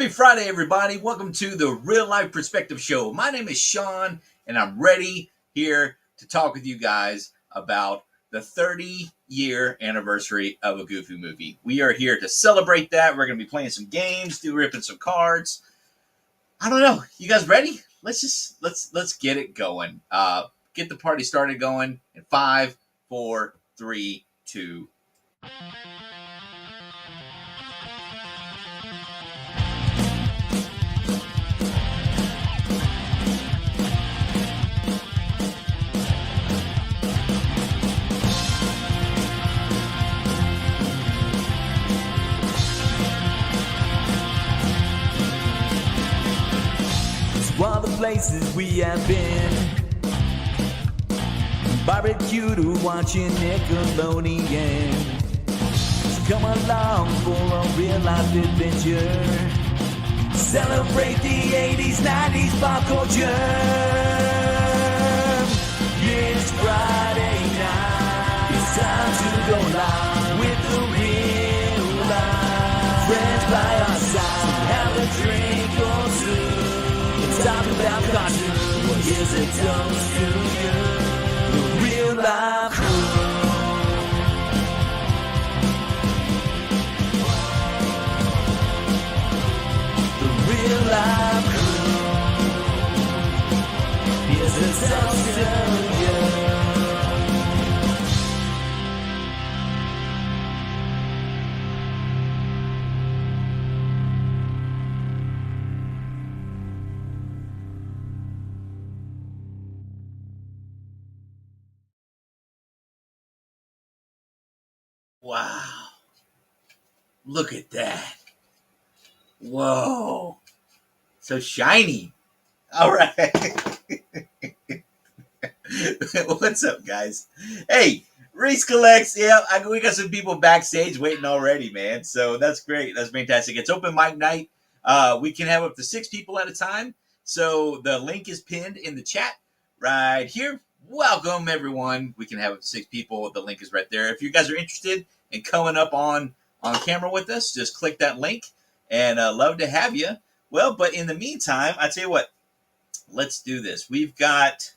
Happy Friday, everybody. Welcome to the Real Life Perspective Show. My name is Sean, and I'm ready here to talk with you guys about the 30-year anniversary of a Goofy movie. We are here to celebrate that. We're going to be playing some games, ripping some cards. I don't know. You guys ready? Let's get it going. Get the party started going in 5, 4, 3, 2. All the places we have been, barbecue to watching Nickelodeon. So come along for a real life adventure. Celebrate the 80s, 90s pop culture. It's Friday night. It's time to go live with the real life. Friends by our side, have a drink or two. Talk about cartoons. Here's a toast to you, the real life crew. The real life crew. Here's a toast to you. Wow. Look at that. Whoa. So shiny. All right. What's up, guys? Hey, Reese Collects. Yeah, we got some people backstage waiting already, man. So that's great. That's fantastic. It's open mic night. We can have up to 6 people at a time. So the link is pinned in the chat right here. Welcome, everyone. We can have up to 6 people. The link is right there. If you guys are interested in coming up on camera with us, just click that link, and love to have you. Well, but in the meantime, I tell you what, let's do this. We've got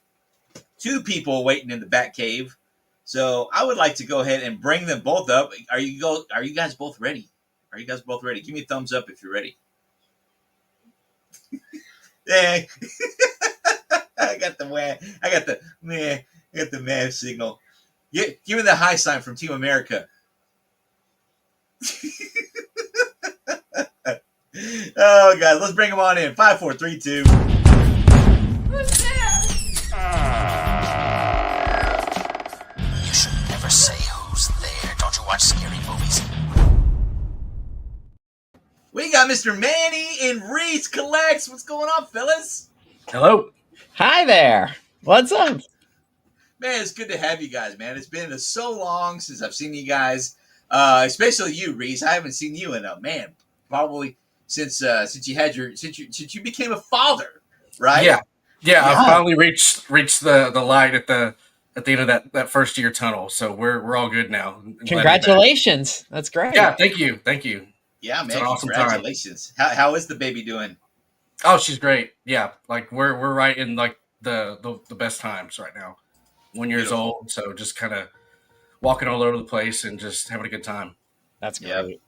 2 people waiting in the back cave, so I would like to go ahead and bring them both up. Are you guys both ready? Are you guys both ready? Give me a thumbs up if you're ready. Hey, I got the man signal. Yeah, give me the high sign from Team America. Oh God, let's bring them on in. 5, 4, 3, 2. Who's there? You should never say who's there. Don't you watch scary movies? We got Mr. Manny and Reese Collects. What's going on, fellas? Hello. Hi there. What's up? Man, it's good to have you guys, man. It's been so long since I've seen you guys, especially you, Reese. I haven't seen you in probably since you became a father, right? Yeah. I finally reached the light at the end of that first year tunnel. So we're all good now. I'm glad to be back. Congratulations. That's great. Yeah, thank you. Yeah, It's man. an awesome time. Congratulations. How is the baby doing? Oh, she's great. Yeah, like we're right in like the best times right now. 1 year Beautiful. old, so just kind of walking all over the place and just having a good time. That's great. Yep.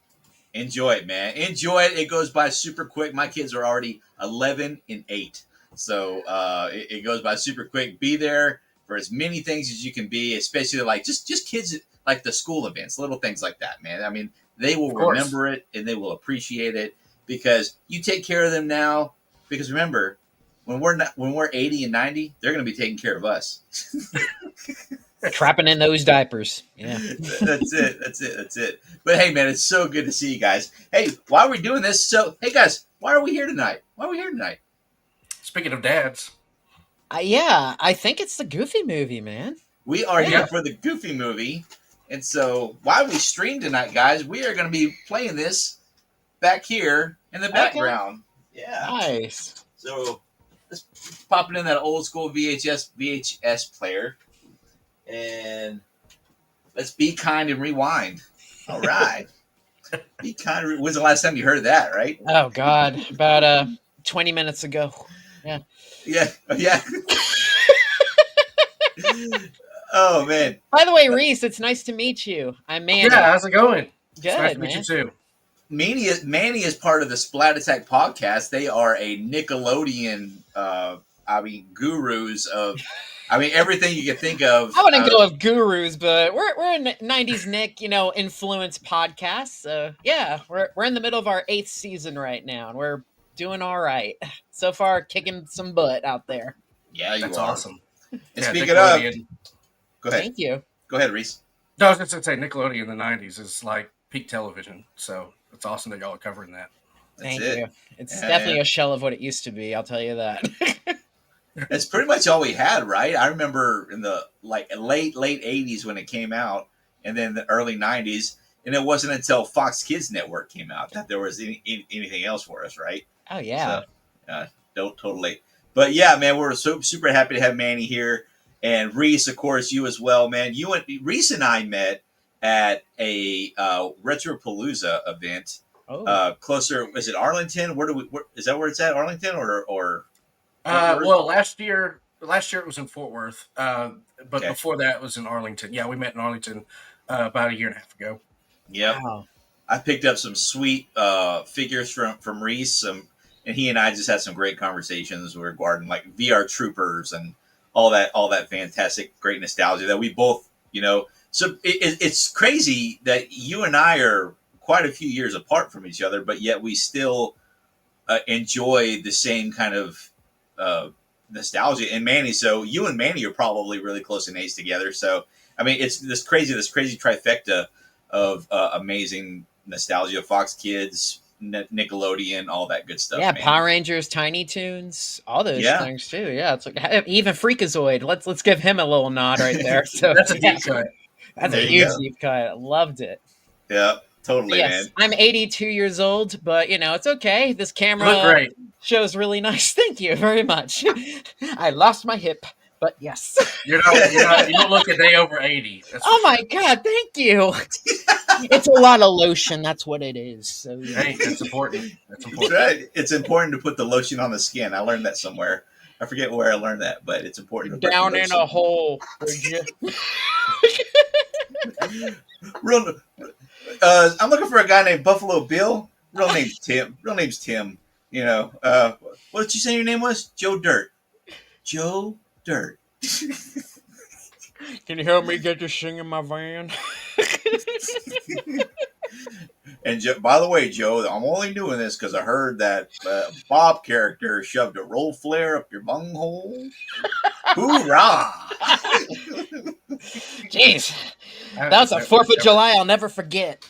Enjoy it, man. Enjoy it. It goes by super quick. My kids are already 11 and 8. So it goes by super quick. Be there for as many things as you can be, especially like just kids like the school events, little things like that, man. I mean, they will remember it and they will appreciate it because you take care of them now. Because remember, when we're 80 and 90, they're going to be taking care of us. Trapping in those diapers. Yeah. That's it. But hey, man, it's so good to see you guys. Hey, why are we doing this? Hey, guys, why are we here tonight? Speaking of dads, Yeah, I think it's the Goofy movie, man. We are Yeah. here for the Goofy movie. And so while we stream tonight, guys, we are going to be playing this back here in the background. Yeah. Nice. So let's pop it in that old school VHS player. And let's be kind and rewind. All right. Be kind. When's the last time you heard that? Right? Oh God, about 20 minutes ago. Yeah. Yeah. Oh man. By the way, Reese, it's nice to meet you. I'm Manny. Yeah, how's it going? It's Good, nice to meet man. you too. Manny is part of the Splat Attack podcast. They are a Nickelodeon, gurus of, everything you can think of. I wouldn't go with gurus, but we're a 90s Nick, influence podcast. So yeah, we're in the middle of our 8th season right now, and we're doing all right so far, kicking some butt out there. Yeah, you That's are. awesome. And Yeah, speaking of, Nickelodeon. go ahead. Thank you. Go ahead, Reese. No, I was just gonna say Nickelodeon in the '90s is like peak television, so it's awesome that y'all are covering that. That's Thank it. you. It's Yeah, definitely yeah. a shell of what it used to be. I'll tell you that. That's pretty much all we had, right? I remember in the late 80s when it came out, and then the early 90s, and it wasn't until Fox Kids Network came out that there was anything else for us, right? Oh yeah. So, don't totally. But yeah, man, we're so super happy to have Manny here, and Reese, of course, you as well, man. Reese and I met at a Retropalooza event. Oh. Closer, is it Arlington? Is that where it's at? Arlington or? Well, last year it was in Fort Worth, but Okay. before that it was in Arlington. Yeah, we met in Arlington about a year and a half ago. Yep. Wow. I picked up some sweet figures from Reese, and he and I just had some great conversations regarding like VR Troopers and all that fantastic, great nostalgia that we both, So it's crazy that you and I are quite a few years apart from each other, but yet we still enjoy the same kind of nostalgia. And Manny, so you and Manny are probably really close in age together. So it's this crazy trifecta of amazing nostalgia. Fox Kids, Nickelodeon, all that good stuff. Yeah, man. Power Rangers, Tiny Toons, all those Yeah. things too. Yeah, it's like even Freakazoid. Let's give him a little nod right there. So That's a deep cut. That's There a you huge go. deep cut. I loved it. Yeah, totally, Yes, man. I'm 82 years old, but it's okay. This You camera look great. shows really nice. Thank you very much. I lost my hip, but yes. You don't look a day over 80. That's for Oh my sure. God, thank you. It's a lot of lotion. That's what it is. So Hey, that's important. That's That's important. right. It's important to put the lotion on the skin. I learned that somewhere. I forget where I learned that, but it's important to put down the in lotion. a hole. Would you? Real, I'm looking for a guy named Buffalo Bill. Real name's Tim. Real name's Tim. What did you say your name was? Joe Dirt. Joe Dirt. Can you help me get this thing in my van? And by the way, Joe, I'm only doing this because I heard that Bob character shoved a roll flare up your bunghole. Hoorah! Jeez, that was a 4th of July I'll never forget.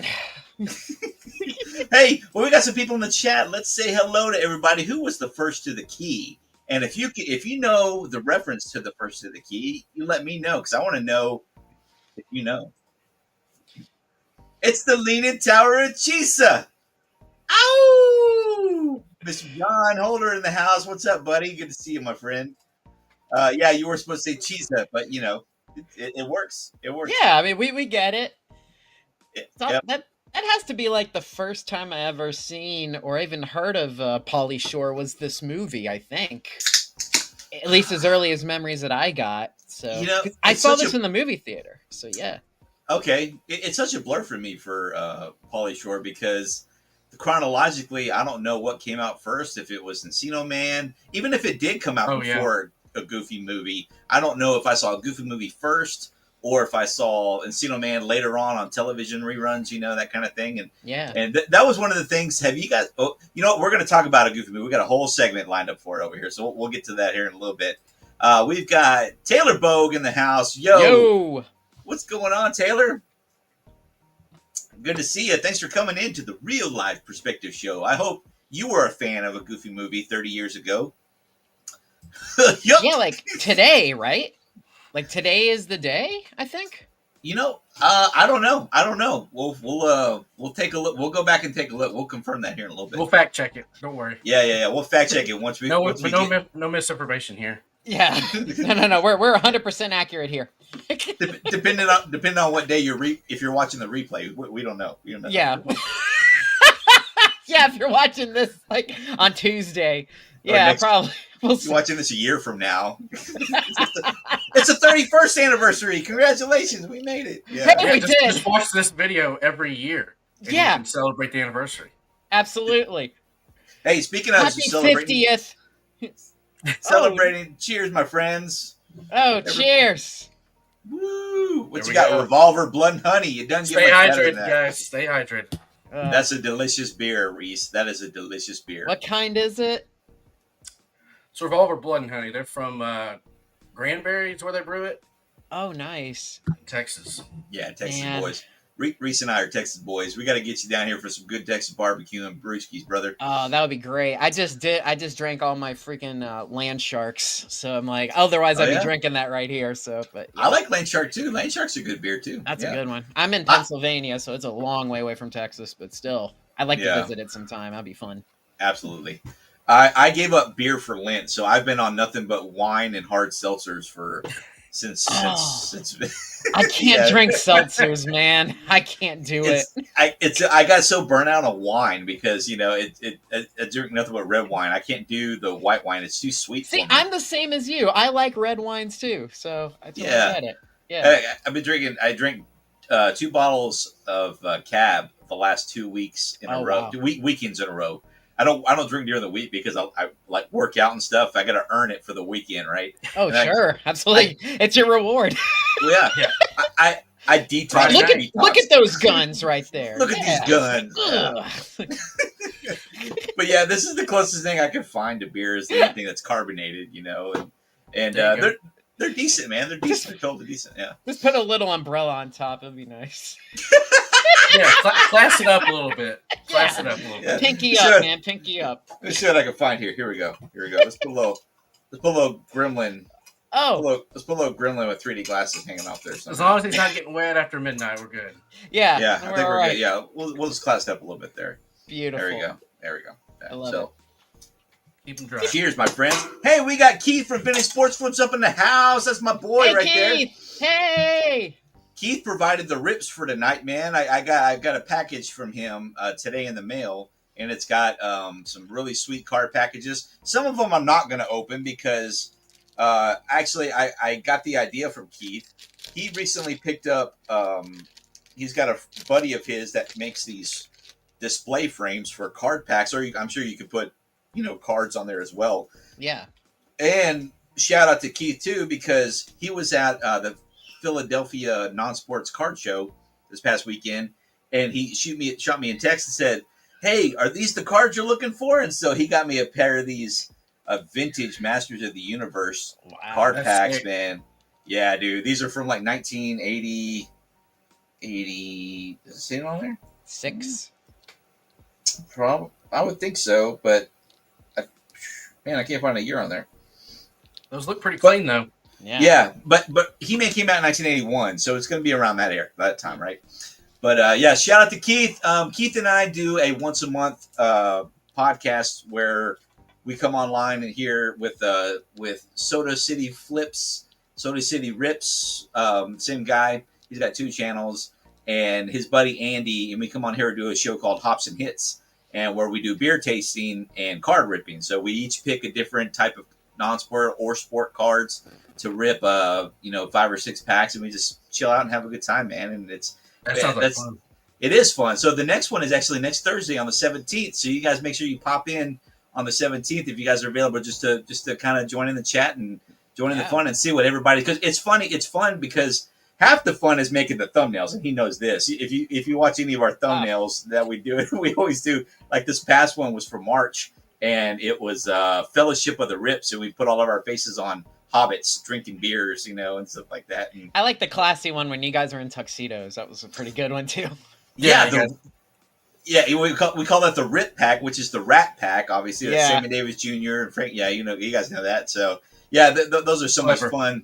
Hey, well, we got some people in the chat. Let's say hello to everybody. Who was the first to the key? And if you know the reference to the first to the key, you let me know because I want to know if you know. It's the Leaning Tower of Chisa. Ow! Mr. John Holder in the house. What's up, buddy? Good to see you, my friend. Yeah, you were supposed to say Chisa, but it works. It works. Yeah, we get it. So Yep. that has to be like the first time I ever seen or even heard of Pauly Shore was this movie, I think. At least as early as memories that I got. So 'cause I it's saw such this in the movie theater. So yeah. Okay, it's such a blur for me for Pauly Shore because chronologically, I don't know what came out first. If it was Encino Man, even if it did come out Oh, yeah. before a Goofy movie, I don't know if I saw a Goofy movie first or if I saw Encino Man later on television reruns, that kind of thing. And Yeah. that was one of the things. Have you guys? Oh, you know what? We're going to talk about a Goofy movie. We got a whole segment lined up for it over here, so we'll get to that here in a little bit. We've got Taylor Bogue in the house. Yo. What's going on, Taylor? Good to see you. Thanks for coming into the Real Life Perspective Show. I hope you were a fan of a Goofy movie 30 years ago. Yup. Yeah, like today, right? Like today is the day, I think. I don't know. We'll take a look. We'll go back and take a look. We'll confirm that here in a little bit. We'll fact check it. Don't worry. Yeah. We'll fact check it once we. No, once we no, get- no misinformation here. Yeah. No. We're 100% accurate here. depending on what day if you're watching the replay, we don't know. We don't know. Yeah. Yeah, if you're watching this like on Tuesday, Or yeah, next- probably. We'll You're see. watching this a year from now. It's a 31st anniversary. Congratulations, we made it. Yeah. Hey, Yeah, we just, did. just watch this video every year. And you Yeah, can celebrate the anniversary. absolutely. Hey, speaking of Happy celebrating, 50th. celebrating, cheers, my friends. Oh, cheers. Woo! What There you we got? go. Revolver, blood and honey. It doesn't Stay get much better hydrated, than that. guys. Stay hydrated. That's a delicious beer, Reese. That is a delicious beer. What kind is it? It's Revolver Blood and Honey. They're from Granbury. Is where they brew it. Oh, nice. Texas. Yeah, Texas Man. boys. Reese and I are Texas boys. We got to get you down here for some good Texas barbecue and brewskis, brother. Oh, that would be great. I just drank all my freaking land sharks. So I'm like, otherwise Oh, I'd yeah? be drinking that right here. So, but yeah, I like Lane Shark too. Lane Shark's a good beer too. that's Yeah. a good one. I'm in Pennsylvania, so it's a long way away from Texas, but still, I'd like Yeah. to visit it sometime. That'd be fun. Absolutely. I gave up beer for Lent, so I've been on nothing but wine and hard seltzers since. I can't Yeah. drink seltzers, man. I can't do it. I got so burnt out on wine because I drink nothing but red wine. I can't do the white wine; it's too sweet. See, for me. I'm the same as you. I like red wines too, so I totally Yeah. get it. Yeah. I've been drinking. I drank 2 bottles of Cab the last 2 weeks in a Oh, row. wow. Weekends in a row. I don't drink during the week because I like work out and stuff. I got to earn it for the weekend, right? Oh, and I- sure, absolutely. It's your reward. Well, yeah. Yeah. I detox. Look at those guns right there. Look at Yeah. these guns. Yeah. Ugh. But yeah, this is the closest thing I can find to beer is anything that's carbonated, and There you go. they're decent, man. They're decent. They're totally decent. Yeah. Just put a little umbrella on top. It'd be nice. Yeah, class it up a little bit. Class it up a little Yeah. bit. Pinky Sure. up, man. Pinky up. Let's see what I can find here. Here we go. Let's put a little gremlin. Oh, Let's put a little gremlin with 3D glasses hanging off there. As somewhere. long as he's not getting wet after midnight, we're good. yeah. Yeah, I think all we're right. good. Yeah, we'll just class it up a little bit there. Beautiful. There we go. Yeah, I love so, Keep him dry. cheers, my friends. Hey, we got Keith from Vintage Sports Flips up in the house. That's my boy Hey, right there. Keith. Hey. Keith provided the rips for tonight, man. I got a package from him today in the mail, and it's got some really sweet card packages. Some of them I'm not going to open because actually I got the idea from Keith. He recently picked up. He's got a buddy of his that makes these display frames for card packs, or I'm sure you could put cards on there as well. Yeah. And shout out to Keith too, because he was at the Philadelphia Non-Sports Card Show this past weekend, and he shot me a text and said, "Hey, are these the cards you're looking for?" And so he got me a pair of these vintage Masters of the Universe Wow. card that's packs, sick. man. Yeah, dude, these are from like 1980. 80. Does it say it on there? 6. I would think so, but I can't find a year on there. Those look pretty clean though. Yeah. Yeah, but He-Man came out in 1981, so it's going to be around that time, right? But yeah, shout out to Keith. Keith and I do a once a month podcast where we come online and here with Soda City Flips, Soda City Rips, same guy. He's got 2 channels, and his buddy Andy, and we come on here and do a show called Hops and Hits, and where we do beer tasting and card ripping. So we each pick a different type of non-sport or sport cards to rip 5 or 6 packs, and we just chill out and have a good time, man. And That sounds like that's fun. it is fun. So the next one is actually next Thursday on the 17th. So you guys make sure you pop in on the 17th if you guys are available, just to kind of join in the chat and join in the Yeah. fun and see what everybody, because it's funny. It's fun because half the fun is making the thumbnails, and he knows this. If you watch any of our thumbnails that we do, we always do. Like this past one was for March, and it was Fellowship of the Rips, and we put all of our faces on hobbits drinking beers, and stuff like that. And I like the classy one when you guys are in tuxedos. That was a pretty good one too. we call that the Rip Pack, which is the Rat Pack. Obviously, that's Yeah. Sammy Davis Jr. and Frank. Yeah, you guys know that. So yeah, those are so much Clever. fun.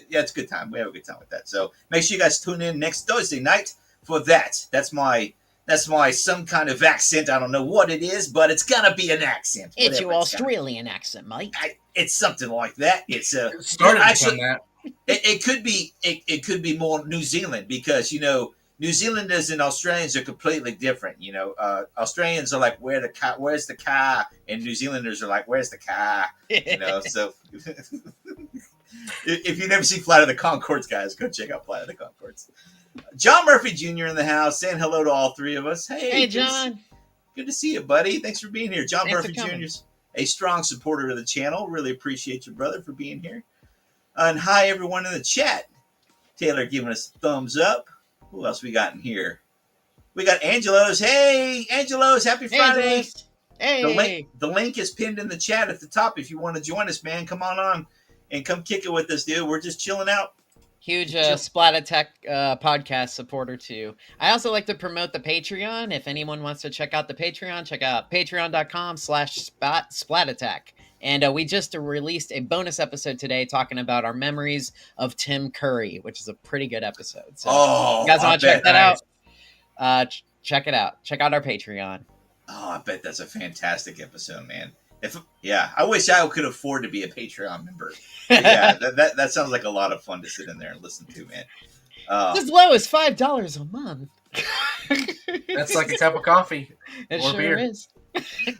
Yeah, it's a good time. We have a good time with that. So make sure you guys tune in next Thursday night for that. That's my some kind of accent. I don't know what it is, but it's gonna be an accent. It's whatever your gonna- Australian accent, mate. It's something like that. It's a It started to actually, become that. it could be more New Zealand because New New Zealanders and Australians are completely different. Australians are like, where's the car? And New Zealanders are like, where's the car? So if you've never seen Flight of the Conchords, guys, go check out Flight of the Conchords. John Murphy Jr. in the house, saying hello to all three of us. Hey, John. Good to see you, buddy. Thanks for being here. John Thanks Murphy for coming. Jr. is a strong supporter of the channel. Really appreciate your brother for being here. And hi, everyone in the chat. Taylor giving us a thumbs up. Who else we got in here? We got Angelos. Hey, Angelos, happy Friday. Hey. The link is pinned in the chat at the top. If you want to join us, man, come on and come kick it with us, dude. We're just chilling out. Huge Splat Attack podcast supporter too. I also like to promote the Patreon. If anyone wants to check out the Patreon, check out patreon.com/SplatAttack. And we just released a bonus episode today talking about our memories of Tim Curry, which is a pretty good episode. So if you guys want to check that out, check it out. Check out our Patreon. Oh, I bet that's a fantastic episode, man. I wish I could afford to be a Patreon member. Yeah, that sounds like a lot of fun to sit in there and listen to, man. As low as $5 a month. That's like a cup of coffee. It or sure beer. is.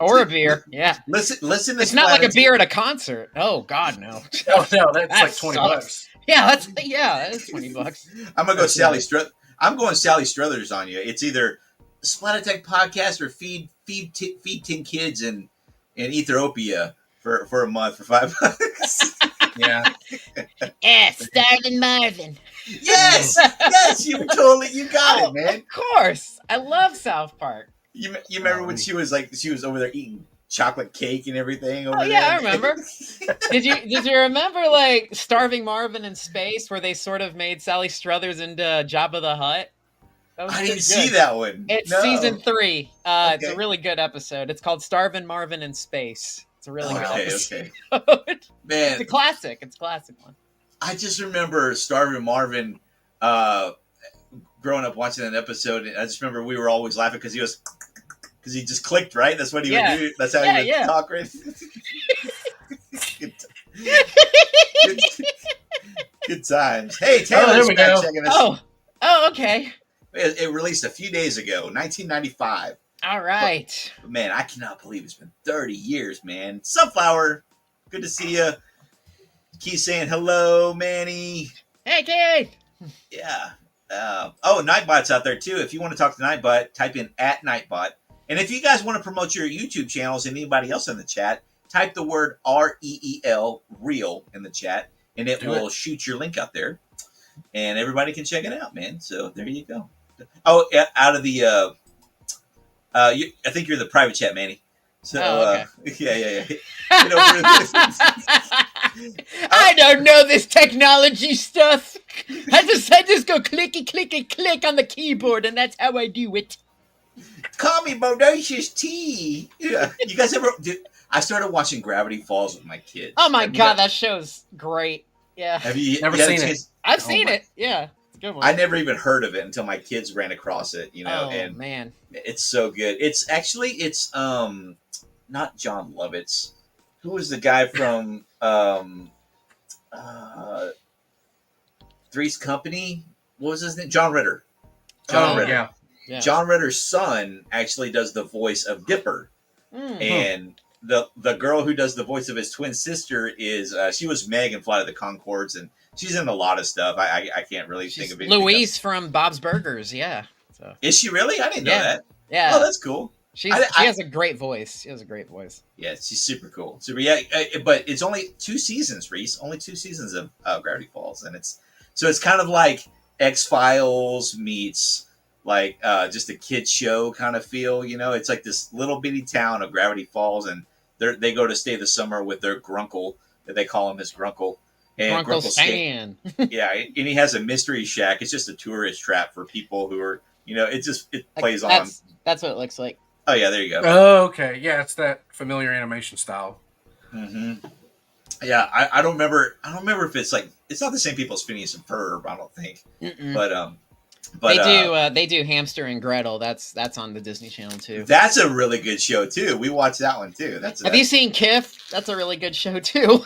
Or a beer, yeah. Listen. To It's not like a beer at a concert. Oh God, no. Oh no, that's That like $20. sucks. Yeah, that is $20. I'm gonna go Sally Struthers. I'm going Sally Struthers on you. It's either Splat Attack podcast or feed 10 kids in Ethiopia for a month for $5. Yeah. Starving Marvin. Yes, you got it, man. Of course, I love South Park. You remember when she was over there eating chocolate cake and everything over Oh there? yeah, I remember. Did you remember like Starving Marvin in Space, where they sort of made Sally Struthers into Jabba the Hutt? That was I pretty didn't see good. that one. It's No. season 3. It's Okay. a really good episode. It's called Starvin' Marvin in Space. It's a really good episode. Okay. Man, It's a classic. It's a classic one. I just remember Starving Marvin growing up watching that episode. And I just remember we were always laughing because he just clicked, right? That's what he Yeah. would do. That's how he would talk, right? Good times. Hey, Taylor's there we back go. checking us. Oh, okay. It released a few days ago, 1995. All right. Man, I cannot believe it's been 30 years, man. Sunflower, good to see you. Keith saying hello, Manny. Hey, Kate. Yeah. Nightbot's out there too. If you want to talk to Nightbot, type in @Nightbot. And if you guys want to promote your YouTube channels and anybody else in the chat, type the word REEL, real, in the chat, and it will shoot your link out there. And everybody can check it out, man. So there you go. Oh, out of the, I think you're the private chat, Manny. So, yeah. I don't know this technology stuff. I just go click on the keyboard, and that's how I do it. Call me Bodacious T. Yeah. You guys ever? I started watching Gravity Falls with my kids. Oh my God, that show's great. Yeah, Have you Never you had a seen it. chance- I've Oh seen my- it. Yeah, it's a good one. I never even heard of it until my kids ran across it. Oh And man, it's so good. It's not John Lovitz. Who was the guy from Three's Company? What was his name? John Ritter. John Ritter. Yeah. yeah. John Ritter's son actually does the voice of Dipper, and the girl who does the voice of his twin sister is she was Meg in Flight of the Conchords, and she's in a lot of stuff. I can't really think She's of anything Louise else. from Bob's Burgers. Yeah, so Is she really? I didn't know Yeah. that. yeah, Oh, that's cool. she I- has a great voice. She has a great voice. Yeah, she's super cool. Super, yeah, but it's only 2 seasons, Reese. Only 2 seasons of Gravity Falls, and it's kind of like X-Files meets like just a kid show kind of feel. It's like this little bitty town of Gravity Falls, and they go to stay the summer with their grunkle. That they call him his grunkle. And Uncle Grunkle Stan. yeah, and he has a mystery shack. It's just a tourist trap for people who are, it plays on. That's what it looks like. Oh yeah, there you go. Oh, okay. Yeah, it's that familiar animation style. hmm Yeah, I don't remember. I don't remember if it's like it's not the same people as Phineas and Ferb. I don't think, Mm-mm. but They do Hamster and Gretel. That's on the Disney Channel too. that's a really good show too. We watched that one too. Have you seen Kif? That's a really good show too.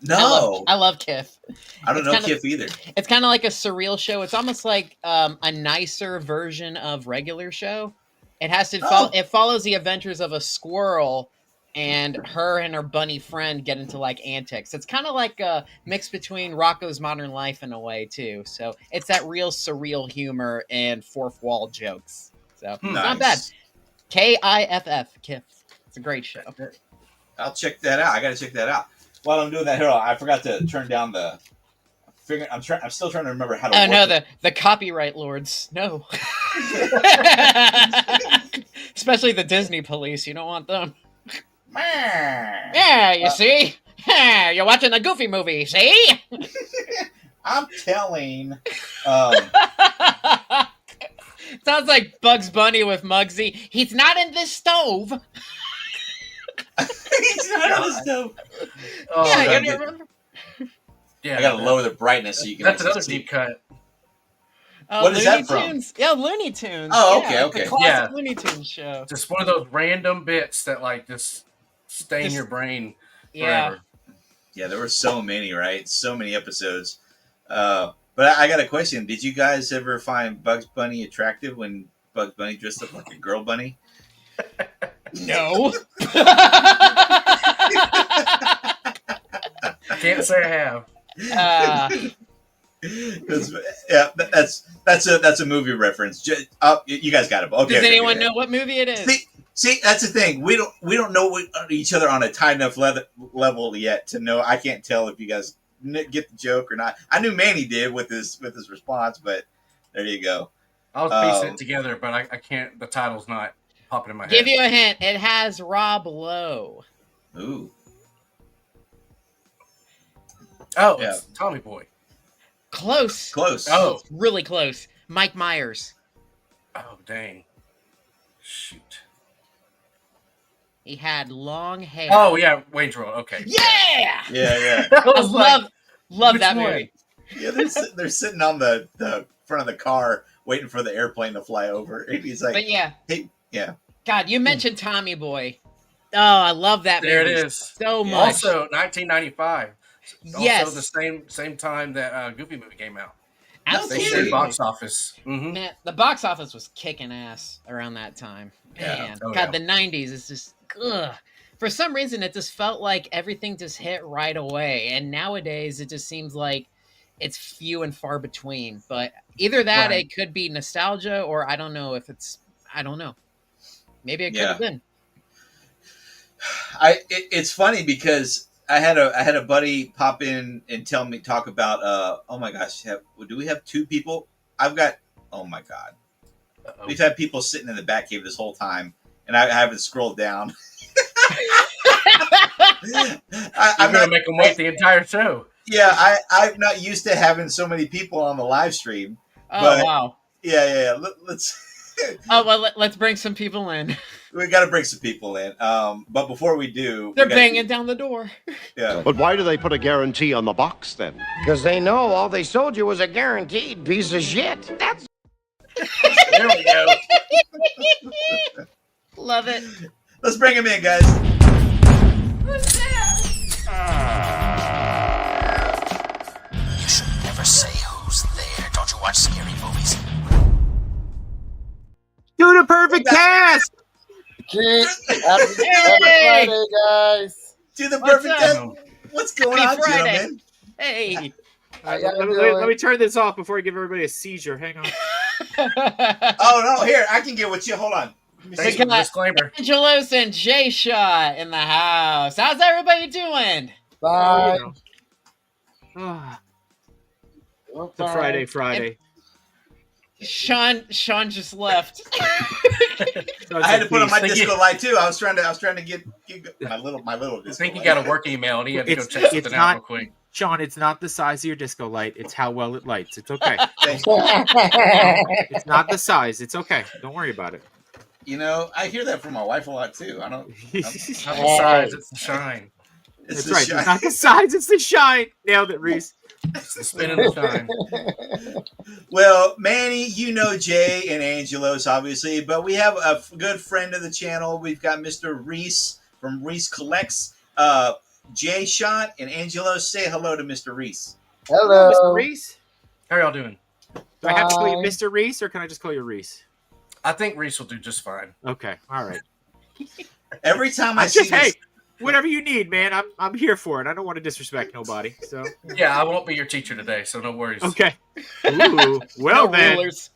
No, I love Kif. I don't it's know kind of- Kif either. It's kind of like a surreal show. It's almost like a nicer version of regular show. It has to follow. Oh. It follows the adventures of a squirrel, and her bunny friend get into like antics. It's kind of like a mix between Rocco's Modern Life in a way too. So it's that real surreal humor and fourth wall jokes. So it's not bad. Kiff, Kif. It's a great show. I'll check that out. I got to check that out. While I'm doing that, here, I forgot to turn down the. I'm still trying to remember how to. Oh no, work the copyright lords, no. Especially the Disney police. You don't want them. it. Yeah, you see? Yeah, you're watching a Goofy movie, see? I'm telling. Sounds like Bugs Bunny with Muggsy. He's not in this stove. He's not on the stove. Oh, yeah, that- you don't remember? yeah, I gotta lower the brightness so you can. That's actually another see. deep cut. What is Looney that from? Tunes. Yeah, Looney Tunes. Oh, Yeah, okay, it's okay. a classic Yeah. Looney Tunes show. Just one of those random bits that like just stay in Just- your brain Yeah. forever. Yeah, there were so many, right? So many episodes. But I got a question. Did you guys ever find Bugs Bunny attractive when Bugs Bunny dressed up like a girl bunny? No. I can't say I have. 'Cause, yeah, that's a movie reference. You guys got it. Okay. Does okay, anyone okay. know what movie it is? See, that's the thing. We don't know each other on a tight enough level yet to know. I can't tell if you guys get the joke or not. I knew Manny did with his response, but there you go. I was piecing it together, but I can't. The title's not popping in my head. Give you a hint. It has Rob Lowe. Ooh, Oh, Yeah. it's Tommy Boy. Close. close. Oh, Really close. Mike Myers. oh, dang. Shoot. He had long hair. Oh yeah, Wayne's World. Okay. Yeah! Yeah, I I was like, love which that one? movie. yeah. They're sitting on the front of the car waiting for the airplane to fly over, and he's like, But yeah. "Hey, yeah." God, you mentioned Tommy Boy. Oh, I love that there movie it is. so much. Also, 1995. Yes. Also, the same time that Goofy movie came out. They Absolutely. kidding. shared box office. Mm-hmm. Man, the box office was kicking ass around that time. Yeah. Man, Oh, God, yeah. the 90s is just, ugh. For some reason, it just felt like everything just hit right away. And nowadays, it just seems like it's few and far between. But either that, Right. it could be nostalgia, or I don't know if it's, I don't know. Maybe it could Yeah. have been. It's funny because I had a buddy pop in and talk about oh my gosh, do we have two people? I've got, oh my god, Uh-oh. we've had people sitting in the back cave this whole time, and I haven't scrolled down. I'm I'm gonna not, make them wait the entire show. yeah, I'm not used to having so many people on the live stream. Oh, But- wow. Yeah. Let's. Oh, well, let's bring some people in. We got to bring some people in. But before we do, They're we gotta- banging down the door. Yeah. But why do they put a guarantee on the box then? Because they know all they sold you was a guaranteed piece of shit. That's There we go. Love it. Let's bring him in, guys. You should never say who's there. Don't you watch scary movies? Do the perfect cast. happy Hey! Friday, guys. Do the What's perfect up? test. What's going Happy on, Friday. gentlemen? Hey. Let y'all me, doing? let me turn this off before I give everybody a seizure. Hang on. Oh no, here I can get with you. Hold on. Let me Thanks see. for the disclaimer. Angelos and Jay Shot in the house. How's everybody doing? Bye. Ah, Well, it's a Friday. Sean just left. I had to put on my Thank you. disco light too. I was trying to get my little I disco think he light. got a work email and he had to go It's- check it's something not- out real quick. Sean, it's not the size of your disco light. It's how well it lights. It's okay. Thank you. It's not the size. It's okay. Don't worry about it. You know, I hear that from my wife a lot too. I don't. That's Not the size, it's the shine. It's the right. shine. It's not the size. It's the shine. Nailed it, Reese. It's the spin and the shine. Well, Manny, you know Jay and Angelos, obviously, but we have a good friend of the channel. We've got Mr. Reese from Reese Collects. Jay Shot, and Angelo. Say hello to Mr. Reese. Mr. Hello. Reese. How y'all doing? Do I have to call you Fine. Mr. Reese, or can I just call you Reese? I think Reese will do just fine. Okay, all right. Every time I I'm see just hey, this, whatever you need, man. I'm here for it. I don't want to disrespect nobody. So Yeah, I won't be your teacher today, so no worries. okay. Ooh, well No then. rulers.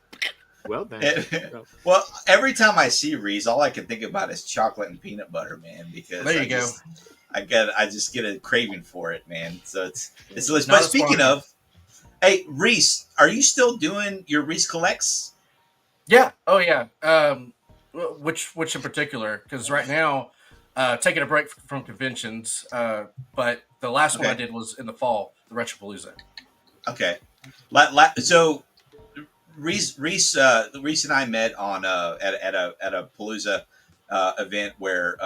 Well then. well, every time I see Reese, all I can think about is chocolate and peanut butter, man. Because There you go. I just get a craving for it, man. So it's delicious. Not But a speaking sponsor. of, hey Reese, are you still doing your Reese Collects? Yeah. Oh, yeah. Which in particular? Because right now, taking a break from conventions. But the last one I Okay. did was in the fall, the Retropalooza. Okay. So Reese and I met on at a Palooza event where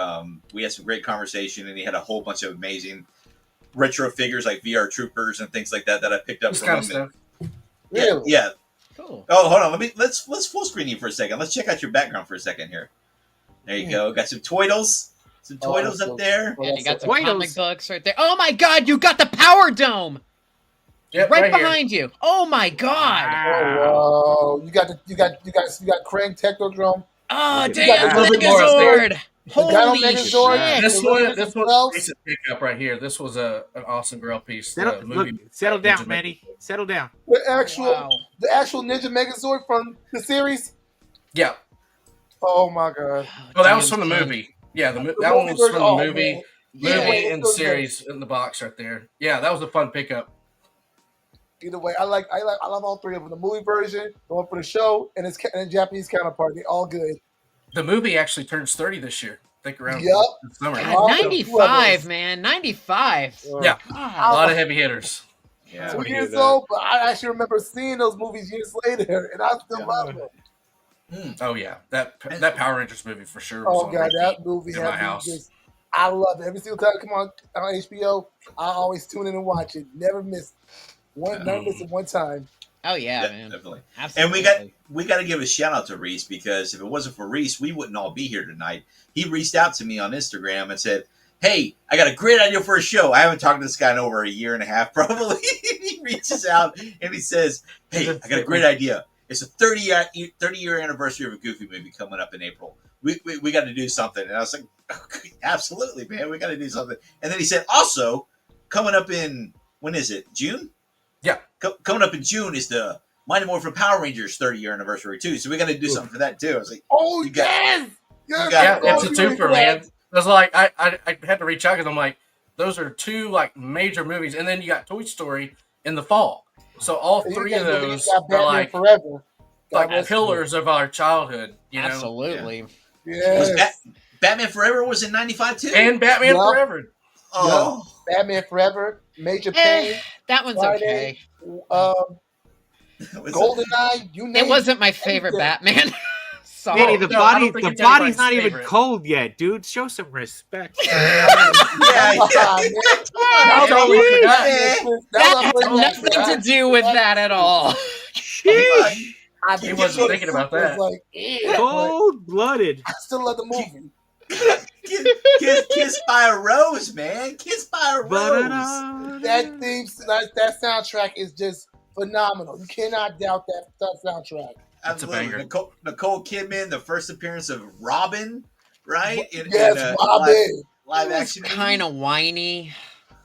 we had some great conversation, and he had a whole bunch of amazing retro figures like VR Troopers and things like that I picked up This from kind of him. stuff. Yeah, yeah. Cool. Oh, hold on. Let's full screen you for a second. Let's check out your background for a second here. There you go. Got some Toidles. Some Oh, Toidles that's up so- there. Yeah, you got some Wait, comic those- books right there. Oh my god, you got the Power Dome Yep, right here. behind you. Oh my god. Oh, wow. You got Krang Technodrome. Oh, Look at damn, that. A little bit more up Megazord. The guy on Holy Megazord. shit. This The one, Rivers this was a themselves. recent pickup right here. This was an awesome girl piece. Settle, The look, movie. settle down, Ninja Manny. Settle down. The actual Wow. Ninja Megazord from the series. Yeah. Oh my god. Oh, that was damn, from the son. movie. Yeah, that The one was movie from the version- movie. man. Yeah. Movie it and was series in the box right there. Yeah, that was a fun pickup. Either way, I love all three of them. The movie version, the one for the show, and its Japanese counterpart. They all good. The movie actually turns 30 this year. I think around Yup. the summer. God, All 95, the- man. 95. Yeah, a God. lot of heavy hitters. Yeah. 2 wanna hear years that. old, but I actually remember seeing those movies years later, and I still Yeah. love them. Oh yeah, that Power Rangers movie for sure. Was Oh on god, repeat that movie in had my me house. just. I love it. Every single time it come on HBO, I always tune in and watch it. Never miss never miss it one time. Oh, yeah, Yeah, man. definitely. Absolutely. And we got to give a shout out to Reese, because if it wasn't for Reese, we wouldn't all be here tonight. He reached out to me on Instagram and said, "Hey, I got a great idea for a show." I haven't talked to this guy in over a year and a half, probably. He reaches out and he says, "Hey, I got a great idea. It's a 30-year anniversary of a Goofy movie coming up in April. We got to do something." And I was like, "Absolutely, man. We got to do something." And then he said, "Also, coming up in, when is it? June? Yeah. Coming up in June is the Mighty Morphin Power Rangers 30-year anniversary too. So we got to do something for that too." I was like, Oh You got- yes, yes. got- Yeah, Oh, it's a twofer, man. I was like, I had to reach out because I'm like, those are two like major movies, and then you got Toy Story in the fall. So all And you three got- of you those got are Batman like Forever. God rest pillars of our childhood, you know. Absolutely. him. was Yes. Batman Forever was in '95 too. And Batman Yeah. Forever. oh, Batman Forever, Major Eh, Pain, that one's Friday. okay. was GoldenEye. You name It wasn't my favorite Everything. Batman. Sorry. Manny, the no, I don't body, think the it's body's anybody's not even favorite. cold yet, dude. Show some respect. yeah, Come yeah. on, man. That's all we forgot. That was has our first nothing match. to do with that at all. Sheesh. I He think wasn't it thinking about that. was like, yeah, but Cold blooded. I still love the movie. Kiss by a Rose, man. Kiss by a Rose. That theme, that soundtrack is just phenomenal. You cannot doubt that soundtrack. That's a Absolutely. banger. Nicole Kidman, the first appearance of Robin, right? Yes, Robin. Live It was action. kind of whiny.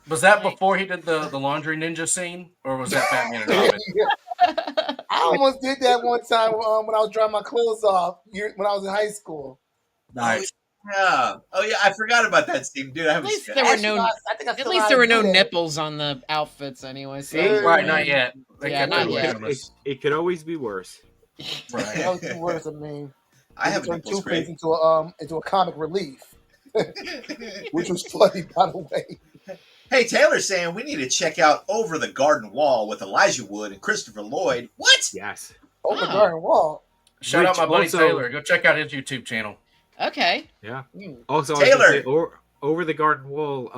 Was that before he did the laundry ninja scene, or was that Batman and Robin? I almost did that one time when I was drying my clothes off when I was in high school. Nice. Yeah. Oh yeah, I forgot about that scene, dude. I At haven't least seen there were Actually, no. I think I At still least know there how were to no do that. nipples on the outfits anyway. So Yeah. Right, not yet. They Yeah, kept not it yet. anonymous. It could always be worse. Right. That was two words. I mean, I have turned nipples Two-Face great. into a comic relief, which was funny, by the way. Hey, Taylor's saying we need to check out Over the Garden Wall with Elijah Wood and Christopher Lloyd. What? Yes. Over Oh. Garden Wall. Shout out Which my buddy also- Taylor. Go check out his YouTube channel. Okay. Yeah. Hmm. Also, I was gonna Taylor. say, over the garden wall,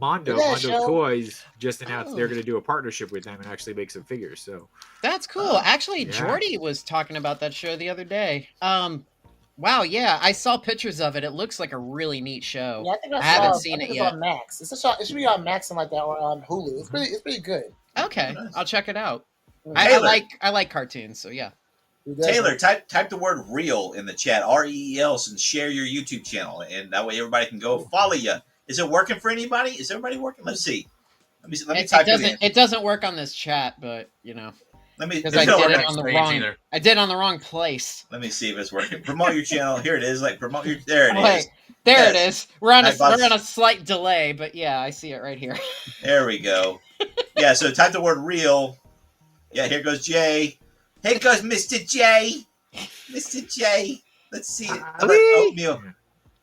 Mondo Yeah, Mondo show. Toys just announced they're Oh. going to do a partnership with them and actually make some figures. So That's cool. Actually, Yeah. Jordy was talking about that show the other day. Wow, yeah, I saw pictures of it. It looks like a really neat show. Yeah, I think I haven't I seen think it it's yet. on Max. It's a show. It should be on Max and like that or on Hulu. It's pretty good. Okay, Nice. I'll check it out. Taylor. I like cartoons, so yeah. Taylor, type the word real in the chat, REEL, and share your YouTube channel, and that way everybody can go follow you. Is it working for anybody? Is everybody working? Let's see. Let me type it in. It doesn't work on this chat, but you know, Let me. because it's I not did it working. on the Stage wrong. either. I did it on the wrong place. Let me see if it's working. Promote your channel. Here it is. Like promote your. There it is. Wait, there it Yes. is. We're on Hi, boss. a slight delay, but yeah, I see it right here. There we go. Yeah. So type the word real. Yeah. Here goes Jay. Here goes Mr. J. Mr. J. Let's see it. Oh, look,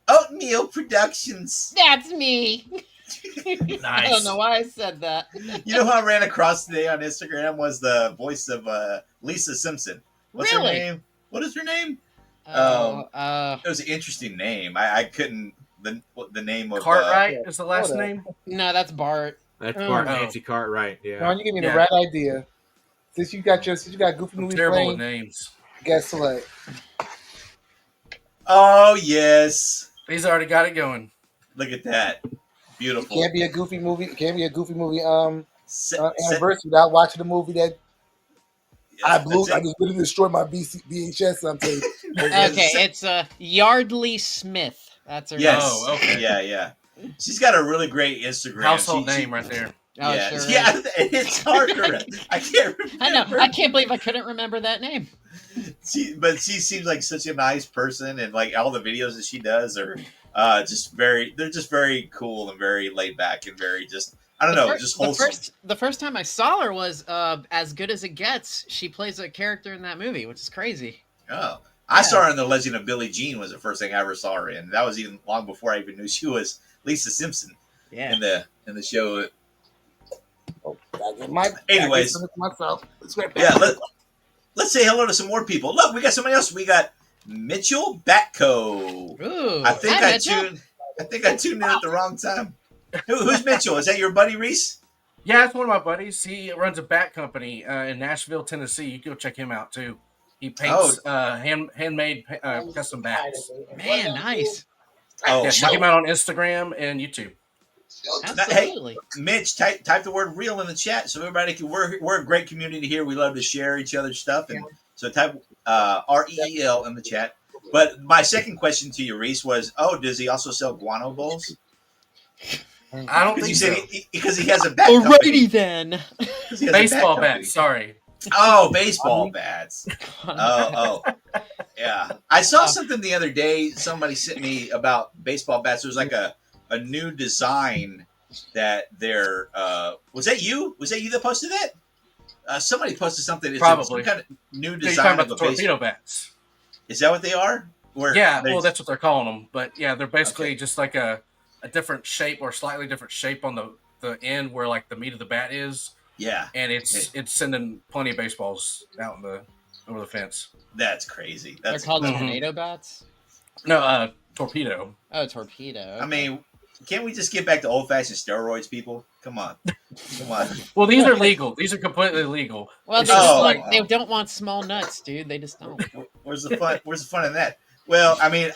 Oatmeal Productions. That's me. I don't Nice. know why I said that. You know who I ran across today on Instagram was the voice of Lisa Simpson. What's Really? her name? What is her name? Oh, It was an interesting name. I couldn't the name of Cartwright is the last Hold on. name. no, that's Bart. That's Oh. Bart Oh. Nancy Cartwright. Yeah. Ron, you give me Yeah. the right idea. Since you got Goofy I'm movie terrible playing, with names. guess what? Oh yes. He's already got it going. Look at that. Beautiful. Can't be a Goofy movie. Can't be a Goofy movie. Se- Anniversary without watching the movie that I that's blew. it. I just really destroyed my VHS on tape. Okay, it's Yardley Smith. That's her Yes. Oh, okay. Yeah. She's got a really great Instagram. Household She- name right there. name. Oh, yeah, sure is. yeah, it's hard to. I can't remember. I know. I can't believe I couldn't remember that name. But she seems like such a nice person, and like all the videos that she does are they're just very cool and very laid back and very just I don't know, just wholesome. The first time I saw her was As Good as It Gets. She plays a character in that movie, which is crazy. Oh, I saw her in The Legend of Billie Jean was the first thing I ever saw her in. That was even long before I even knew she was Lisa Simpson Yeah. in the show. Oh, I get my, Anyways. I get myself. It's right Yeah, back. let's say hello to some more people. Look, we got somebody else. We got Mitchell Batco. Ooh. I think hi, I Mitchell. tuned in at the wrong time. Who's Mitchell? Is that your buddy Reese? Yeah, that's one of my buddies. He runs a bat company in Nashville, Tennessee. You can go check him out too. He paints handmade custom bats. Man, nice. Oh, Yeah, check him out on Instagram and YouTube. Absolutely. Mitch, type the word real in the chat so everybody can. We're a great community here. We love to share each other's stuff, and so type REEL in the chat. But my second question to you, Reese, was, does he also sell guano bowls? I don't Because think you so. said because he has a bat company. Alrighty then. 'Cause he has a bat Baseball company. bats. Sorry. Oh, baseball bats. Oh, yeah. I saw something the other day. Somebody sent me about baseball bats. There was like a new design that they're. Was that you? Was that you that posted that? Somebody posted something. It's Probably. some kind of new You're design talking of about a the baseball. torpedo bats. Is that what they are? Where Yeah, they- well, that's what they're calling them. But yeah, they're basically just like a different shape or slightly different shape on the end where like the meat of the bat is, yeah. and it's sending plenty of baseballs out over the fence. That's crazy. They're That's called Mhm. tornado bats. No, torpedo. Oh, torpedo. I mean, can't we just get back to old fashioned steroids, people? Come on. Well, these are legal. These are completely legal. Well, It's they, just just like- they don't want small nuts, dude. They just don't. Where's the fun? Where's the fun in that? Well, I mean,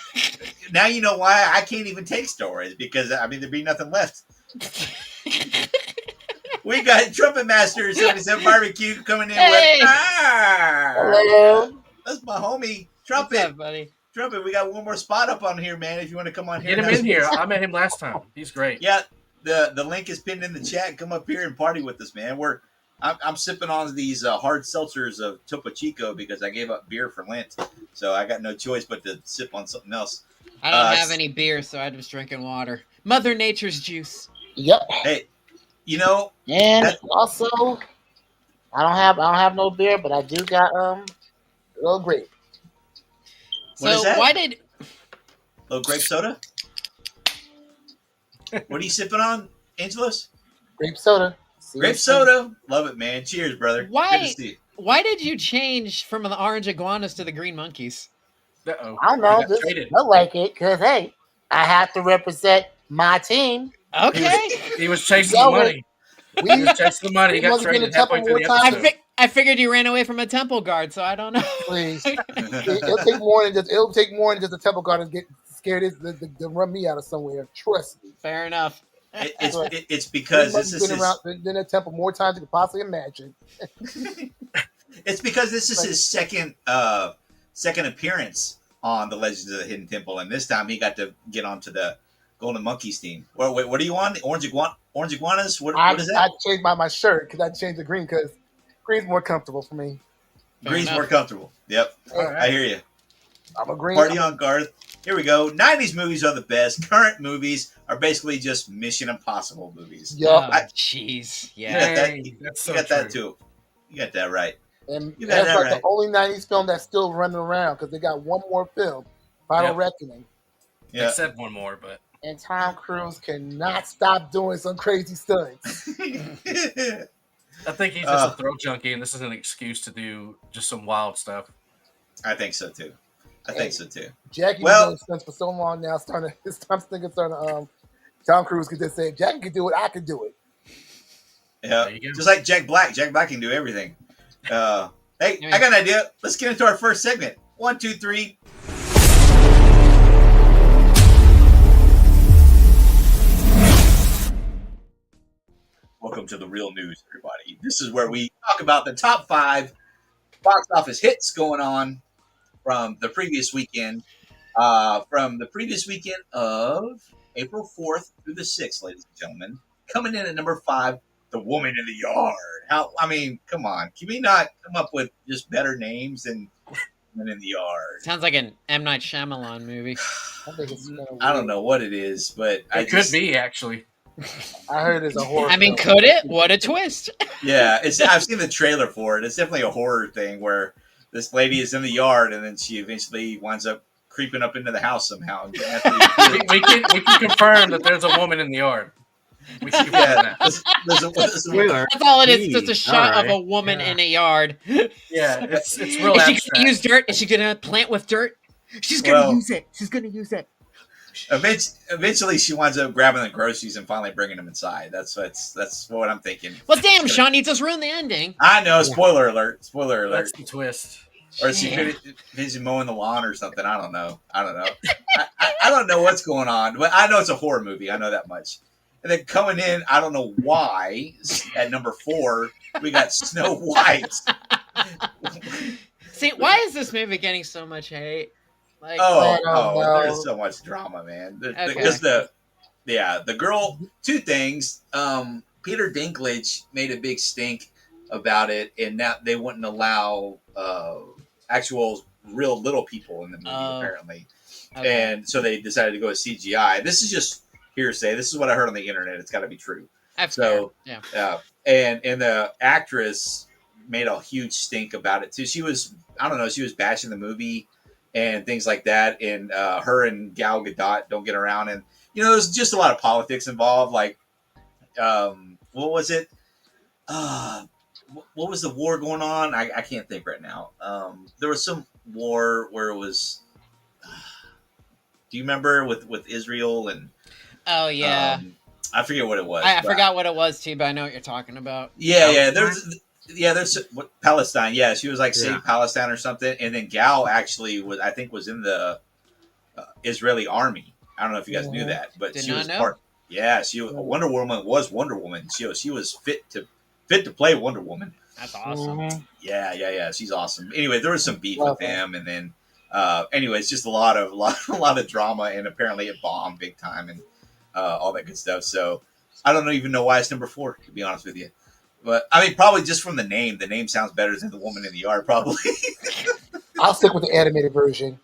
now you know why I can't even take steroids because I mean there'd be nothing left. We got Trumpet Master 77 Barbecue coming in Hey! with Hello. That's my homie What's Trumpet. up, buddy? Trumpet, we got one more spot up on here, man. If you want to come on here, Get him and in here. I met him last time. He's great. Yeah, the link is pinned in the chat. Come up here and party with us, man. I'm sipping on these hard seltzers of Topo Chico because I gave up beer for Lent, so I got no choice but to sip on something else. I don't have any beer, so I'm just drinking water. Mother Nature's juice. Yep. Hey, you know, And That- also, I don't have no beer, but I do got a little grape. What is So that? why did little grape soda. What are you sipping on, Angelos? Grape soda. See Grape you soda. Love it, man. Cheers, brother. Why- Good to see you. why did you change from the orange iguanas to the green monkeys? Uh-oh. I don't know. He got Just traded. I like it because hey, I have to represent my team. Okay. He was chasing Yo, the money. He We was chasing the money. He got wasn't traded gonna halfway tell through him the what time- episode. I figured you ran away from a temple guard, so I don't know. Please. It'll take more than just a temple guard to get scared to run me out of somewhere. Trust me. Fair enough. It's because this is been around been a temple more times than you could possibly imagine. it's because this is his second appearance on the Legends of the Hidden Temple, and this time he got to get onto the Golden Monkeys team. Wait, what are you on? Orange iguanas? What is that? I changed my shirt because I changed the green because green's more comfortable for me. Green's more comfortable. Yep, Right. I hear you. I'm a green. Party on, Garth. Here we go. 90s movies are the best. Current movies are basically just Mission Impossible movies. Yup. Jeez. You Yeah. got that, Dang, that's you so got that true. too. You got that right. And You got that's that like right. the only 90s film that's still running around because they got one more film, Final Yep. Reckoning. They Yeah. said one more, but And Tom Cruise cannot stop doing some crazy stunts. I think he's just a throw junkie, and this is an excuse to do just some wild stuff. I think so too. Jackie Well- been doing stunts for so long now. Tom Cruise could just say, if Jackie could do it, I could do it. Yeah. There you go. Just like Jack Black. Jack Black can do everything. Hey, I got an idea. Let's get into our first segment. 1, 2, 3. Welcome to the real news, everybody. This is where we talk about the top 5 box office hits going on from the previous weekend. From the previous weekend of April 4th through the 6th, ladies and gentlemen. Coming in at number 5, The Woman in the Yard. Come on. Can we not come up with just better names than Woman in the Yard? Sounds like an M. Night Shyamalan movie. I think it's kinda I don't weird. know what it is, but It could be, actually. I heard it's a horror I mean, film. could it? What a twist. Yeah, I've seen the trailer for it. It's definitely a horror thing where this lady is in the yard and then she eventually winds up creeping up into the house somehow. And We can confirm that there's a woman in the yard. We can confirm yeah, that. there's a- Spoiler. That's all it is. Just a Jeez, shot of alright. a woman Yeah. in a yard. Yeah, it's real Is she abstract. gonna use dirt? Is she gonna plant with dirt? She's gonna Well- use it. She's gonna use it. Eventually, she winds up grabbing the groceries and finally bringing them inside. That's what I'm thinking. Well, damn, Sean, you just ruined the ending. I know. Spoiler alert! Spoiler alert! That's the twist. Or is she busy mowing the lawn or something? I don't know. I don't know what's going on, but I know it's a horror movie. I know that much. And then coming in, I don't know why, at number 4, we got Snow White. See, why is this movie getting so much hate? Like, I don't know. There's so much drama, man. Okay. Because the girl, 2 things. Peter Dinklage made a big stink about it, and now they wouldn't allow actual real little people in the movie, apparently. okay. And so they decided to go with CGI. This is just hearsay. This is what I heard on the internet. It's got to be true. That's So, fair. Yeah. and the actress made a huge stink about it too. She was bashing the movie and things like that. And her and Gal Gadot don't get around. And there's just a lot of politics involved. Like, what was it? What was the war going on? I can't think right now. There was some war where it was. Do you remember with Israel and? Oh yeah. I forget what it was. I but- forgot what it was too, but I know what you're talking about. Yeah. There's what, Palestine. Yeah, she was like Save Yeah. Palestine or something, and then Gal actually was in the Israeli army. I don't know if you guys knew that, but Did she not was know. part. Yeah, Wonder Woman was Wonder Woman. She was fit to play Wonder Woman. That's awesome. Mhm. Yeah. She's awesome. Anyway, there was some beef Love with her. them, and then anyways, just a lot of drama, and apparently it bombed big time, and all that good stuff. So I don't even know why it's number 4, to be honest with you. But I mean, probably just from the name. The name sounds better than The Woman in the Yard, probably. I'll stick with the animated version.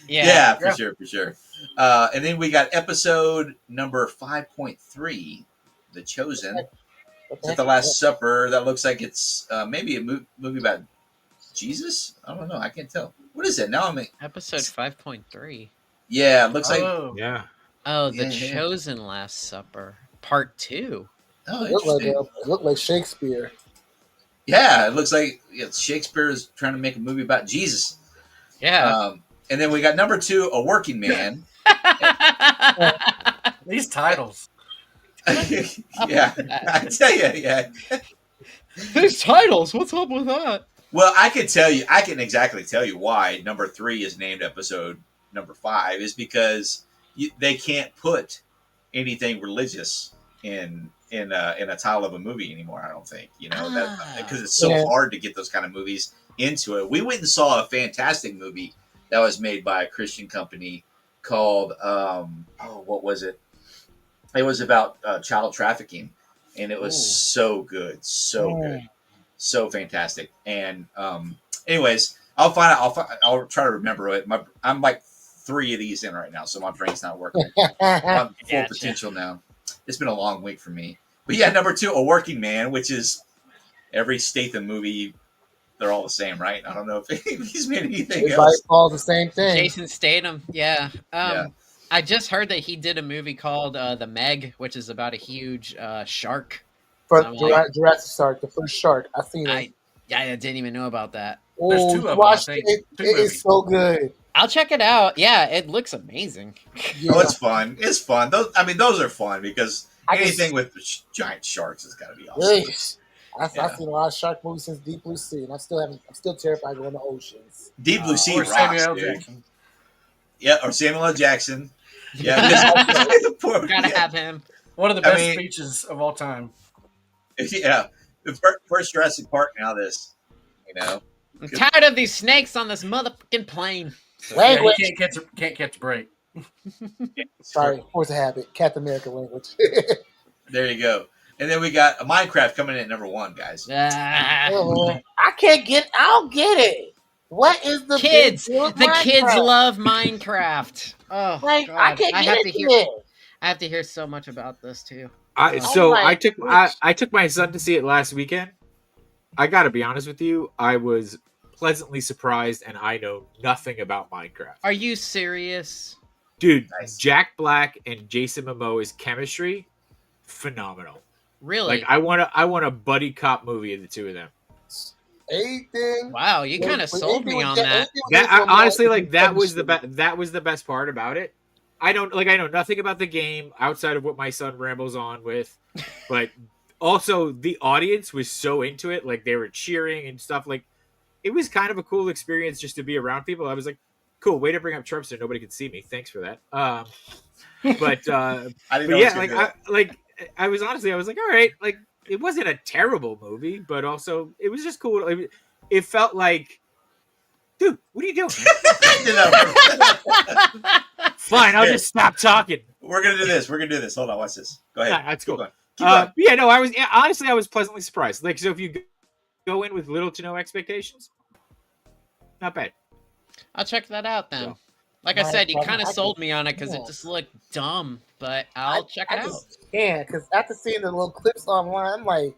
Yeah. For sure. And then we got episode number 5.3, The Chosen. Is that The Last Supper? That looks like it's maybe a movie about Jesus. I don't know. I can't tell. What is it? Now Episode 5.3. Yeah, it looks like. Oh, Yeah. Oh, The Yeah. Chosen Last Supper, Part 2. Oh, It looked interesting. like Shakespeare. Yeah, it looks like Shakespeare is trying to make a movie about Jesus. Yeah. And then we got number 2, A Working Man. these titles. Yeah, I tell you, yeah. These titles, what's up with that? Well, I can exactly tell you why number 3 is named episode number 5 is because they can't put anything religious in a title of a movie anymore. I don't think that because it's so hard to get those kind of movies into it. We went and saw a fantastic movie that was made by a Christian company called what was it? It was about child trafficking, and it was so good, good, so fantastic. And anyways, I'll find out. I'll try to remember it. I'm like 3 of these in right now, so my brain's not working. I'm full potential now. It's been a long week for me. But yeah, number 2, A Working Man, which is every Statham movie. They're all the same, right? I don't know if he's made anything else. All the same thing. Jason Statham, yeah. I just heard that he did a movie called The Meg, which is about a huge shark. For Jurassic Shark, the first shark. I've seen it. I didn't even know about that. There's 2 of them, I think. It is so good. I'll check it out. Yeah, it looks amazing. Yeah. Oh, it's fun. It's fun. Those are fun because anything with giant sharks has got to be awesome. Yes. I've seen a lot of shark movies since Deep Blue Sea, and I'm still terrified going to oceans. Deep Blue Sea Or rocks, Samuel L. dude. Jackson. Yeah, or Samuel L. Jackson. Yeah, Gotta have him. One of the best speeches of all time. Yeah, first Jurassic Park. Now this, I'm tired of these snakes on this motherfucking plane. Yeah, he can't catch a break. Sorry, force a habit. Captain America language. There you go. And then we got a Minecraft coming in at number 1, guys. I can't get. I don't get it. What is the kids? big deal with The kids Minecraft? love Minecraft. Oh, Like, God. I can't get into it. I have to hear so much about this too. I took my son to see it last weekend. I gotta be honest with you, I was pleasantly surprised, and I know nothing about Minecraft. Are you serious? Dude, Nice. Jack Black and Jason Momoa's chemistry, phenomenal. Really? Like I want a buddy cop movie of the two of them. Anything. Wow, you kind of sold me on that. Honestly, like that was the best part about it. I know nothing about the game outside of what my son rambles on with, but also the audience was so into it, like they were cheering and stuff. Like it was kind of a cool experience just to be around people. I was like, cool, way to bring up Trump so nobody could see me. Thanks for that. I was like, all right, like it wasn't a terrible movie, but also it was just cool. It felt like, dude, what are you doing? Fine, I'll just stop talking. We're gonna do this. Hold on, watch this. Go ahead. That's cool. Keep going. Yeah, no, I was pleasantly surprised. Like, so if you go in with little to no expectations, not bad. I'll check that out then. So. Like I said, you kind of sold me on it because it just looked dumb, but I'll check it out. Yeah, because after seeing the little clips online, I'm like,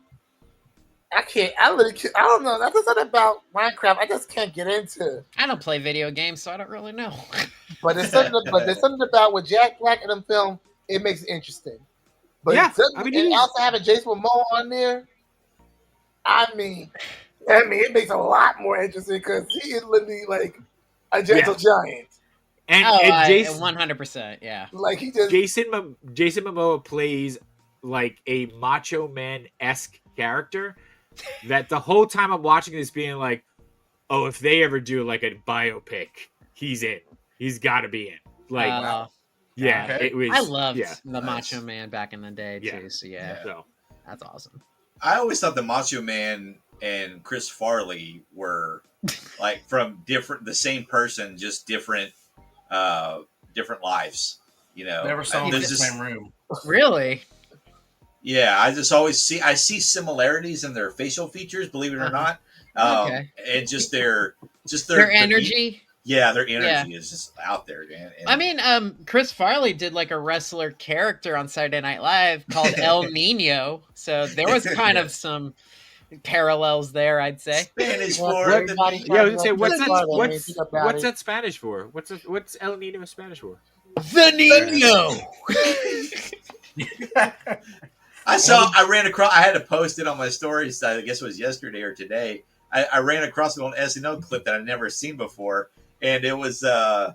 I can't. I don't know. That's something about Minecraft. I just can't get into. I don't play video games, so I don't really know. But there's something about with Jack Black in the film. It makes it interesting. But yeah, and also having Jason Momoa on there. I mean, it makes it a lot more interesting because he is literally like a gentle giant. And Jason, 100%, yeah. Like he just Jason Momoa plays like a Macho Man-esque character that the whole time I'm watching this being like, oh, if they ever do like a biopic, he's in. He's got to be in. Like, yeah, okay. it was. I loved the Macho Man back in the day too. So that's awesome. I always thought the Macho Man and Chris Farley were like from the same person, just different lives. Never saw them in the same room. Really? Yeah, I just always see similarities in their facial features, believe it or not. And just their energy. Yeah, their energy is just out there, man. And I mean, Chris Farley did like a wrestler character on Saturday Night Live called El Nino, so there was kind of some parallels there, I'd say. Spanish for I was gonna say, what's that Spanish for? What's El Nino Spanish for? The Nino. I ran across. I had to post it on my stories. I guess it was yesterday or today. I ran across an old SNL clip that I'd never seen before, and it was. I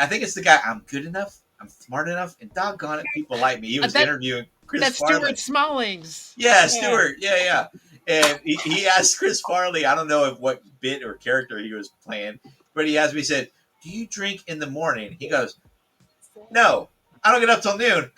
think it's the guy. I'm good enough. I'm smart enough, and doggone it, people like me. He was interviewing Chris That's Farley. Stuart Smallings. Yeah, Stuart. Yeah. And he asked Chris Farley, I don't know what bit or character he was playing, but he asked me, he said, "Do you drink in the morning?" He goes, "No, I don't get up till noon."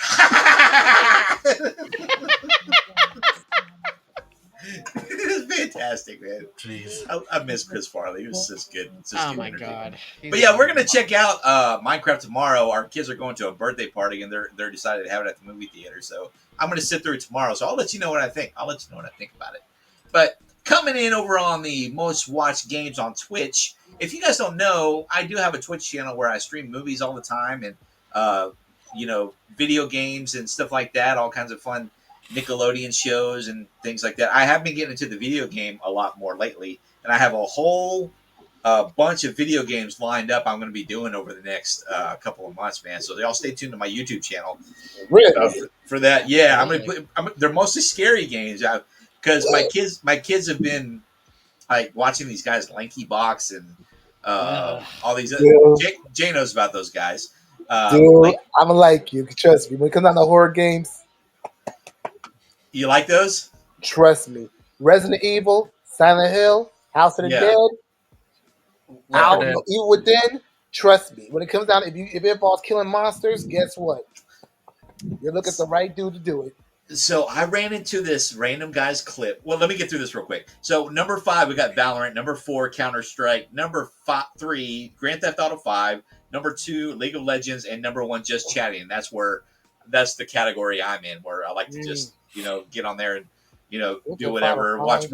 It was fantastic, man. Jeez. I miss Chris Farley. He was such good. Such Oh good my entertainment. god. But yeah, we're gonna check out Minecraft tomorrow. Our kids are going to a birthday party, and they're decided to have it at the movie theater. So I'm gonna sit through it tomorrow. So I'll let you know what I think. I'll let you know what I think about it. But coming in over on the most watched games on Twitch. If you guys don't know, I do have a Twitch channel where I stream movies all the time and video games and stuff like that. All kinds of fun Nickelodeon shows and things like that. I have been getting into the video game a lot more lately, and I have a whole bunch of video games lined up I'm going to be doing over the next couple of months, man. So y'all stay tuned to my YouTube channel for that. Yeah, I'm going to put. They're mostly scary games because my kids have been like watching these guys, Lanky Box and all these. Jay knows about those guys. Dude, I'm like you. Trust me. When it comes down to horror games, you like those? Trust me. Resident Evil, Silent Hill, House of the Dead, Evil Within. Trust me. When it comes down, if it involves killing monsters, guess what? You look at the right dude to do it. So I ran into this random guy's clip. Well, let me get through this real quick. So number 5, we got Valorant. Number 4, Counter-Strike. Number 3, Grand Theft Auto 5. Number 2, League of Legends, and number 1, Just Chatting. That's the category I'm in, where I like to just get on there and do whatever. Watch.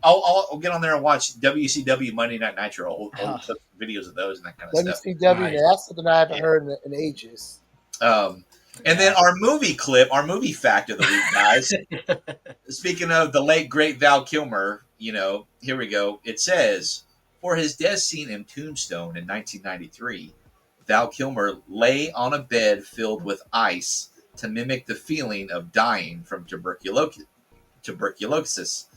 I'll get on there and watch WCW Monday Night Nitro. Old clip videos of those and that kind of stuff. WCW. That's something I haven't heard in ages. And then our movie fact of the week, guys. Speaking of the late great Val Kilmer, here we go. It says, for his death scene in Tombstone in 1993, Val Kilmer lay on a bed filled with ice to mimic the feeling of dying from tuberculosis,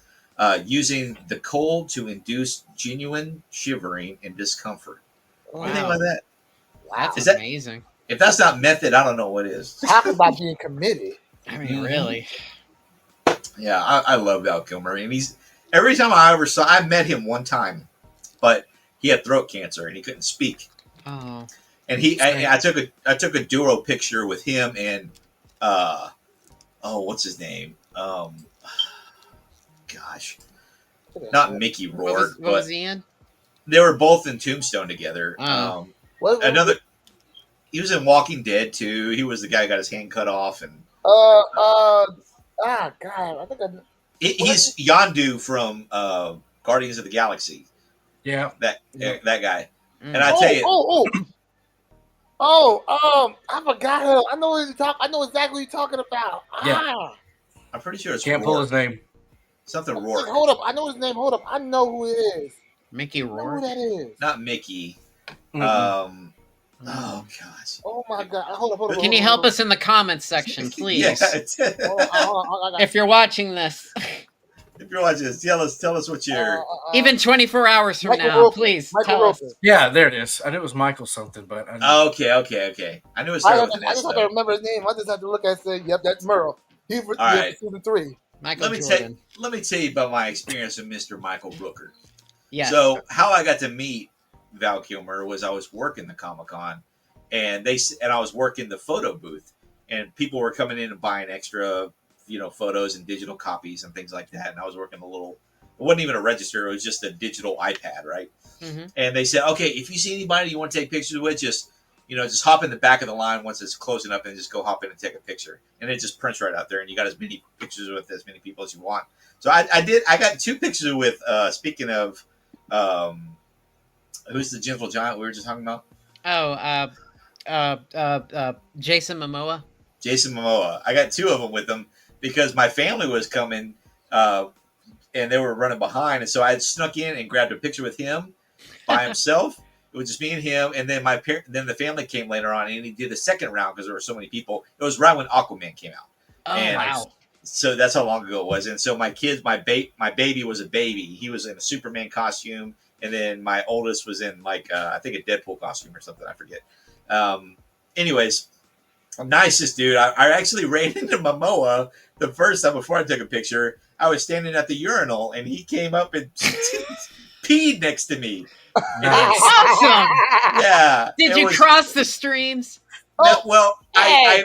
using the cold to induce genuine shivering and discomfort. Wow. What do you think about that? Wow, Is that amazing. If that's not method, I don't know what is. Talk about being committed. I mean, really. Yeah, I love Val Kilmer. And every time I met him one time, but he had throat cancer and he couldn't speak. Oh. And I took a duo picture with him and what's his name? Gosh, not Mickey Rourke. What was he in? They were both in Tombstone together. He was in Walking Dead too. He was the guy who got his hand cut off and. God, I think he's Yondu from Guardians of the Galaxy. Yeah, that guy. And I tell you, I forgot him. I know exactly what you're talking about. Yeah. I'm pretty sure it's can't pull his name. Something Rourke. Hold up, I know his name. Hold up, I know who it is. Mickey Rourke. Who that is? Not Mickey. Mm-hmm. Oh gosh. Oh my god. Hold up. Can you help us in the comments section, please? If you're watching this. If you're watching this, tell us what you're. Even 24 hours from Michael now, Roper. please Michael tell us. Roper. Yeah, there it is. I knew it was Michael something, but Okay. I knew it started with an I S. just have to remember his name. I just have to look at it and say, yep, that's Merle. He was right. season 3. Michael Let Jordan. me tell you about my experience with Mr. Michael Rooker. Yes. So how I got to meet Val Kilmer was I was working the Comic-Con, and I was working the photo booth, and people were coming in and buying extra, photos and digital copies and things like that. And I was working it wasn't even a register; it was just a digital iPad, right? Mm-hmm. And they said, okay, if you see anybody you want to take pictures with, just hop in the back of the line once it's closing up and just go hop in and take a picture. And it just prints right out there, and you got as many pictures with as many people as you want. So I got 2 pictures with, speaking of, who's the gentle giant we were just talking about? Jason Momoa. Jason Momoa. I got 2 of them with him because my family was coming, and they were running behind. And so I had snuck in and grabbed a picture with him by himself. It was just me and him, and then then the family came later on, and he did the second round because there were so many people. It was right when Aquaman came out. Oh, and wow. So that's how long ago it was. And so my baby was a baby. He was in a Superman costume, and then my oldest was in I think a Deadpool costume or something. I forget. Anyways, nicest dude. I actually ran into Momoa the first time before I took a picture. I was standing at the urinal, and he came up and peed next to me. Nice. Awesome. Yeah. Did it you was- cross the streams? No, well, Hey.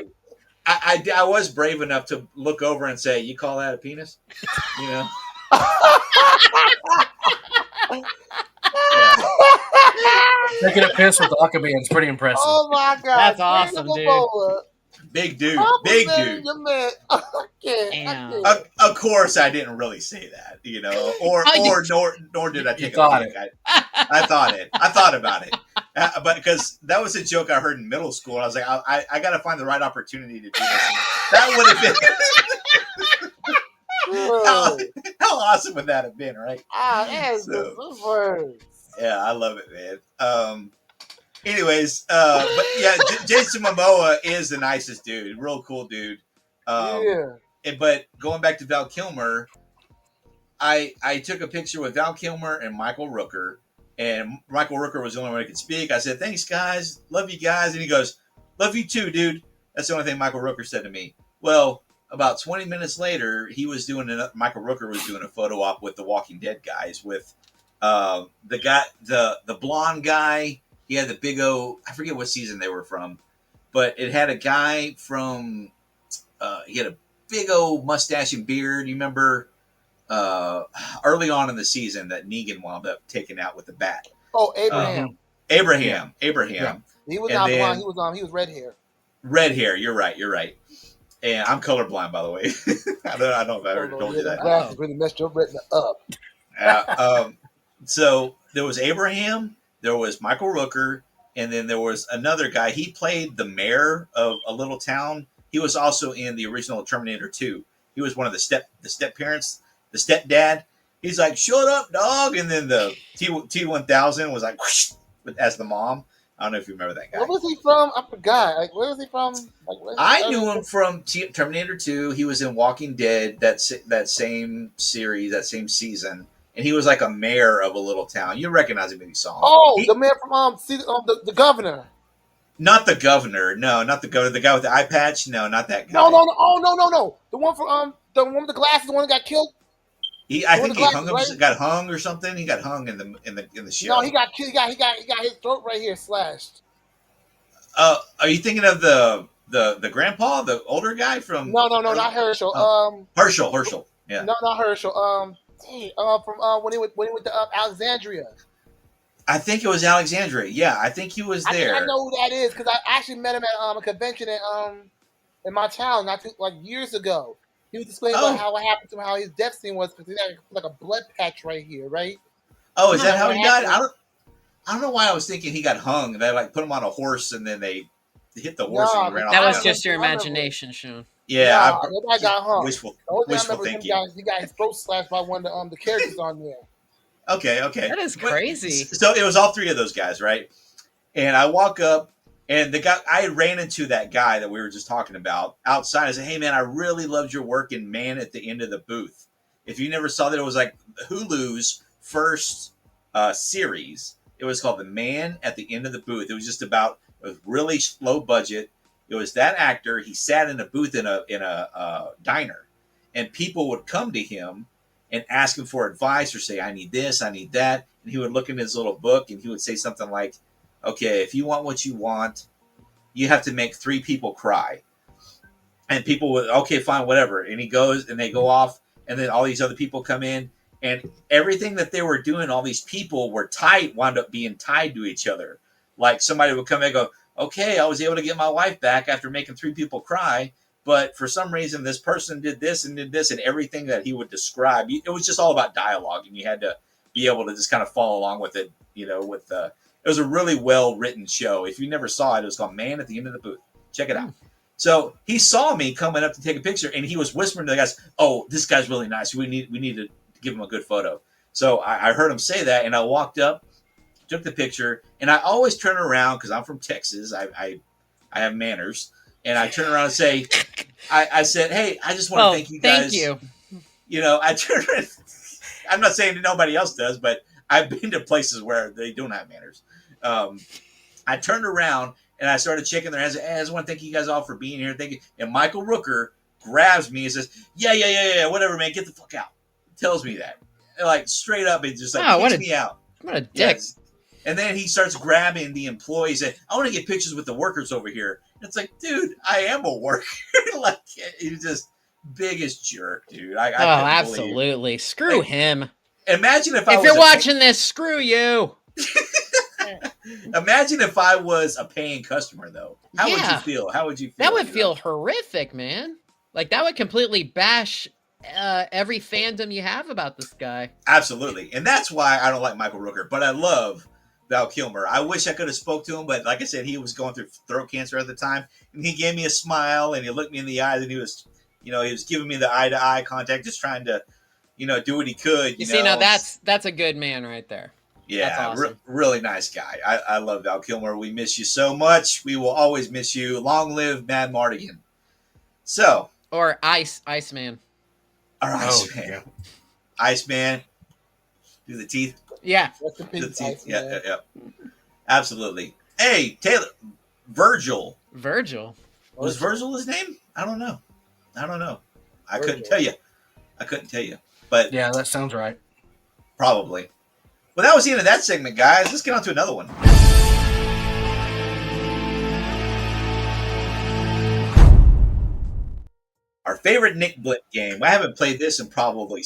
I was brave enough to look over and say, "You call that a penis?" You know. Taking a piss with Aquaman is pretty impressive. Oh my god, That's awesome, Jason dude. Momoa, Big dude, big complimenting dude. your man. I can't. Damn. Of course, I didn't really say that, you know, or nor did I take a thought peek. I thought it. I thought about it, but because that was a joke I heard in middle school, and I was like, I got to find the right opportunity to do this. And that would have been how awesome would that have been, right? That is So- good words. Yeah, I love it, man. Anyways, but yeah, Jason Momoa is the nicest dude, real cool dude. Yeah. But going back to Val Kilmer, I took a picture with Val Kilmer and Michael Rooker, and Michael Rooker was the only one who could speak. I said, "Thanks, guys. Love you guys." And he goes, "Love you too, dude." That's the only thing Michael Rooker said to me. Well, about 20 minutes later, Michael Rooker was doing a photo op with the Walking Dead guys with the guy, the blonde guy. He had the big O. I forget what season they were from, but it had a guy from. He had a big old mustache and beard. You remember early on in the season that Negan wound up taking out with the bat. Oh, Abraham. Abraham. Yeah. He was and not then- blonde. He was red hair. Red hair. You're right. And I'm colorblind, by the way. I don't know if I ever told you The that. glasses really messed your retina up. So there was Abraham, there was Michael Rooker, and then there was another guy. He played the mayor of a little town. He was also in the original Terminator 2. He was one of the step parents, the stepdad. He's like, "Shut up, dog!" And then the T-1000 was like, whoosh, as the mom. I don't know if you remember that guy. Where was he from? I forgot. Like, where was he from? Like, I knew him from Terminator 2. He was in Walking Dead, that same series, that same season. And he was like a mayor of a little town. You recognize him if you saw him. Oh, the man from the governor. Not the governor. No, not the governor. The guy with the eye patch. No, not that guy. No. Oh, no. The one from the one with the glasses, the one that got killed. I the think he glasses, right? got hung or something. He got hung in the show. No, he got killed. He got his throat right here slashed. Are you thinking of the grandpa, the older guy from? No, not Herschel. Herschel. Yeah. No, not Herschel. From when he went to Alexandria. I think it was Alexandria. Yeah, I think he was there. I know who that is because I actually met him at a convention in my town years ago. He was explaining about how it happened to him, how his death scene was because he had like a blood patch right here, right? Oh, is that how what he died? happened. I don't know why I was thinking he got hung. They like put him on a horse and then they hit the horse No, and he ran off. That the was mountain. just your imagination, Sean. Yeah. Nobody got hung. Wishful The only thing I remember thinking. he got his throat slashed by one of the characters on there. Okay. That is But- crazy. So it was all three of those guys, right? And I walk up, and I ran into that guy that we were just talking about outside. I said, "Hey, man, I really loved your work in Man at the End of the Booth. If you never saw that, it was like Hulu's first series. It was called The Man at the End of the Booth. It was just about a really low budget. It was that actor. He sat in a booth in a diner, and people would come to him and ask him for advice or say, "I need this, I need that." And he would look in his little book and he would say something like, "Okay, if you want what you want, you have to make 3 people cry." And people would, "Okay, fine, whatever." And he goes and they go off, and then all these other people come in, and everything that they were doing, all these people wound up being tied to each other. Like somebody would come in and go, "Okay, I was able to get my wife back after making 3 people cry. But for some reason, this person did this, and everything that he would describe, it was just all about dialogue, and you had to be able to just kind of follow along with it. It was a really well written show. If you never saw it, it was called Man at the End of the Booth. Check it out. So he saw me coming up to take a picture, and he was whispering to the guys, "Oh, this guy's really nice. We need to give him a good photo." So I heard him say that, and I walked up, took the picture, and I always turn around because I'm from Texas. I have manners. And I turn around and say, I said, "Hey, I just want to thank you guys." Thank you. I turn around. I'm not saying that nobody else does, but I've been to places where they don't have manners. I turned around and I started shaking their hands. "Hey, I just want to thank you guys all for being here. Thank you." And Michael Rooker grabs me and says, yeah, whatever, man, get the fuck out. Tells me that. And, like, straight up, and just like Oh, kicks me out. What a dick. Yes. And then he starts grabbing the employees and I want to get pictures with the workers over here. It's like, dude, I am a worker. Like, he's just biggest jerk, dude. I Oh, couldn't believe- absolutely. Screw him. Imagine if I If was you're a watching this, screw you. imagine if I was a paying customer, though. How would you Yeah. feel? How would you feel? That would you feel know? horrific, man. Like, that would completely bash every fandom you have about this guy. Absolutely, and that's why I don't like Michael Rooker, but I love Val Kilmer. I wish I could have spoke to him, but like I said, he was going through throat cancer at the time, and he gave me a smile and he looked me in the eyes and he was giving me the eye to eye contact, just trying to, do what he could. You see, now that's a good man right there. yeah, that's awesome. really nice guy. I love Val Kilmer. We miss you so much. We will always miss you. Long live Mad Mardigan. So, Or Iceman. our Oh, Iceman, yeah. Iceman, do the teeth. Yeah. Rest in The peace, teeth. Iceman. Yeah. Absolutely. Hey, Taylor, Virgil. Virgil. Was Virgil his name? I don't know. I couldn't Virgil. tell you. But Yeah, that sounds right. probably. Well, that was the end of that segment, guys. Let's get on to another one. Our favorite Nick Blip game. I haven't played this in probably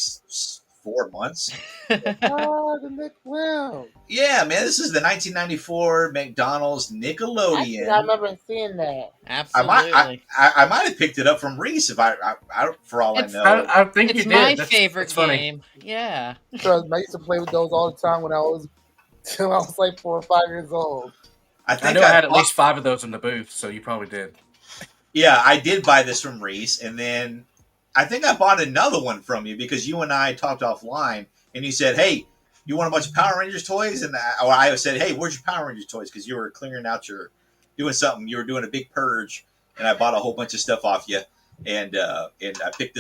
4 months. Oh, the Nick Will. Yeah, man, this is the 1994 McDonald's Actually, Nickelodeon. I remember seeing that. Absolutely. I might have picked it up from Reese if I for all It's- I know. I think It's you did. my That's- favorite that's funny. game. Yeah. Because I used to play with those all the time when I was till I was like 4 or 5 years old. I I think know I had at bought- least 5 of those in the booth, so you probably did. Yeah, I did buy this from Reese, and then I think I bought another one from you because you and I talked offline, and you said, "Hey, you want a bunch of Power Rangers toys?" And I said, "Hey, where's your Power Rangers toys?" Because you were clearing out doing something. You were doing a big purge, and I bought a whole bunch of stuff off you, and I picked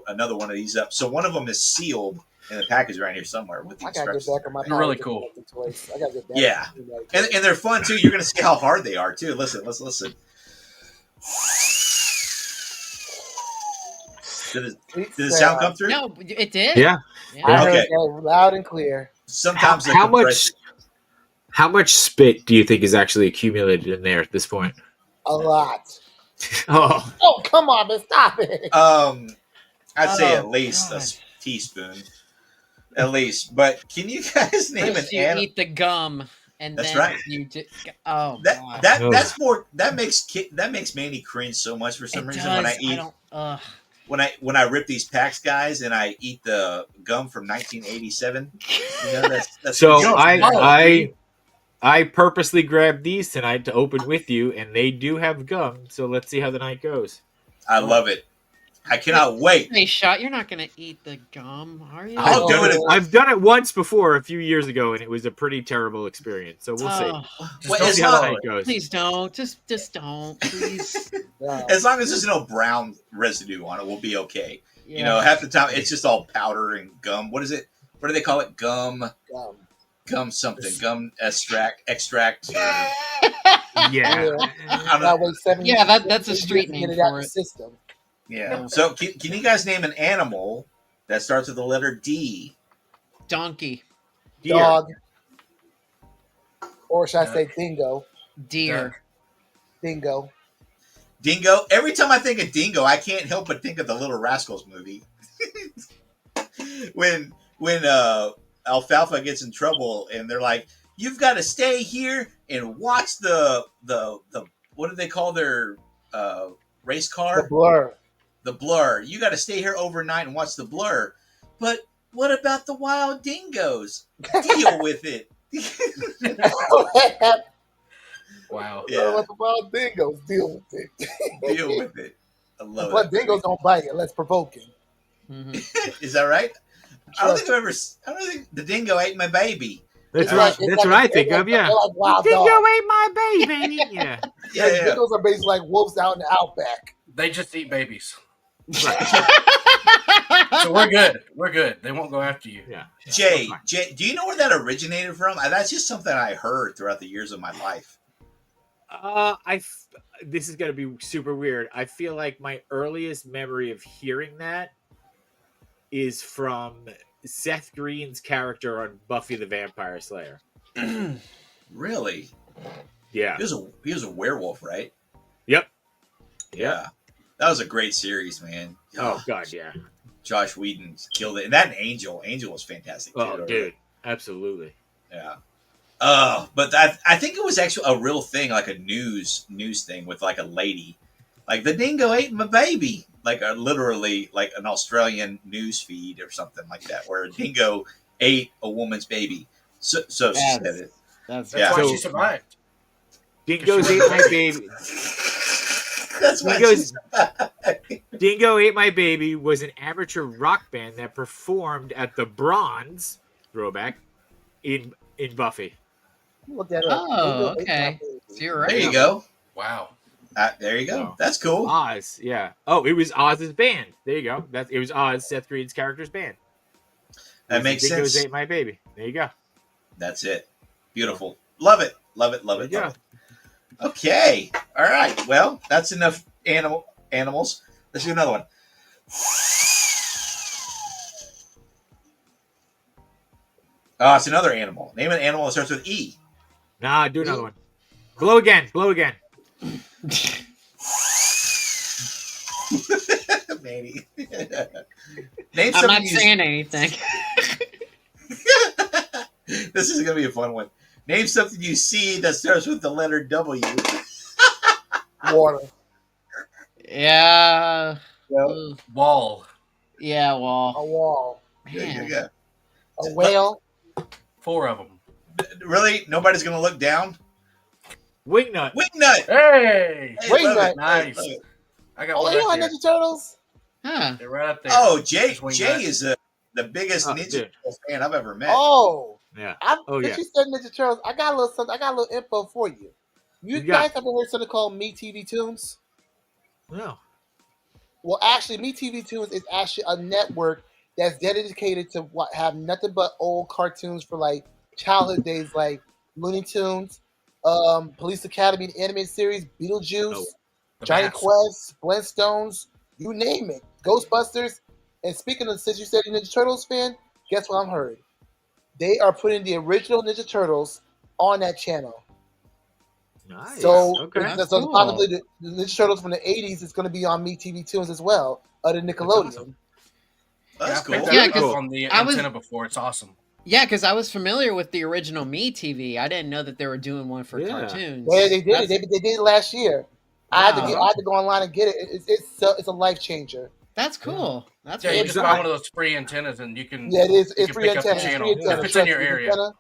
another one of these up. So one of them is sealed in the package around here somewhere with the I gotta get instructions. back on my They're really Power cool. Rangers toys. I gotta get back. Yeah. on my- And they're fun too. You're gonna see how hard they are too. Listen. Did the sound come through? No, it did. Yeah. I heard Okay. that loud and clear. Sometimes the How much? compression- How much spit do you think is actually accumulated in there at this point? A lot. Oh, Oh, come on, man. Stop it. I'd say Oh, at least God. a teaspoon, at least. But can you guys name an First you animal? eat the gum, and That's then right. you did. Oh, That God. that Ugh. that's more that makes Manny cringe so much for some It reason does. when I eat don't. Ugh. when I rip these packs, guys, and I eat the gum from 1987. That's so You don't I swallow, do I you? I purposely grabbed these tonight to open with you, and they do have gum. So let's see how the night goes. I love it. I cannot wait. Hey, shot. You're not gonna eat the gum, are you? I'll do it. I've done it once before a few years ago, and it was a pretty terrible experience. So we'll see. Oh, Just Well, don't it's See how the not- night goes. please don't. Just don't. Please. Yeah. As long as there's no brown residue on it, we'll be okay. Yeah. You know, half the time it's just all powder and gum. What is it? What do they call it? Gum something. Gum extract. Or, Yeah. I don't know. That way, 7 Yeah, that's a years street to name get it out for the it. system. Yeah. So can you guys name an animal that starts with the letter D? Donkey, Deer. Dog. Or should I say dingo? deer. Dingo. Dingo. Every time I think of Dingo, I can't help but think of the Little Rascals movie. when Alfalfa gets in trouble and they're like, "You've got to stay here and watch the what do they call their race car? The blur. The Blur. You got to stay here overnight and watch the Blur. But what about the wild dingoes? Deal with it." Wow. Yeah, Let the wild dingoes deal with it. deal with it. I love But it. dingoes don't bite it. Let's provoke him. Mhm. Is that right? I don't think the dingo ate my baby. That's Right. right. It's That's like- what I it's think like- of. Yeah. they're like wild Dingo dogs. ate my baby. Yeah. Yeah. Dingoes are basically like wolves out in the outback. They just eat babies. So we're good. We're good. They won't go after you. Yeah. Jay, do you know where that originated from? That's just something I heard throughout the years of my life. this is gonna be super weird. I feel like my earliest memory of hearing that is from Seth Green's character on Buffy the Vampire Slayer. Really? Yeah. He was a werewolf, right? Yep. Yeah. That was a great series, man. Oh God, yeah. Josh Whedon killed it. And that Angel was fantastic too. Oh, dude, absolutely. Yeah. But I think it was actually a real thing, like a news thing with like a lady, like the dingo ate my baby, like literally like an Australian news feed or something like that, where a dingo ate a woman's baby. So she said it. That's That's why So- she survived. Dingoes ate my baby. That's why Dingoes- she's Dingo Ate My Baby was an amateur rock band that performed at the Bronze throwback in Buffy. Look that up. Oh, okay. So you're right. There you go. Wow. There you go. Wow. That's cool. Oz, yeah. Oh, it was Oz's band. There you go. It was Oz, Seth Green's character's band. That makes Dingoes sense. Ate My Baby. There you go. That's it. Beautiful. Love it. Love it. Love it. There you Love it. Okay. All right. Well, that's enough animals. Let's do another one. Oh, it's another animal. Name an animal that starts with E. Nah, do another one. Blow again. Blow again. Manny. Name I'm something not you saying anything. This is gonna be a fun one. Name something you see that starts with the letter W. Water. Yeah. Yep. Wall. Yeah, well, A wall. man. Yeah. A whale. 4 of them. Really? Nobody's gonna look down? Wingnut. Wingnut! Hey! Hey, Wingnut. love it. Nice. Love it. I got Oh, one you on right there. Ninja Turtles? Huh. They're right up there. Oh, Jay Just Wingnut. Jay is the biggest Oh, Ninja dude. Turtles fan I've ever met. Oh. Yeah. Since yeah. you said Ninja Turtles, I got a little something. I got a little info for you. You You got- guys ever heard something called Me TV Tunes? No. Well, actually, Me TV Tunes is actually a network that's dedicated to what have nothing but old cartoons for like childhood days, like Looney Tunes, Police Academy animated series, Beetlejuice, Oh, The Johnny Bats. Quest, Flintstones, you name it, Ghostbusters. And speaking of, since you said you're a Ninja Turtles fan, guess what I'm heard? They are putting the original Ninja Turtles on that channel. Nice. So, okay. That's so cool. possibly the Ninja Turtles from the 80s is going to be on Me TV Tunes as well, other than Nickelodeon. awesome. That's I cool. picked that Yeah, up 'cause on the I was- antenna before. It's awesome. Yeah, because I was familiar with the original Me TV. I didn't know that they were doing one for Yeah. cartoons. Yeah, they did That's- it. They did it last year. I Wow. had to go online and get it. It's a life changer. That's cool. That's Yeah, you really just cool. buy one of those free antennas and you can. Yeah, it is. you It's can free pick up the antenna. It's channel free antenna. if it's in your Trust me, area. antenna.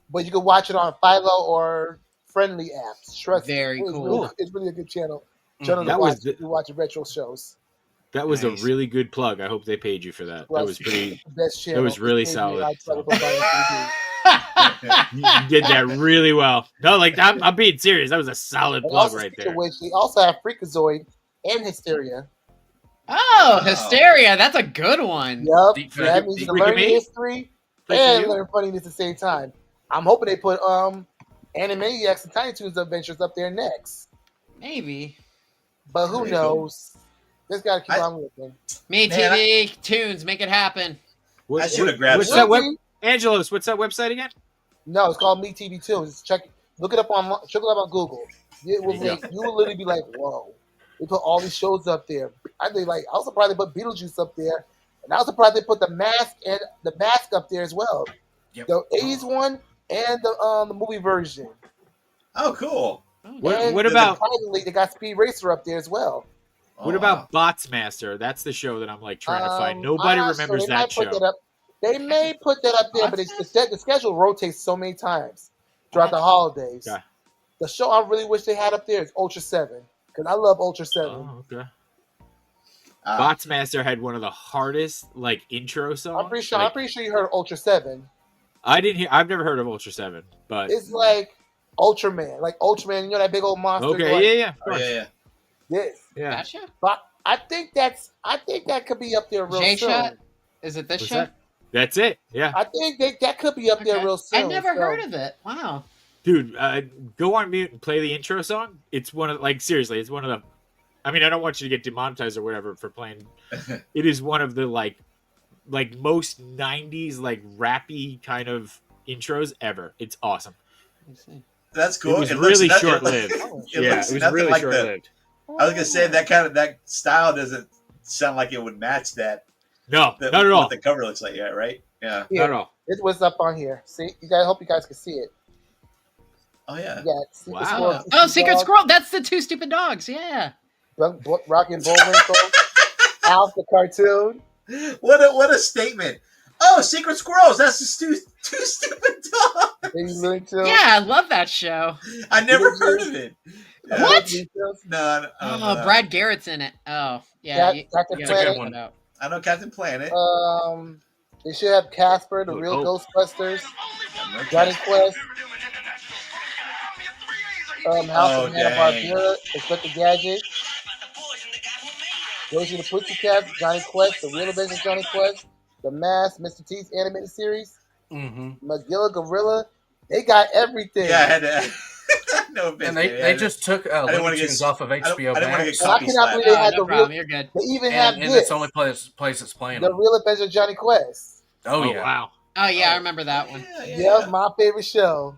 But you can watch it on Philo or Friendly apps. Trust me. Very It's cool. Really, it's really a good channel. Mhm. Channel to That watch. was the- You watch retro shows. That was Nice. a really good plug. I hope they paid you for that. That was pretty. Best channel. was really It's solid. I try to go buy it. You did that really well. No, like I'm being serious. That was a solid And plug also, right speaking there. of which, they also have Freakazoid and Hysteria. Oh, Hysteria. That's a good one. Yup. Deep So that cut. means you Freaking can learn me? history Freaking and you? learn funniness at the same time. I'm hoping they put Animaniacs and Tiny Toons Adventures up there next. Maybe. But who There you go. knows? Just gotta keep I- Oh, on looking. Me Man, TV Tunes. Make it happen. What- I should've grabbed What's some. that web? Angelos, what's that website again? No, it's called Me TV Tunes. Just look it up on Google. You will, There you you will literally be like, whoa. They put all these shows up there. I was surprised they put Beetlejuice up there. And I was surprised they put the mask up there as well. Yep. The 80s one and the movie version. Oh, cool. What, And what about surprisingly, they got Speed Racer up there as well. what Oh, about Botsmaster? That's the show that I'm like trying to find. Nobody I'm not sure. remembers They might that put show. that up. They may put that up there, but the schedule rotates so many times throughout the holidays. Okay. The show I really wish they had up there is Ultra 7 because I love Ultra 7. Oh, okay. wow. Botsmaster had one of the hardest like intro songs. I'm pretty sure. Like, I'm pretty sure you heard Ultra 7. I didn't hear. I've never heard of Ultra 7, but It's like Ultraman, You know that big old monster. okay, like yeah. Of Oh, course. yeah. This, Yeah. Gotcha. but I think that could be up there real J soon. Shot? Is it this What's show? that? That's it. Yeah. I think that could be up there Okay. real soon. I never so- heard of it. Wow. Dude, go on mute and play the intro song. It's one of seriously, it's one of the. I mean, I don't want you to get demonetized or whatever for playing. It is one of the like most '90s rappy kind of intros ever. It's awesome. That's cool. It was looks really nothing short lived. Yeah, looks it was nothing really like short lived. I was gonna say that style doesn't sound like it would match that. No, Not not at all. What the cover looks like, yeah, right? Yeah. Not at all. This was up on here. See, you guys. Hope you guys can see it. Oh yeah. You got Secret Wow. Squirrel, Oh, Secret Dog, Squirrel. That's the two stupid dogs. Yeah. Rocky and Bullwinkle, Alf the cartoon. What a statement. Oh, Secret Squirrels. That's the two stupid dogs. Baby Looney Tunes. Yeah, I love that show. I never heard of it. Yeah. What? No. Oh, Brad Garrett's in it. Oh, yeah. Captain you It's a gotta good check one. it out. I know Captain Planet. They should have Casper, the real Ghostbusters, Johnny Quest, House of Hanna-Barbera, Inspector Gadget, Rosie the Pussycat, Johnny Quest, the real adventures of Johnny Quest, The Mask, Mr. T's animated series, Magilla Gorilla. They got everything. Yeah, I had to. No offense, And man. they just took didn't wanna Looney get- Tunes off of HBO I didn't want to Max, get Well, I copy cannot slapped. believe they had no the problem. real. You're good. They even have and this. it's the only place it's playing The them. real adventures of Johnny Quest. Oh, Oh yeah. wow. Oh, yeah, I remember that one. Yeah, my favorite show.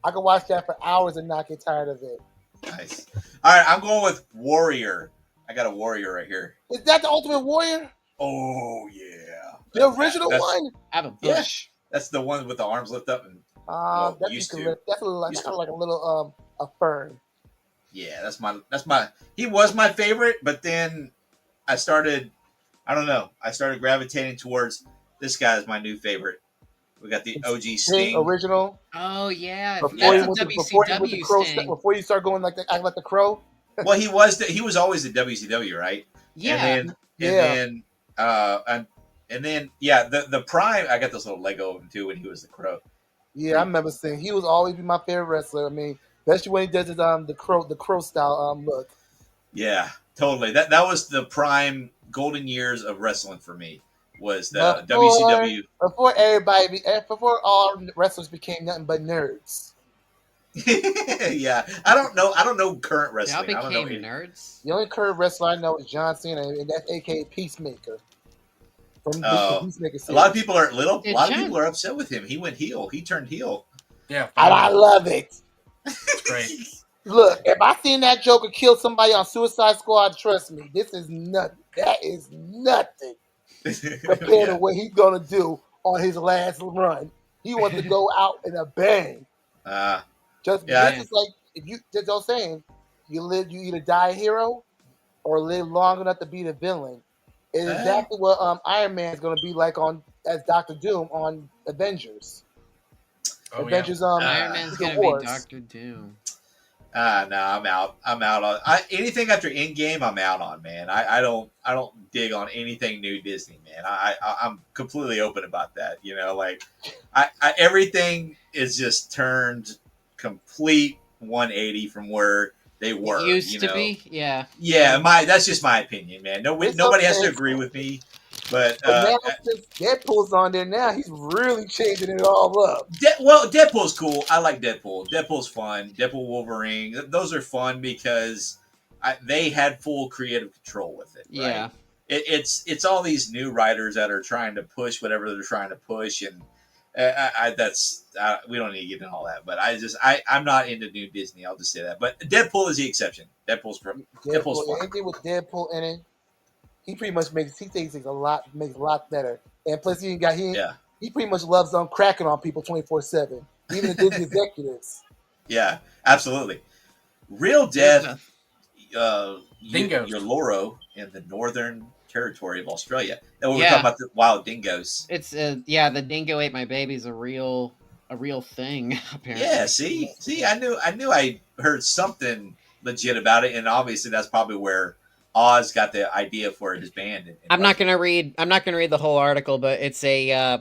I could watch that for hours and not get tired of it. Nice. All right, I'm going with Warrior. I got a Warrior right here. Is that the Ultimate Warrior? Oh yeah. The original That's- one? I have a Yeah. bush. That's the one with the arms lift up and well, That's used definitely to. like, Used kind to. of like a little a fern. yeah, that's my he was my favorite, but then I started gravitating towards this guy is my new favorite. We got the OG Sting Sting. original. Oh, yeah. Before That's you a went before you went the crow, WCW thing. before you start going acting like the crow. Well, he was always the WCW, right? Yeah. And then the Prime. I got this little Lego of him too when he was the Crow. Yeah, I remember seeing he was always be my favorite wrestler. I mean, especially when he does his the crow style look. Yeah, totally. That was the prime golden years of wrestling for me. Was the WCW. Before all wrestlers became nothing but nerds. Yeah, I don't know current Y'all wrestling. I don't know became any. nerds. The only current wrestler I know is John Cena, and that's AKA Peacemaker. From Oh, the Peacemaker A series. lot of people are John- people are upset with him. He went heel. He turned heel. Yeah. And I love it. It's great. Look, if I seen that Joker kill somebody on Suicide Squad, trust me, this is nothing. That is nothing compared to Yeah. what he's gonna do on his last run. He wants to go out in a bang. Just Yeah, this is like if you just I'm saying, you either die a hero or live long enough to be the villain. It's Yeah. exactly what Iron Man is gonna be like as Doctor Doom on Avengers. Oh, yeah. Avengers Iron Man's Secret gonna Wars. be Doctor Doom. No, I'm out. I'm out on anything after Endgame. I'm out on, man. I don't dig on anything new Disney, man. I'm completely open about that. You know, like everything is just turned complete 180 from where they were. It used you to know? be, yeah. Yeah, that's just my opinion, man. Nobody has to okay. agree with me, but But now since Deadpool's on there now, he's really changing it all up. Deadpool's cool. I like Deadpool. Deadpool's fun. Deadpool, Wolverine. Those are fun because they had full creative control with it. Right? Yeah. It's all these new writers that are trying to push whatever they're trying to push, and we don't need to get into all that. But I'm not into new Disney. I'll just say that. But Deadpool is the exception. Deadpool's fun. Anything with Deadpool in it, he pretty much makes things a lot better. And plus, he pretty much loves on cracking on people 24/7, even the Disney executives. Yeah, absolutely. Real Death, Dingoes. your Loro in the Northern Territory of Australia. And we're Yeah. talking about the wild dingoes. It's the dingo ate my baby's a real thing, apparently. Yeah, see, I knew I heard something legit about it, and obviously that's probably where Oz got the idea for his band. I'm not gonna read the whole article, but it's a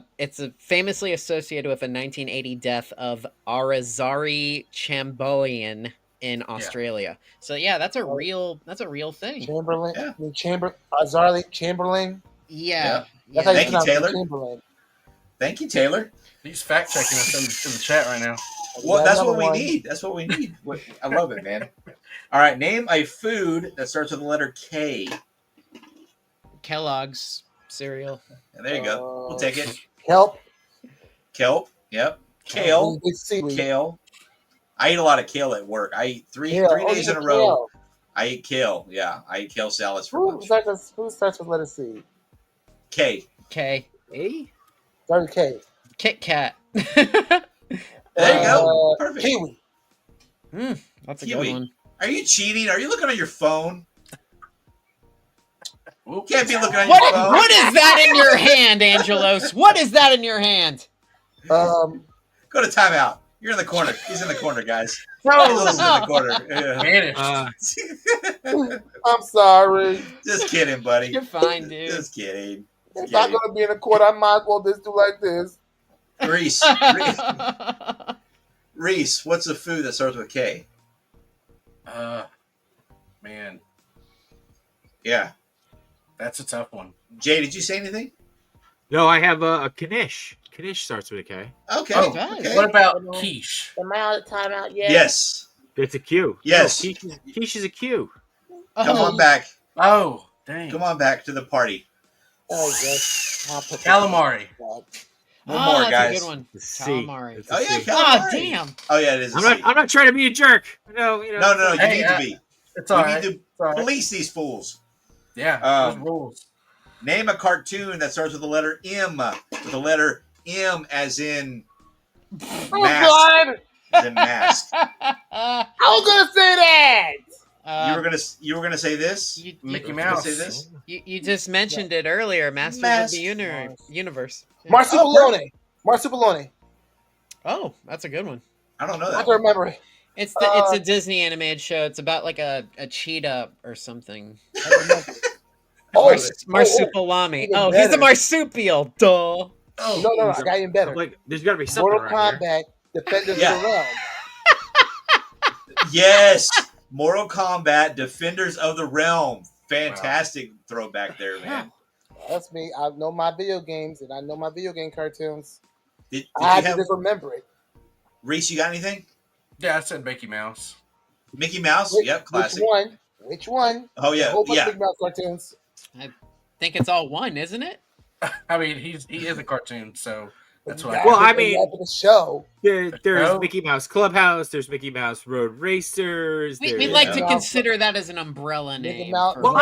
famously associated with a 1980 death of Arazari Chambolian in Australia. So yeah, that's a real thing. Chamberlain, Yeah. Azarly Chamberlain. Yeah. That's how you Thank you, pronounce it, Taylor. Chamberlain. Thank you, Taylor. He's fact checking us in the chat right now. Well, got that's another what we one. need. That's what we need. I love it, man. All right, name a food that starts with the letter K. Kellogg's cereal. And there you go. We'll take it. Kelp. Kelp. Yep. Kale. Big seaweed. Kale. I eat a lot of kale at work. I eat three Kale. days you in a eat row. kale. I eat kale. Yeah, I eat kale salads for Who lunch. starts with letter C? K. K. A? Start with K. Kit Kat. There you go. Perfect. Kiwi. That's a Kiwi. good one. Are you cheating? Are you looking on your phone? Whoop. Can't be looking on What, your phone. what is that in your hand, Angelos? What is that in your hand? Go to timeout. You're in the corner. He's in the corner, guys. No, He's in the corner. Yeah. Vanished. I'm sorry. Just kidding, buddy. You're fine, dude. Just kidding. If I'm gonna be in the court, I might as well just do like this. Reese. Reese, what's a food that starts with K? Man, Yeah. that's a tough one. Jay, did you say anything? No, I have a Knish. Knish starts with a K. Okay. Oh, Okay. What about quiche? Am I out of timeout yet? Yes. It's a Q. Yes. No, quiche is a Q. Come on back. Oh, dang. Come on back to the party. Oh, yes. I'll put Calamari. One Oh, more, that's guys. a good one. It's a C. Calamari. It's a Oh, yeah, C. Oh, calamari. damn. Oh, yeah, it is. I'm not trying to be a jerk. No, you know. No, you Hey, need to be. It's We all need right. to It's all right. police these fools. Yeah, Um, those rules. Name a cartoon that starts with the letter M. With the letter M as in Oh, mask. God. As in mask. I was gonna say that. You were gonna say this? You, Mickey You were gonna Mouse. say this? you just mentioned it earlier. Masters of the Universe. Yeah. Marsupilami. Marsupilami. Oh, that's a good one. I don't know I that. can remember it. It's a Disney animated show. It's about like a cheetah or something. Oh, Marsupilami. even Oh, he's a better. marsupial. Duh. Oh, no, I got even better. Like, there's got to be something Mortal around here. Kombat, Defenders Yeah. of the Realm. Yes. Mortal Kombat, Defenders of the Realm. Fantastic throwback there, man. That's me. I know my video games and I know my video game cartoons. Did I you have to have just remember it. Reese? You got anything? yeah, I said Mickey Mouse. Mickey Mouse? Yep, classic. Which one? Oh A yeah, whole bunch yeah. of Mickey Mouse cartoons. I think it's all one, isn't it? I mean, he is a cartoon, so that's what. Well, I I mean- for the show. There's No. Mickey Mouse Clubhouse. There's Mickey Mouse Road Racers. We there's- like to Yeah. consider that as an umbrella Mickey name. Mouse- for- Well, Yeah.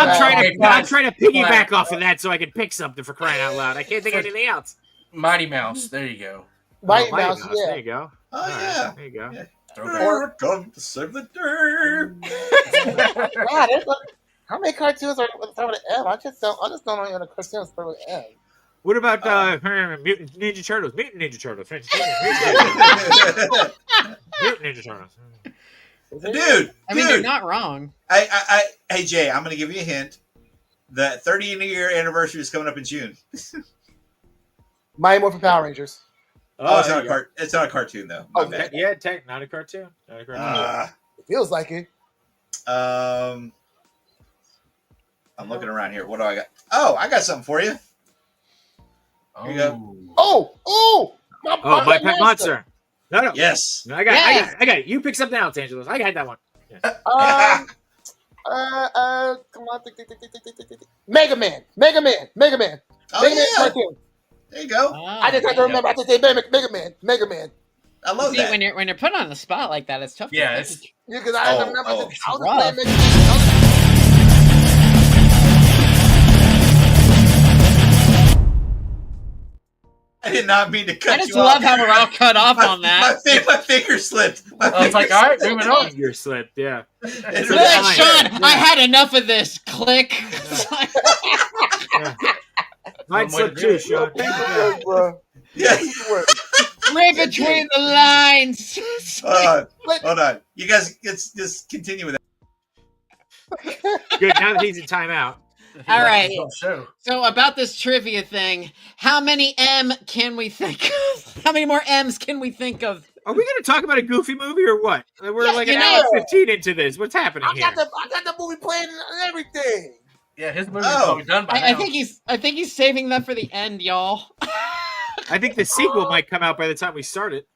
I'm trying to piggyback Well, off of that so I can pick something for crying out loud. I can't think of anything else. Mighty Mouse. There you go. Mighty Oh, Mouse, There yeah. you go. Oh All right, yeah. There you go. Yeah. Throwback. Here come to save the day. God, how many cartoons are start with an M? I just don't know any other cartoons start with an M. What about Mutant Ninja Turtles? Mutant Ninja Turtles. Mutant Ninja Turtles. Dude, I mean, you're dude. not wrong. Hey Jay, I'm gonna give you a hint. The 30-year anniversary is coming up in June. Mighty Morphin Power Rangers. Oh, it's there not a you go. It's not a cartoon though. My Okay. bad. Yeah, not a cartoon. Not a cartoon. It feels like it. I'm looking around here. What do I got? Oh, I got something for you. Here you go. Oh! My Pet Monster. No. Yes. No, I got it. You pick something else, Angelos. I got that one. Come on. Mega Man. Oh Mega Man yeah. cartoon. There you go. I just have to remember. I just say Mega Man. I love See, that. when you're put on the spot like that, it's tough. Yeah, to it's- Yeah, because I Oh, remember. oh, I was just rough. playing Mega Man. I did not mean to cut I just you love off. how we're all cut off on that. My finger slipped. I was like, all right, moving on. Finger slipped. Yeah. It's It's Look a at line. Sean, I had enough of this. Click. Mine One way slipped to too, do it. Sean. Paperwork, bro. Yeah. Paperwork. Read between the lines. Hold on. You guys, let's just continue with that. Good. Now that he's in timeout. All right. Show. So about this trivia thing, how many M can we think of? How many more M's can we think of? Are we going to talk about a Goofy movie or what? We're Yeah, like you an hour know. 15 into this. What's happening I here? got the movie playing and everything. Yeah, his movie's Oh. probably done by I now. think he's saving that for the end, y'all. I think the sequel might come out by the time we start it.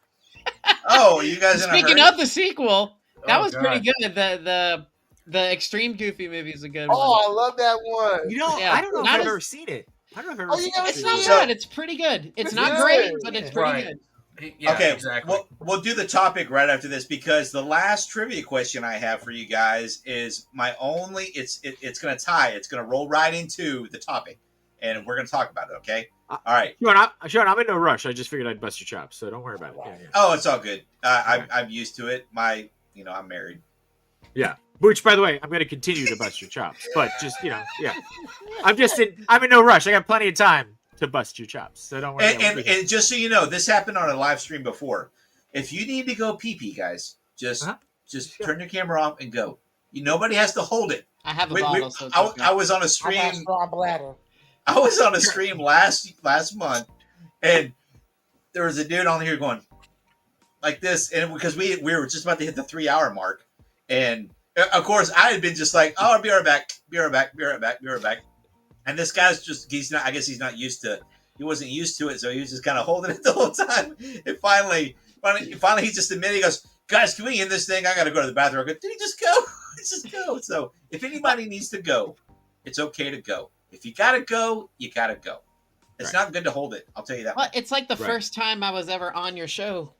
Oh, you guys in a Speaking hurry? of the sequel, that Oh, was pretty God. good. The Extreme Goofy movie is a good Oh, one. I love that one. You know, Yeah, I don't know if not I've as- ever seen it. I don't know if I've ever Oh, you seen never it. It's not So- bad. It's pretty good. It's It's not good. great, but it's pretty Right. good. Yeah, Okay, exactly. we'll do the topic right after this because the last trivia question I have for you guys is my only. It's going to tie. It's going to roll right into the topic, and we're going to talk about it. Okay. All right. Sean, I'm in no rush. I just figured I'd bust your chops, so don't worry about it. Yeah. Oh, it's all good. I'm used to it. I'm married. Which, by the way, I'm going to continue to bust your chops, but just yeah. I'm in no rush. I got plenty of time to bust your chops, so don't worry. And just so you know, this happened on a live stream before. If you need to go pee, guys, just turn your camera off and go. Nobody has to hold it. I have a We- bottle, so it's I okay. was on a I got a stream. strong bladder. I was on a stream last month, and there was a dude on here going like this, and because we were just about to hit the 3-hour mark, and of course I had been just like, "Oh, I'll be right back, be right back, be right back, be right back," and this guy's just—he's not. I guess he's not used to. He wasn't used to it, so he was just kind of holding it the whole time. And finally, he just admitted. He goes, "Guys, can we end this thing? I got to go to the bathroom." I go, "Did he just go? Just go." So if anybody needs to go, it's okay to go. If you gotta go, you gotta go. It's not good to hold it. I'll tell you that. Well, it's like the first time I was ever on your show.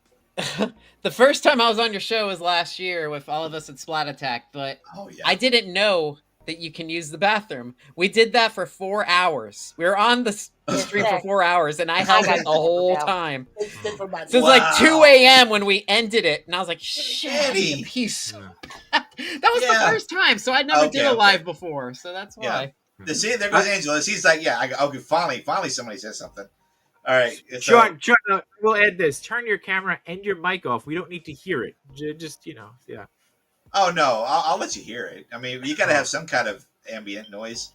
The first time I was on your show was last year with all of us at Splat Attack, but Oh yeah. I didn't know that you can use the bathroom. We did that for 4 hours. We were on the stream for 4 hours, and I held it the whole time. So it was like 2 a.m. when we ended it, and I was like, shit, I need a piece. That was the first time, so I never did a live before, so that's why. See, there goes Angela. He's like, yeah, okay, finally somebody says something. All right. Sean, we'll add this. Turn your camera and your mic off. We don't need to hear it. Just, yeah. Oh, no, I'll let you hear it. I mean, you got to have some kind of ambient noise.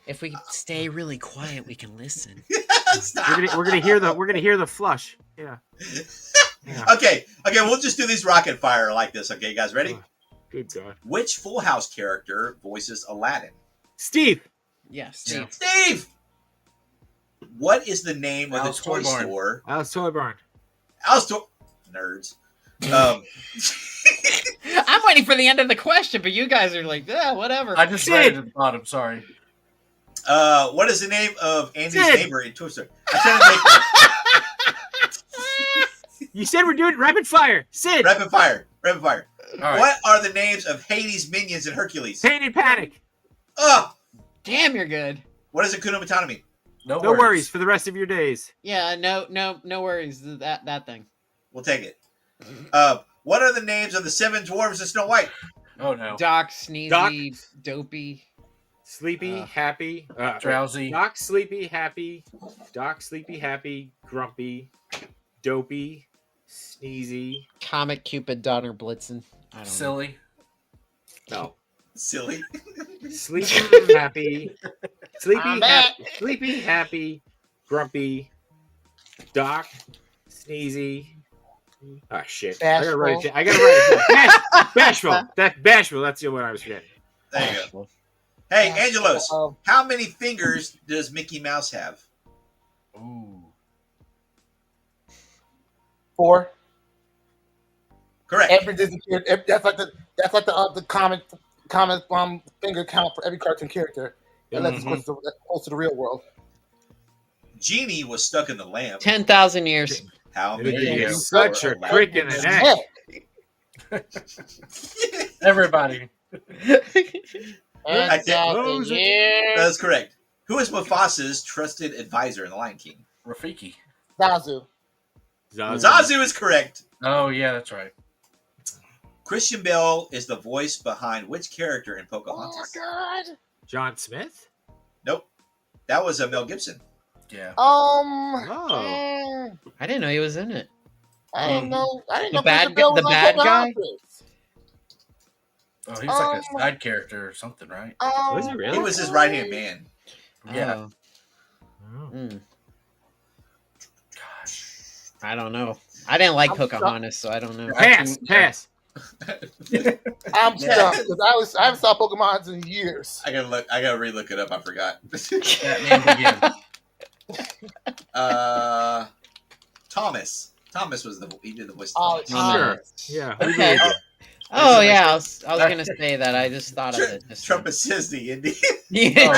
If we stay really quiet, we can listen. We're gonna hear the flush. Yeah. Okay, we'll just do these rapid fire like this. Okay, you guys ready? Good God. Which Full House character voices Aladdin? Steve. Yes. Steve! What is the name of Alice the toy Toy Barn. store? Alice Toy Barn. Alice Toy... Nerds. I'm waiting for the end of the question, but you guys are like, yeah, whatever. I just read it at the bottom. Sorry. What is the name of Andy's Sid. neighbor in Toy Story? I'm trying to You said we're doing rapid fire. Sid. make rapid fire. All right. What are the names of Hades' minions in Hercules? Pain and Panic. Damn, you're good. What is Hakuna Matata mean? No No worries for the rest of your days. Yeah, no worries. That thing. We'll take it. What are the names of the 7 dwarves of Snow White? Oh no. Doc, Sneezy, Dopey. Sleepy, happy, Drowsy. Doc, sleepy, happy. Doc, sleepy, happy. Grumpy, dopey, sneezy. Comic Cupid, Donner Blitzen. I don't know. Silly. No. Silly. Sleepy, happy. Sleepy, I'm sleepy, happy. Grumpy. Doc, sneezy. Oh shit! I gotta write it. Bashful. That's bashful. That's the one I was forgetting. There you go. Hey, Angelos, Um, how many fingers does Mickey Mouse have? Ooh. 4. Correct. Every Disney character. That's like the common finger count for every cartoon character. Unless it's close to the real world. Genie was stuck in the lamp. 10,000 years. How It many is years? such a were crick in the neck. Everybody. I can't- 10,000 years. That's correct. Who is Mufasa's trusted advisor in The Lion King? Rafiki. Zazu. Zazu is correct. Oh yeah, that's right. Christian Bale is the voice behind which character in Oh Pocahontas? my god. John Smith. Nope. That was Mel Gibson. Yeah. Oh. I didn't know he was in it. I didn't know. I didn't The know bad Christian Bale gu- the was on bad guy? Pocahontas. Oh, he's like a side character or something, right? Was he really? He was his right-hand man. Yeah. Oh. Mm. I don't know. I didn't like Pocahontas, so I don't know. Pass. Pass. I'm stumped because I haven't saw Pokemon in years. I gotta re-look it up. I forgot. Batman Begins. Thomas. Thomas was he did the voice. Of Oh, Thomas. Sure. Yeah. Okay. Oh yeah, I was gonna say that. I just thought of it. Just Trump assists the Indian. Yeah.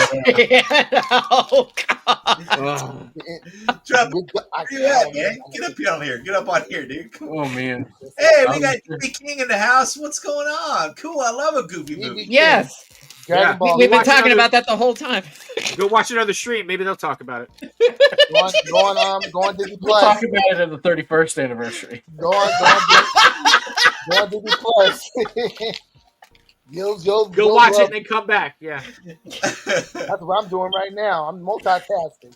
Oh God. Oh, Trump, I where you at, man? Get up here on here. Get up on here, dude. Oh man. Hey, we got Goofy King in the house. What's going on? Cool. I love a Goofy movie. Yes, Dragon Yeah. Ball. we've been watch talking another- about that the whole time. go watch another stream. Maybe they'll talk about it. Go on Disney We'll Plus. talk about it at the 31st anniversary. Go on Disney Plus. Go watch it and then come back. Yeah. That's what I'm doing right now. I'm multitasking.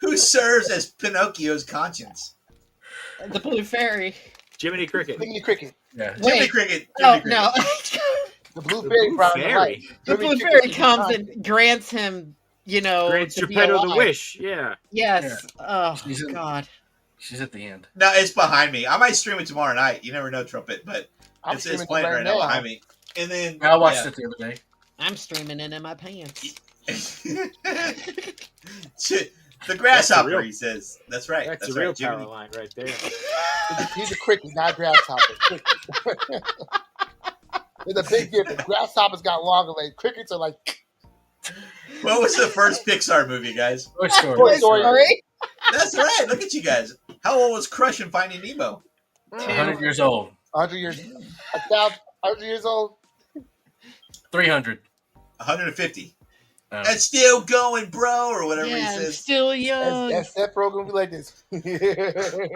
Who serves as Pinocchio's conscience? The Blue Fairy. Jiminy Cricket. Jiminy Cricket. Yeah. Jimmy Wait. Cricket. Oh Jiminy no. The Blue The Fairy. Blue brought him to Fairy. life. The Jiminy Blue Cricket Fairy is comes conscious. and grants him, Grants to be Geppetto the alive. wish. Yeah. Yes. Oh She's in- God. She's at the end. No, it's behind me. I might stream it tomorrow night. You never know, Trumpet, but I'm it's streaming it playing right now now. behind me. And then I watched it the other day. I'm streaming it in my pants. Shit, the grasshopper. real- He says that's right. That's, That's a real right. power Jiminy. line right there. He's a cricket, not a grasshopper. Cricket. There's a big difference. Grasshoppers got longer legs. Crickets are like. What was the first Pixar movie, guys? Toy Story. Toy Story. Sorry. That's right. Look at you guys. How old was Crush in Finding Nemo? 100 years old. 100 years. 100 years old. 300. 150. Oh. And still going, bro, or whatever he Yeah, I'm says. still young. That's Seth Rogen be like this.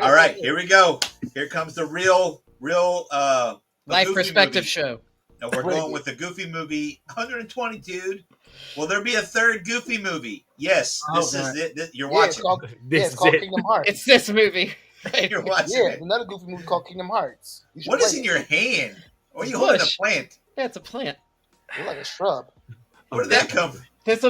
All right, here we go. Here comes the real the Life Goofy perspective movie. show. Now we're going with the Goofy movie. 120, dude. Will there be a third Goofy movie? Yes. Oh, This is God. it. You're Yeah, it's watching. called, This it's called is it. Kingdom Hearts. It's this movie. You're watching Yeah, it. it's another goofy movie called Kingdom Hearts. You should What play is in it. your hand? Or are you Bush. holding a plant? Yeah, it's a plant. It's like a shrub. Where did that come from? This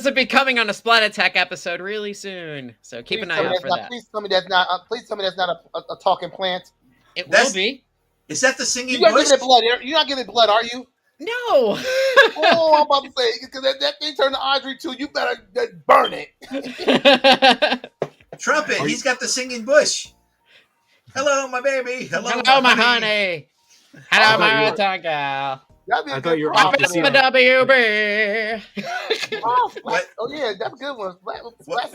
will be coming on a Splat Attack episode really soon. So keep an eye out for that. Please tell me that's not. Please tell me that's not a talking plant. It That's- will be. Is that the singing You're not bush? giving it blood. You're not giving it blood, are you? No. Oh, I'm about to say because that thing turned to Audrey too. You better burn it. Trumpet. He's got the singing bush. Hello, my baby. Hello, Hello, my honey. Hello, my tongue. That'd be a I good thought you were prop off to for see them. that. WB. Oh, What? oh yeah, that's a good one. What,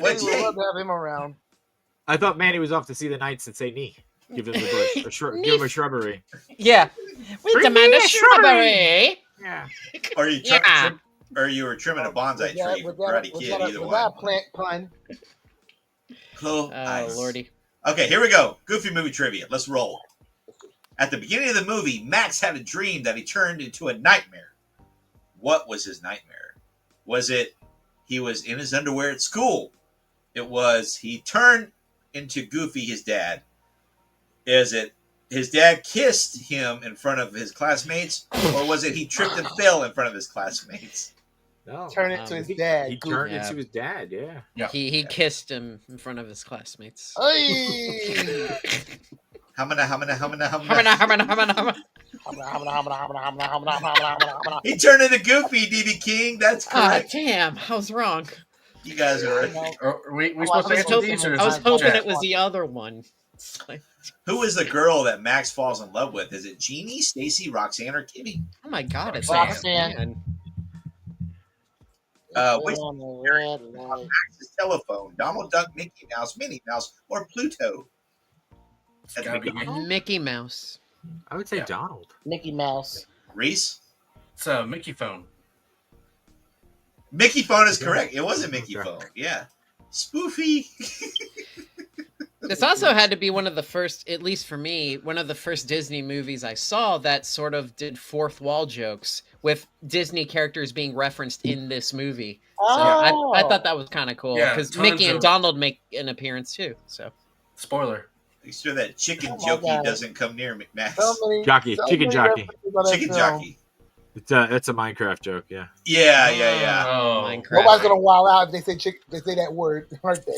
Would Jay? love to have him around. I thought Manny was off to see the Knights and say knee. Give him the bush. Or give him a shrubbery. Yeah. We Bring demand me a a shrubbery. strawberry. Yeah. Or you Yeah. or you were trimming a bonsai Yeah, tree for Karate Kid. Either was one. that a plant pun? Oh, Oh, nice. lordy. Okay, here we go. Goofy movie trivia. Let's roll. At the beginning of the movie, Max had a dream that he turned into a nightmare. What was his nightmare? Was it he was in his underwear at school? It was he turned into Goofy, his dad. Is it his dad kissed him in front of his classmates? Or was it he tripped and fell in front of his classmates? No. Turn it to his dad. He Goofy. turned Yeah. into his dad, yeah. Yeah. He kissed him in front of his classmates. Hey! Hamana. Humana, humana, humana, humana. He turned into Goofy, DB King. That's Ah, correct. damn. I was wrong. You guys are. Are we Oh, supposed to I was answer hoping- these or I was is it hoping Jack? it was the other one. It's like, Who is the girl that Max falls in love with? Is it Jeannie, Stacy, Roxanne, or Kimmy? oh my god, it's Roxanne. man. Which On the red light. Max's telephone? Donald Duck, Mickey Mouse, Minnie Mouse, or Pluto? It's gotta be Mickey. Mickey Mouse. I would say Yeah. Donald. Mickey Mouse. Reese? It's a Mickey phone. Mickey phone is correct. It was a Mickey Okay. phone. Yeah. Spoofy. This also had to be one of the first, at least for me, one of the first Disney movies I saw that sort of did fourth wall jokes with Disney characters being referenced in this movie. So Oh. I thought that was kind of cool Yeah, because tons Mickey and of- Donald make an appearance too. So Spoiler. Make sure that chicken Oh my jokey God. doesn't come near me, Max. So many- Jockey, so chicken many jockey. references on that Chicken film. jockey. That's a Minecraft joke, yeah. Yeah. Oh, Minecraft. Nobody's gonna wow out if they say they say that word, aren't they?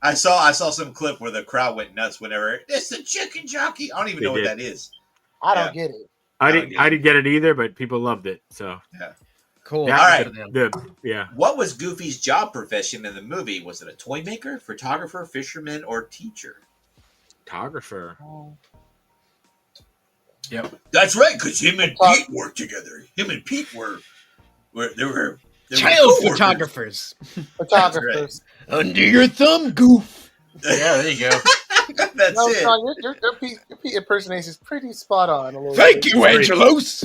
I I saw some clip where the crowd went nuts whenever it's the chicken jockey. I don't even They know what did. that is. I don't get it. I don't didn't get it either, but people loved it. So Cool. that- All right. yeah. What was Goofy's job profession in the movie? Was it a toy maker, photographer, fisherman, or teacher? Photographer. Yep. That's right, because him and Pete worked together. Him and Pete were Child co-workers. photographers. Photographers. Under your thumb, Goof. Yeah, there you go. That's No, it. Sean, your Pete impersonation is pretty spot on. A little Thank bit. you, Angelos.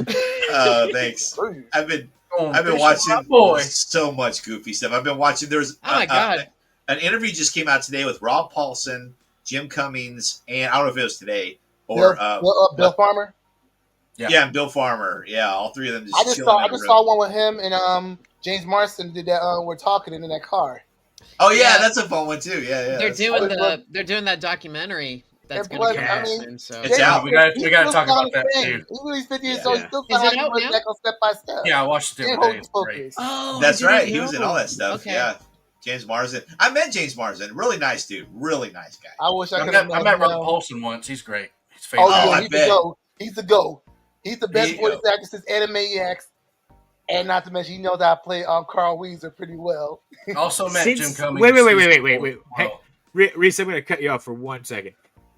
Thanks. Ooh. I've been Fish my watching boy. so much Goofy stuff. I've been watching. There's Oh my God. an interview just came out today with Rob Paulson, Jim Cummings, and I don't know if it was today or Bill Farmer. yeah, and Bill Farmer. Yeah, all three of them. I just saw one with him and James Marsden did that. We're talking in that car. Oh yeah, Yeah. that's a fun one too. Yeah, yeah. They're doing that documentary that's It going to was- come I out mean, soon. So It's out. We got He's to still talk about kind that of thing. too. Even though he's 50 years Yeah. old, he's still Is it kind out of now? that step by step. Yeah, I watched it the And other day. hold It's great. focus. Oh, That's I didn't right. He was in know. all that stuff. Okay. Yeah. James Marsden. I met James Marsden. Really nice dude. Really nice guy. I wish I I could met, have I met Rob Paulson once. He's great. He's Oh, fantastic. yeah, I he's bet. the GOAT. He's the GOAT. He's the best There you voice go. actor since Animaniacs. And not to mention, he knows how to play Carl Weezer pretty well. Also met Since- Jim Cummings. wait. He's Hey, cool. Reese, I'm going to cut you off for 1 second.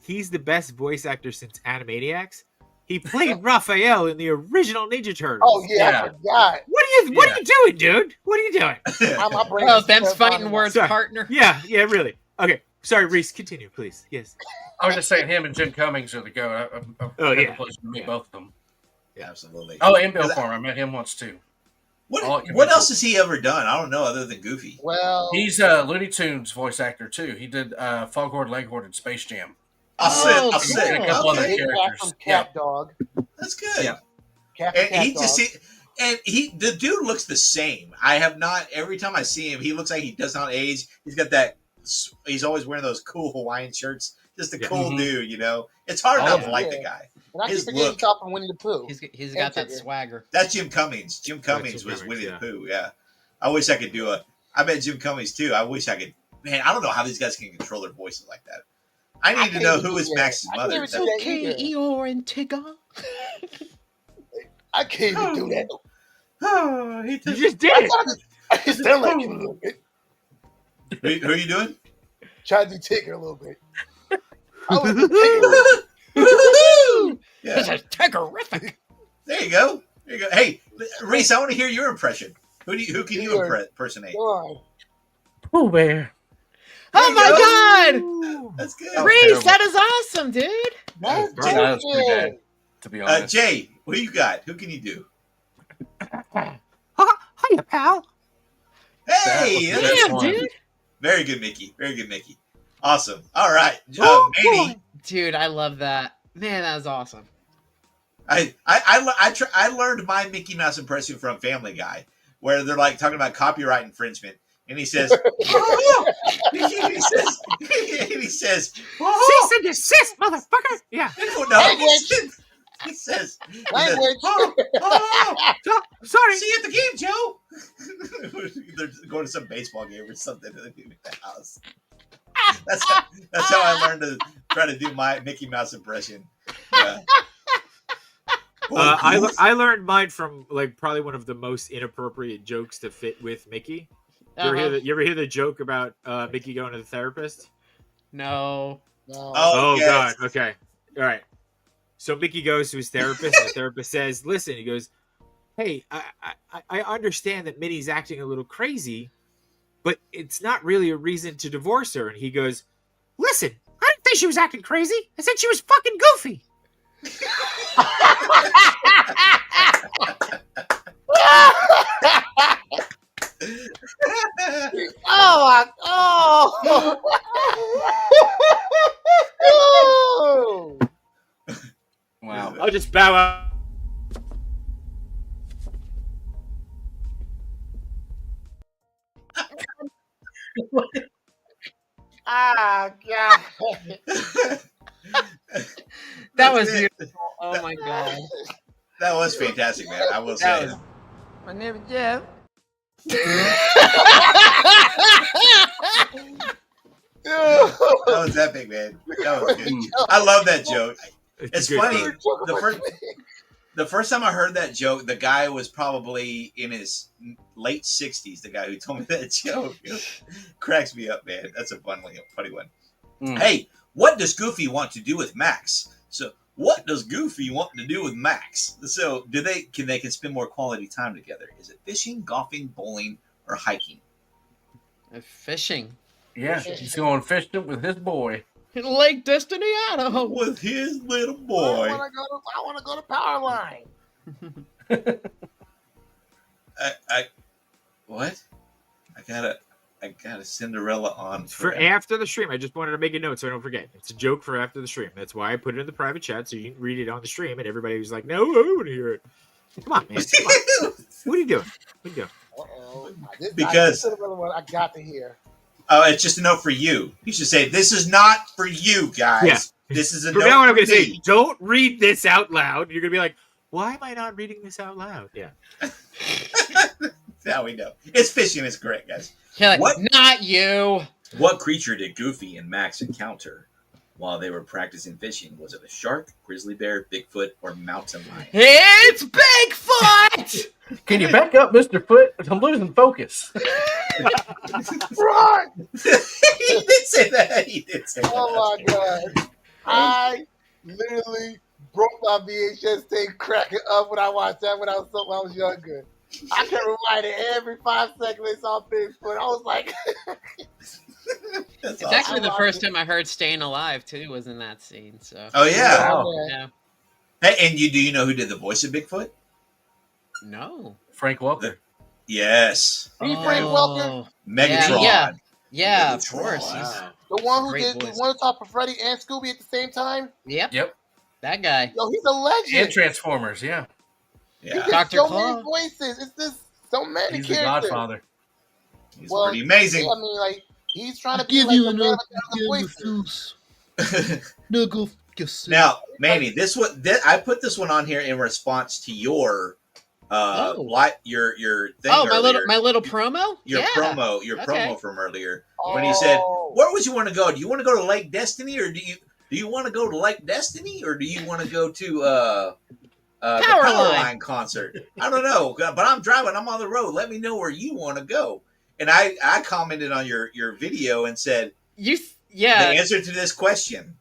He's the best voice actor since Animaniacs. He played Raphael in the original Ninja Turtles. Oh, yeah, Yeah. I forgot. What are you doing, dude? What are you doing? My brain Oh, is them's still fighting finding words, Sorry. partner. Yeah, really. Okay, sorry, Reese, continue, please. Yes. I was just saying him and Jim Cummings are the go. I Oh, had the yeah. pleasure to meet Yeah. both of them. Absolutely. Oh, and Bill Is that- Farmer. I met him once too. What, all- what else has he ever done? I don't know other than Goofy. Well, He's a Looney Tunes voice actor too. He did Foghorn Leghorn in Space Jam. I'll sit. Oh, I'll cool. sit. A couple other Okay. Big Cat characters. from Cat Dog. That's good. Yeah. Cat from And Cat he Dog. just the dude looks the same. I have not every time I see him, he looks like he does not age. He's got that. He's always wearing those cool Hawaiian shirts. Just a Yeah. cool Mhm. dude, you know. It's hard Oh, not yeah. to like Yeah. the guy. And I keep his forgetting look. he's talking from Winnie the Pooh. He's got that Enter. swagger. That's Jim Cummings. Jim Cummings Jim was Cummings, Winnie yeah. the Pooh. Yeah, I wish I could do a. I bet Jim Cummings too. I wish I could. Man, I don't know how these guys can control their voices like that. I need to can't know even who do is that. Max's I mother. can't even do that either. Eeyore and Tigger. I can't even do that. Oh, he You does- just did it. I just sound like it a little bit. who are you doing? Try to do Tigger a little bit. I was Tigger. Woo-hoo-hoo! This Yeah, is Tiggerific. there you go. There you go. Hey, Reese, I want to hear your impression. Who can you Sure. impersonate? Go on. Pooh Bear. Oh you my God, That's good. Oh, Reese, terrible. that is awesome, dude. That's Yeah, that was pretty good. bad, to be honest. Jay, what do you got? Who can you do? Hiya, pal. Hey, That was that's Damn, one. dude. very good, Mickey. Very good, Mickey. Awesome. All right, Oh, Manny. boy. Dude, I love that. Man, that was awesome. I learned my Mickey Mouse impression from Family Guy, where they're like talking about copyright infringement, and he says, oh! he says, oh! Cease and desist, motherfucker. Yeah. No, he says, Language. oh, oh, Sorry. see you at the game, Joe. They're going to some baseball game or something in the house. That's how I learned to try to do my Mickey Mouse impression. Yeah. I learned mine from like probably one of the most inappropriate jokes to fit with Mickey. You ever hear the joke about Mickey going to the therapist? No. No. Oh yes. God. Okay. All right. So Mickey goes to his therapist, and the therapist says, "Listen," he goes, "Hey, I understand that Minnie's acting a little crazy, but it's not really a reason to divorce her." And he goes, "Listen, I didn't think she was acting crazy. I said she was fucking goofy." Oh, oh. Oh. Wow. I'll just bow out. Ah, God. That was That's it. beautiful. Oh my God. That was fantastic, man. I will That say. was- My name is Jeff. Oh. I love that joke. It's a good funny. joke. The first time I heard that joke, the guy was probably in his late 60s. The guy who told me that joke cracks me up, man. That's a funny one. Hey, what does Goofy want to do with Max? So, what does Goofy want to do with Max? So, can they spend more quality time together? Is it fishing, golfing, bowling, or hiking? Fishing. Yeah, he's going fishing with his boy. Lake Destiny, Idaho. With his little I boy. want to go to Powerline. What? I got a Cinderella on For after the stream. I just wanted to make a note so I don't forget. It's a joke for after the stream. That's why I put it in the private chat so you can read it on the stream, and everybody was like, "No, I don't want to hear it." Come on, man. Come on. What are you doing? Uh-oh. Because I got to hear. Oh, it's just a note for you. You should say, "This is not for you, guys. Yeah. This is a From note now on, I'm for going to me." say, don't read this out loud. You're going to be like, why am I not reading this out loud? Yeah. Now we know. It's fishing. It's correct, guys. Like, What? Not you. What creature did Goofy and Max encounter while they were practicing fishing? Was it a shark, grizzly bear, Bigfoot, or mountain lion? It's Bigfoot! Can you back up, Mr. Foot? I'm losing focus. Run! He did say that. Oh my god! I literally broke my VHS tape cracking up when I watched that when I was younger. I can rewind it every 5 seconds. I saw Bigfoot. I was like, It's actually the first time I heard "Staying Alive" too. Was in that scene. So. Oh yeah. Wow. Yeah. Hey, and do you know who did the voice of Bigfoot? No. Frank Welker. Yes, Frank Welker, Megatron. Yeah, of Megatron. course. Wow. the one who Great did the voice. one to talk for Freddy and Scooby at the same time. Yep. Yep. That guy. Yo, he's a legend. And Transformers, yeah. He Yeah, did Dr. so Claw. many voices. It's just so many He's the characters. Godfather. he's Well, pretty amazing. I mean, like he's trying to be like the man with the voices. Now, Manny, I put this one on here in response to your your thing. Oh, earlier. my little promo. Your Yeah. promo Okay. from earlier when you said, Oh. "Where would you want to go? Do you want to go to Lake Destiny, or do you want to go to Lake Destiny, or do you want to go to the Powerline concert? I don't know, but I'm driving. I'm on the road. Let me know where you want to go." And I commented on your video and said, The the answer to this question.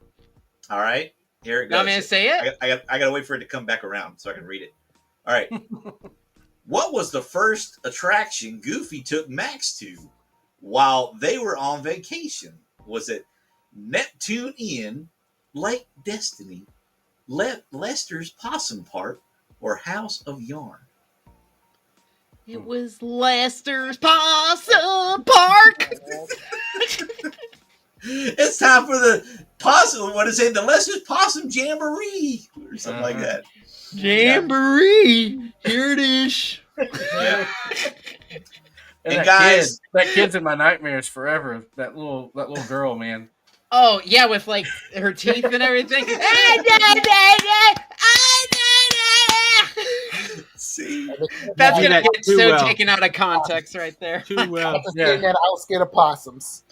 All right, here it goes. Want me to say it? I gotta wait for it to come back around so I can read it. All right. What was the first attraction Goofy took Max to while they were on vacation? Was it Neptune Inn, Lake Destiny, Lester's Possum Park, or House of Yarn? It was Lester's Possum Park. It's time for the possum. What is it? The Lester's Possum Jamboree or something like that. Jamboree. Here it is. Yeah. And And that guys- that kid's in my nightmares forever. That little girl, man. Oh yeah, with like her teeth and everything. See, That's Yeah, gonna that get too so well. taken out of context right there. Too well. After saying that, I was scared of possums.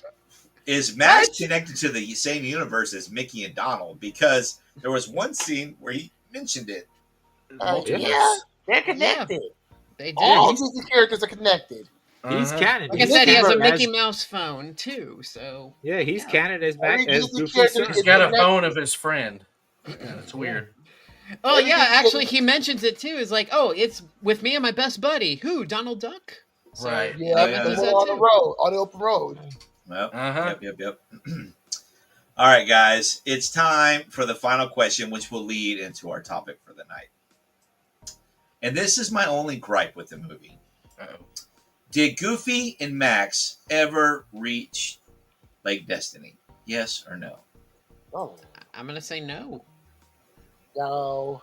is Max connected to the same universe as Mickey and Donald? Because there was one scene where he mentioned it. Yeah, they're connected. They do. All Disney characters are connected. He's canon. Like I said, he has a As- Mickey Mouse phone too. So Yeah, he's canon as Max Every as Disney Goofy's character son. He's got a phone of his friend. Yeah, it's weird. oh yeah, actually he mentions it too. It's like, oh, it's with me and my best buddy. Who? Donald Duck. So, Right. Yeah, Oh, he yeah. does they're that on the too. road, on the open road. Well, Uh-huh. yep. All right, guys, it's time for the final question, which will lead into our topic for the night. And this is my only gripe with the movie. Uh-oh. Did Goofy and Max ever reach Lake Destiny? Yes or no? Oh I'm gonna say no. no!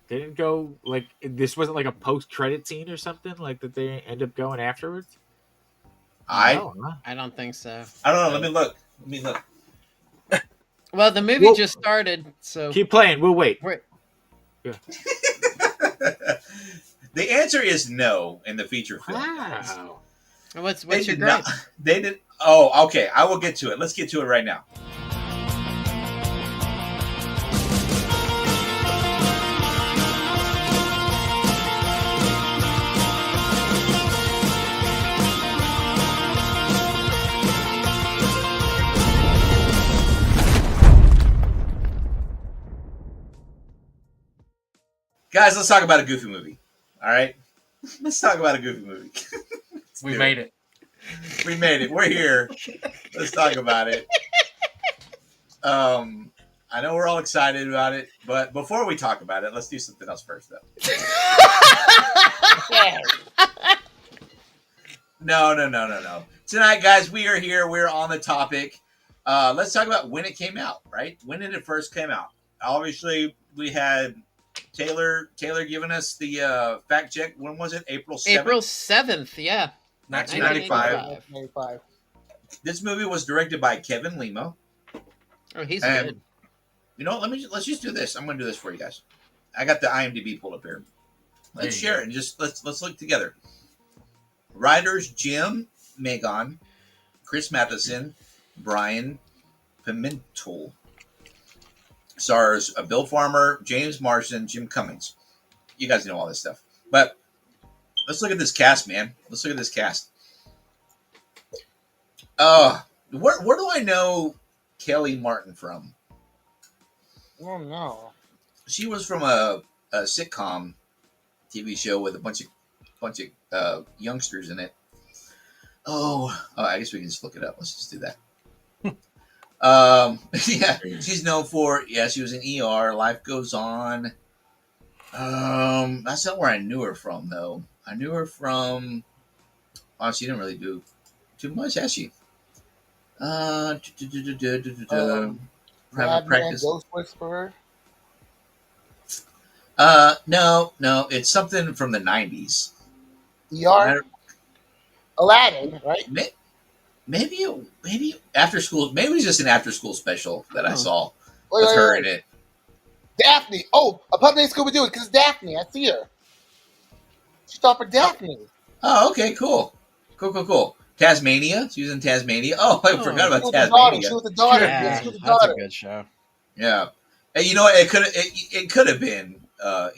They didn't go like this wasn't like a post-credit scene or something like that. They end up going afterwards. No, huh? I don't think so. I don't know. Let me look. Well, the movie Well- just started, so Keep playing. We'll wait. we're- The answer is no in the feature film. guys. Wow. what's They your did gripe? not. They did. Oh, okay. I will get to it. Let's get to it right now. Guys, let's talk about a Goofy movie. All right, let's talk about a Goofy movie. We made it. We made it. We're here. Let's talk about it. I know we're all excited about it, but before we talk about it, let's do something else first, though. No. Tonight, guys, we are here. We're on the topic. Let's talk about when it came out, right? When did it first come out? Obviously, we had Taylor giving us the fact check. When was it? April 7th? April 7th, yeah. 1995. 1995. This movie was directed by Kevin Limo. Oh, he's And- good. You know, let's just do this. I'm going to do this for you guys. I got the IMDb pulled up here. Let's There you share it and just let's look together. Writers Jim Magon, Chris Matheson, Brian Pimentel. Stars Bill Farmer, James Marsden, Jim Cummings. You guys know all this stuff. But let's look at this cast, man. Let's look at this cast. Where do I know Kelly Martin from? Oh no. She was from a sitcom TV show with a bunch of youngsters in it. I guess we can just look it up. Let's just do that. Yeah, she's known for she was in ER. Life Goes On. That's not where I knew her from though. I knew her from. Oh, she didn't really do too much, has she? Private Practice. Ghost Whisperer. No, it's something from the 90s. ER. Aladdin, right? Maybe after school. Maybe it was just an after school special that I saw Wait, with her in it. Daphne. Oh, a pup named Scooby Doo because it's Daphne. I see her. She thought for Daphne. Oh, okay, cool. Tasmania. She was in Tasmania. Oh, I forgot about She was the daughter. Tasmania. She was the daughter. Yeah, Yeah, she was the That's daughter. a good show. Yeah. And you know what? It could have been ER.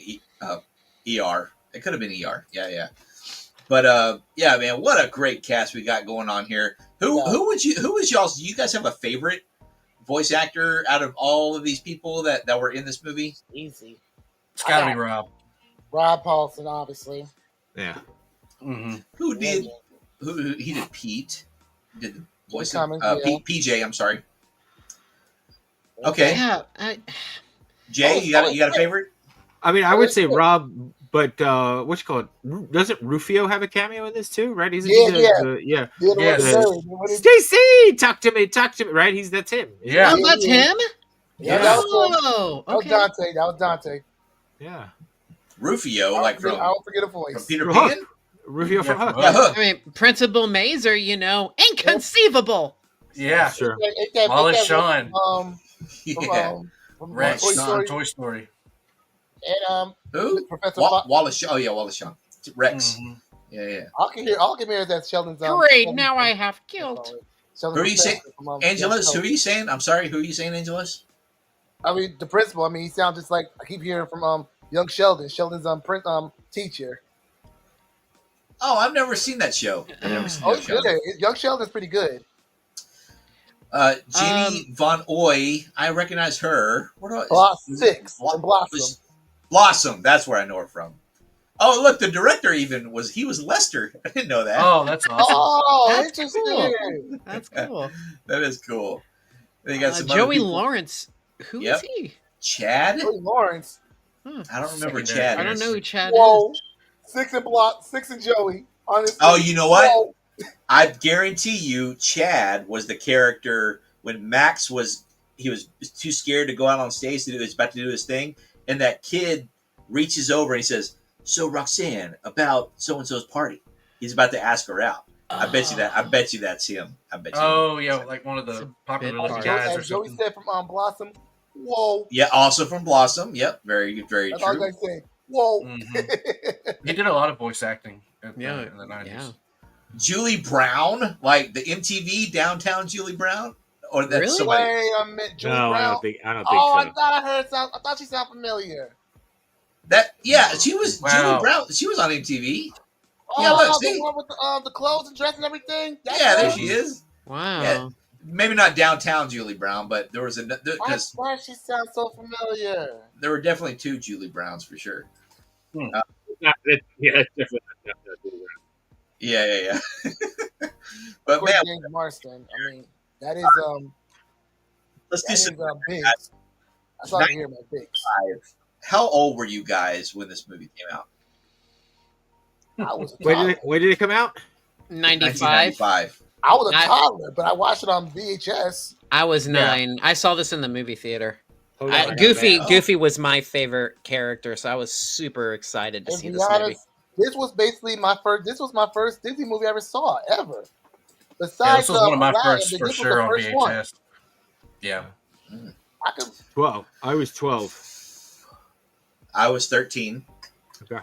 It could have been ER. Yeah. But yeah, man, what a great cast we got going on here. Who was y'all's? Do you guys have a favorite voice actor out of all of these people that were in this movie? Easy. It's got to be Rob. Rob Paulson, obviously. Yeah. Mm-hmm. Who did? Who he did? Pete did the voice of Cummings, yeah. PJ. I'm sorry. Okay, Yeah, Jay, you got a favorite? I mean, I would say Rob, but what's it called? Doesn't Rufio have a cameo in this too? Right? He's Yeah. yeah. Yes. Stacy, talk to me. Right? That's him. Yeah. oh, that's him. Yeah, that was him. Oh, That was okay. Dante. That was Dante. Yeah. Rufio, I like don't forget a from voice. Peter Hook. Pan. Rufio from Yeah, Hook. from Yeah, Hook. Hook. I mean, Principal Mazer, inconceivable. Yeah. Sure. Ain't that Wallace Shawn. Yeah. From Rex Toy on Story. Toy Story. And Who? Professor Wallace Shawn. Oh yeah, Wallace Shawn. Rex. Mhm. Yeah. I can hear that Sheldon's. Great, Sheldon's- now I have guilt. Sheldon's Who are you saying? professor from, Angelus, who Young are you saying? I'm sorry, who are you saying, Angelus? I mean, the principal. I mean, he sounds just like I keep hearing from young Sheldon. Sheldon's teacher. Oh, I've never seen that show. I've never seen Oh, that he's show. good. Young Sheldon's pretty good. Jeannie Von Oy, I recognize her. What do I? Blossom. is it Blossom. Blossom. That's where I know her from. Oh, look, the director he was Lester. I didn't know that. Oh, that's awesome. Oh, That's interesting. cool. That's cool. That is cool. Then you got some other Joey people. Lawrence. Who is Yep. he? Chad. Joey Lawrence. I don't remember Secondary. Chad. I don't know who Chad Whoa. is. Six and Joey. Honestly. Oh, you know what? Whoa. I guarantee you, Chad was the character when Max was too scared to go out on stage to do. He's about to do his thing, and that kid reaches over and he says, "So Roxanne, about so and so's party." He's about to ask her out. I bet you that's him. I bet you. Oh, yeah, like one of It's the a popular bit looking hard. guys or As Joey something. said from Blossom. Whoa. Yeah, also from Blossom. Yep, very That's all I true. gotta say. Whoa. Mhm. He did a lot of voice acting in the 90s. Yeah. Julie Brown, like the MTV Downtown Julie Brown, or that's Really? somebody. Wait a minute. Julie No, Brown. I don't think Oh, so. I thought I thought she sounded familiar. She was Wow. Julie Brown. She was on MTV. Oh, Yeah, look, see? the one with the clothes and dress and everything. That's Yeah, there her? she is. Wow. Yeah. Maybe not downtown Julie Brown, but there was Why because does she sound so familiar? there were definitely two Julie Browns for sure. Yeah, it's definitely not. Yeah. Of But course, man, James Marston. I mean, that is let's do that some is Biggs. That's all I can hear about Biggs. 95. How old were you guys when this movie came out? I was a When toddler. did it come out? 95. 1995. I was a I- toddler, but I watched it on VHS. I was Yeah. 9. I saw this in the movie theater. Hold on, I got Goofy math. Goofy was my favorite character, so I was super excited to And see be this movie. honest, this was basically my first. This was my first Disney movie I ever saw ever. Yeah, Besides this was one of my Aladdin, first but for this sure on was the first one. VHS. Yeah. I could 12. I was 12. I was 13. Okay.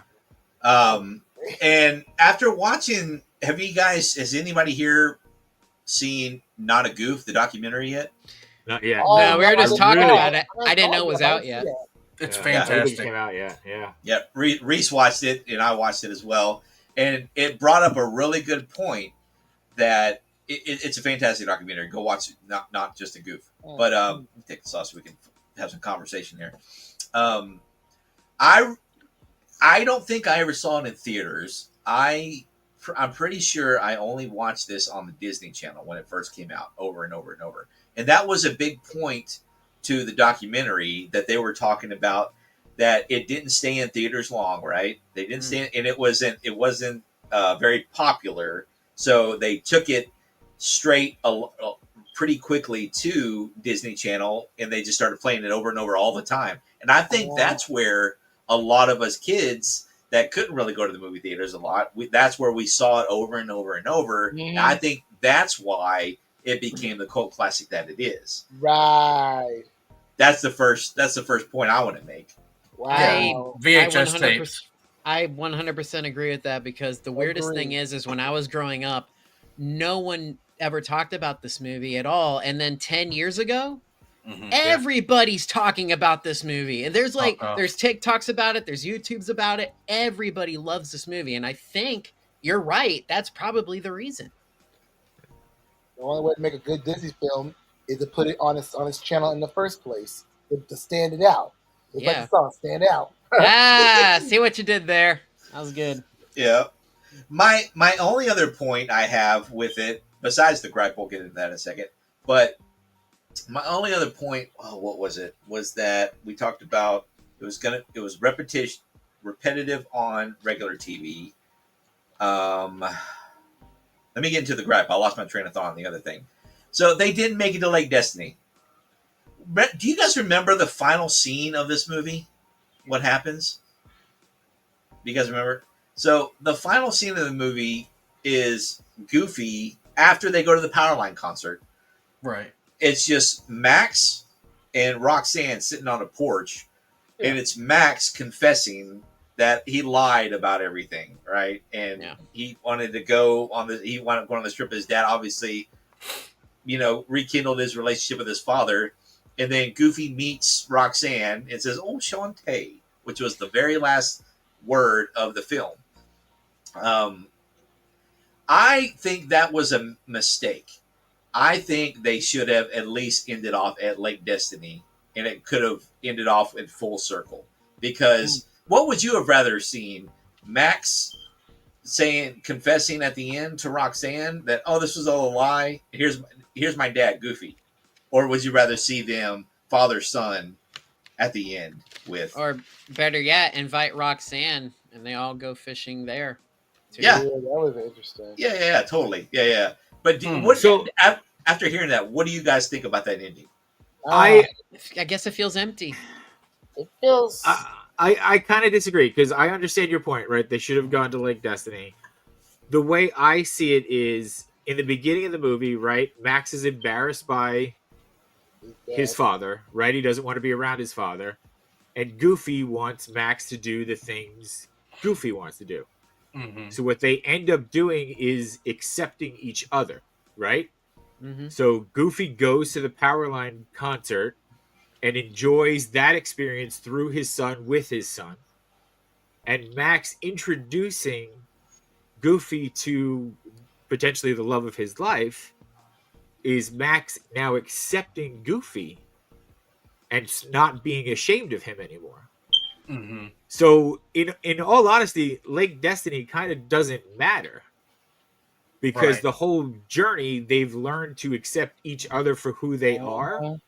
And after watching, has anybody here seen Not a Goof, the documentary yet? Not yet. Oh, No, we were I just didn't talking know. about it. I I didn't know it was didn't out see yet. that. It's Yeah, fantastic. it came out yet. Yeah. Yeah, Reese watched it, and I watched it as well. And it brought up a really good point that it's a fantastic documentary. Go watch it, not just a goof. But take the sauce so we can have some conversation here. I don't think I ever saw it in theaters. I'm pretty sure I only watched this on the Disney Channel when it first came out, over and over and over. And that was a big point to the documentary that they were talking about, that it didn't stay in theaters long, right? They didn't stay, and it wasn't very popular, so they took it straight pretty quickly to Disney Channel, and they just started playing it over and over all the time. And I think that's where a lot of us kids that couldn't really go to the movie theaters a lot, that's where we saw it over and over and over. And I think that's why it became the cult classic that it is. Right. That's the first point I want to make. Wow. VHS 100% tapes. I 100% agree with that, because the weirdest thing is when I was growing up, no one ever talked about this movie at all. And then 10 years ago, everybody's talking about this movie. And there's there's TikToks about it, there's YouTubes about it. Everybody loves this movie. And I think you're right. That's probably the reason. The only way to make a good Disney film is to put it on its channel in the first place, to stand it out. It's like the song, stand out. See what you did there. That was good. Yeah. My only other point I have with it, besides the gripe, we'll get into that in a second, but my only other point, what was it? Was that we talked about it was repetitive on regular TV. Let me get into the gripe. I lost my train of thought on the other thing. So they didn't make it to Lake Destiny. Do you guys remember the final scene of this movie? What happens? Do you guys remember? So the final scene of the movie is Goofy after they go to the Powerline concert. Right. It's just Max and Roxanne sitting on a porch, and it's Max confessing that he lied about everything, right? And he wanted to go on he wanted to go on this trip. His dad obviously, rekindled his relationship with his father. And then Goofy meets Roxanne and says, "Oh, Shantae," which was the very last word of the film. I think that was a mistake. I think they should have at least ended off at Lake Destiny, and it could have ended off in full circle. Because what would you have rather seen? Max confessing at the end to Roxanne that, "Oh, this was all a lie. Here's my dad, Goofy." Or would you rather see them father-son at the end with? Or better yet, invite Roxanne and they all go fishing there. Yeah. That was interesting. Yeah, totally. Yeah. But after hearing that, what do you guys think about that ending? I guess it feels empty. It feels. I kind of disagree, because I understand your point, right? They should have gone to Lake Destiny. The way I see it is, in the beginning of the movie, right? Max is embarrassed by his father, right? He doesn't want to be around his father. And Goofy wants Max to do the things Goofy wants to do. Mm-hmm. So what they end up doing is accepting each other, right? Mm-hmm. So Goofy goes to the Powerline concert and enjoys that experience through his son, with his son. And Max introducing Goofy to potentially the love of his life is Max now accepting Goofy and not being ashamed of him anymore. Mm-hmm. So in all honesty, Lake Destiny kind of doesn't matter because Right. the whole journey they've learned to accept each other for who they are Mhm.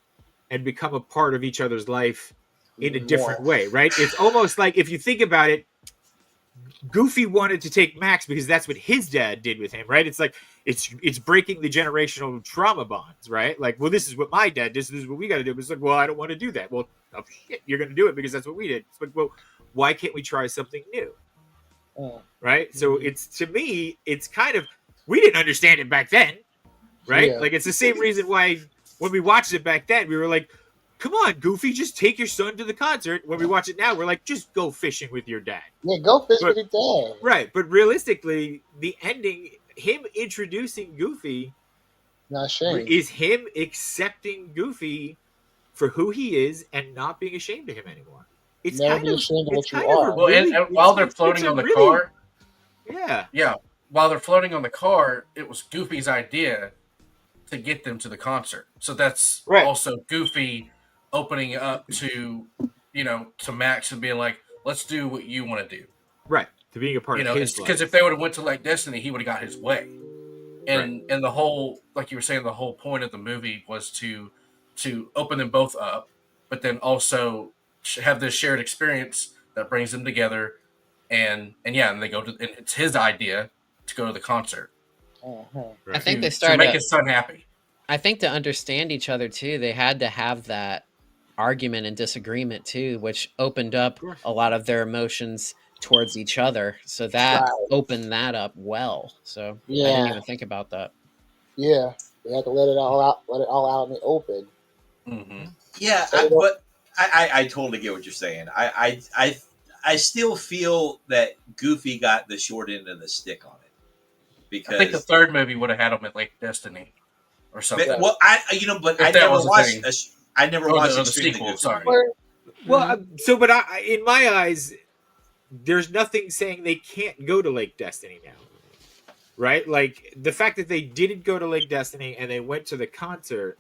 and become a part of each other's life in a More. different way, right? It's almost like if you think about it, Goofy wanted to take Max because that's what his dad did with him, right? It's like it's breaking the generational trauma bonds, right? Like, well, this is what my dad did, this is what we got to do. It's like, well, I don't want to do that. Well, oh, shit, you're going to do it because that's what we did. It's like, well, why can't we try something new, Mm. right? So it's, to me, it's kind of, we didn't understand it back then, right? Yeah. Like, it's the same reason why when we watched it back then, we were like, come on, Goofy, just take your son to the concert. When we watch it now, we're like, just go fishing with your dad. Yeah, go fish But- with your dad. Right, but realistically, the ending, him introducing Goofy, Not ashamed. is him accepting Goofy for who he is and not being ashamed of him anymore. It's Never kind be of, ashamed of it's what you kind of are. a Well, really- and while they're it's floating a on the really- car, yeah, while they're floating on the car, it was Goofy's idea to get them to the concert. So that's Right. also Goofy opening up to, to Max and being like, let's do what you want to do. right, to being a part of his Because life. if they would have went to Lake Destiny, he would have got his way. And the whole, like you were saying, the whole point of the movie was to open them both up, but then also have this shared experience that brings them together. And they go to, and it's his idea to go to the concert. Mhm. I think to, they to started. make his son happy. I think to understand each other too, they had to have that argument and disagreement too, which opened up Sure. a lot of their emotions towards each other. So that Right. opened that up well. So I Yeah. didn't even think about that. Yeah, they have to let it all out in the open. Mm-hmm. Yeah, but I totally get what you're saying. I still feel that Goofy got the short end of the stick on it because I think the third movie would have had him at Lake Destiny or something. but, well, but If I that never was a watched. thing. I never Oh, watched the Extremely sequel, Goofy. sorry. Well, but in my eyes, there's nothing saying they can't go to Lake Destiny now, right? Like the fact that they didn't go to Lake Destiny and they went to the concert.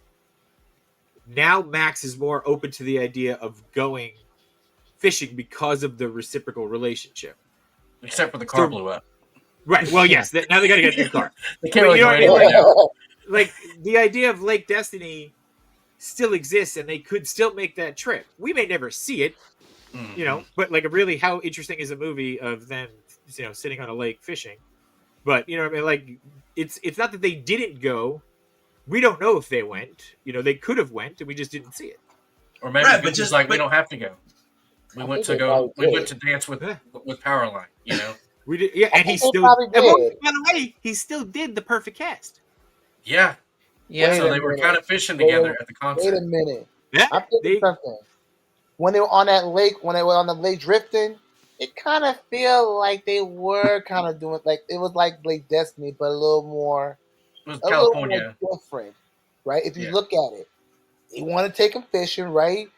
Now Max is more open to the idea of going fishing because of the reciprocal relationship. Except for the car So- blew up. Right. Well, yes. Now they got to get a new car. They can't But really you go know what I anywhere mean? now. Like the idea of Lake Destiny still exists, and they could still make that trip. We may never see it, Mhm. but like, really, how interesting is a movie of them, sitting on a lake fishing? But what I mean, like, it's not that they didn't go. We don't know if they went. They could have went, and we just didn't see it. Or maybe Right, right, but just just- like we but- don't have to go. We I went think to they go. probably We went to did. dance with Yeah. Powerline. We did, yeah, I and he think they still. probably And did. by the way, he still did the perfect cast. Yeah. Yeah. Wait So a they were minute. kind of fishing Wait a- together at the Wait concert. a minute. Yeah, I'm thinking they- something. When they were on that lake, when they were on the lake drifting, it kind of feel like they were kind of doing like it was like Lake Destiny, but a little more, It was a little California. more different, right? If you Yeah. look at it, you want to take them fishing, right?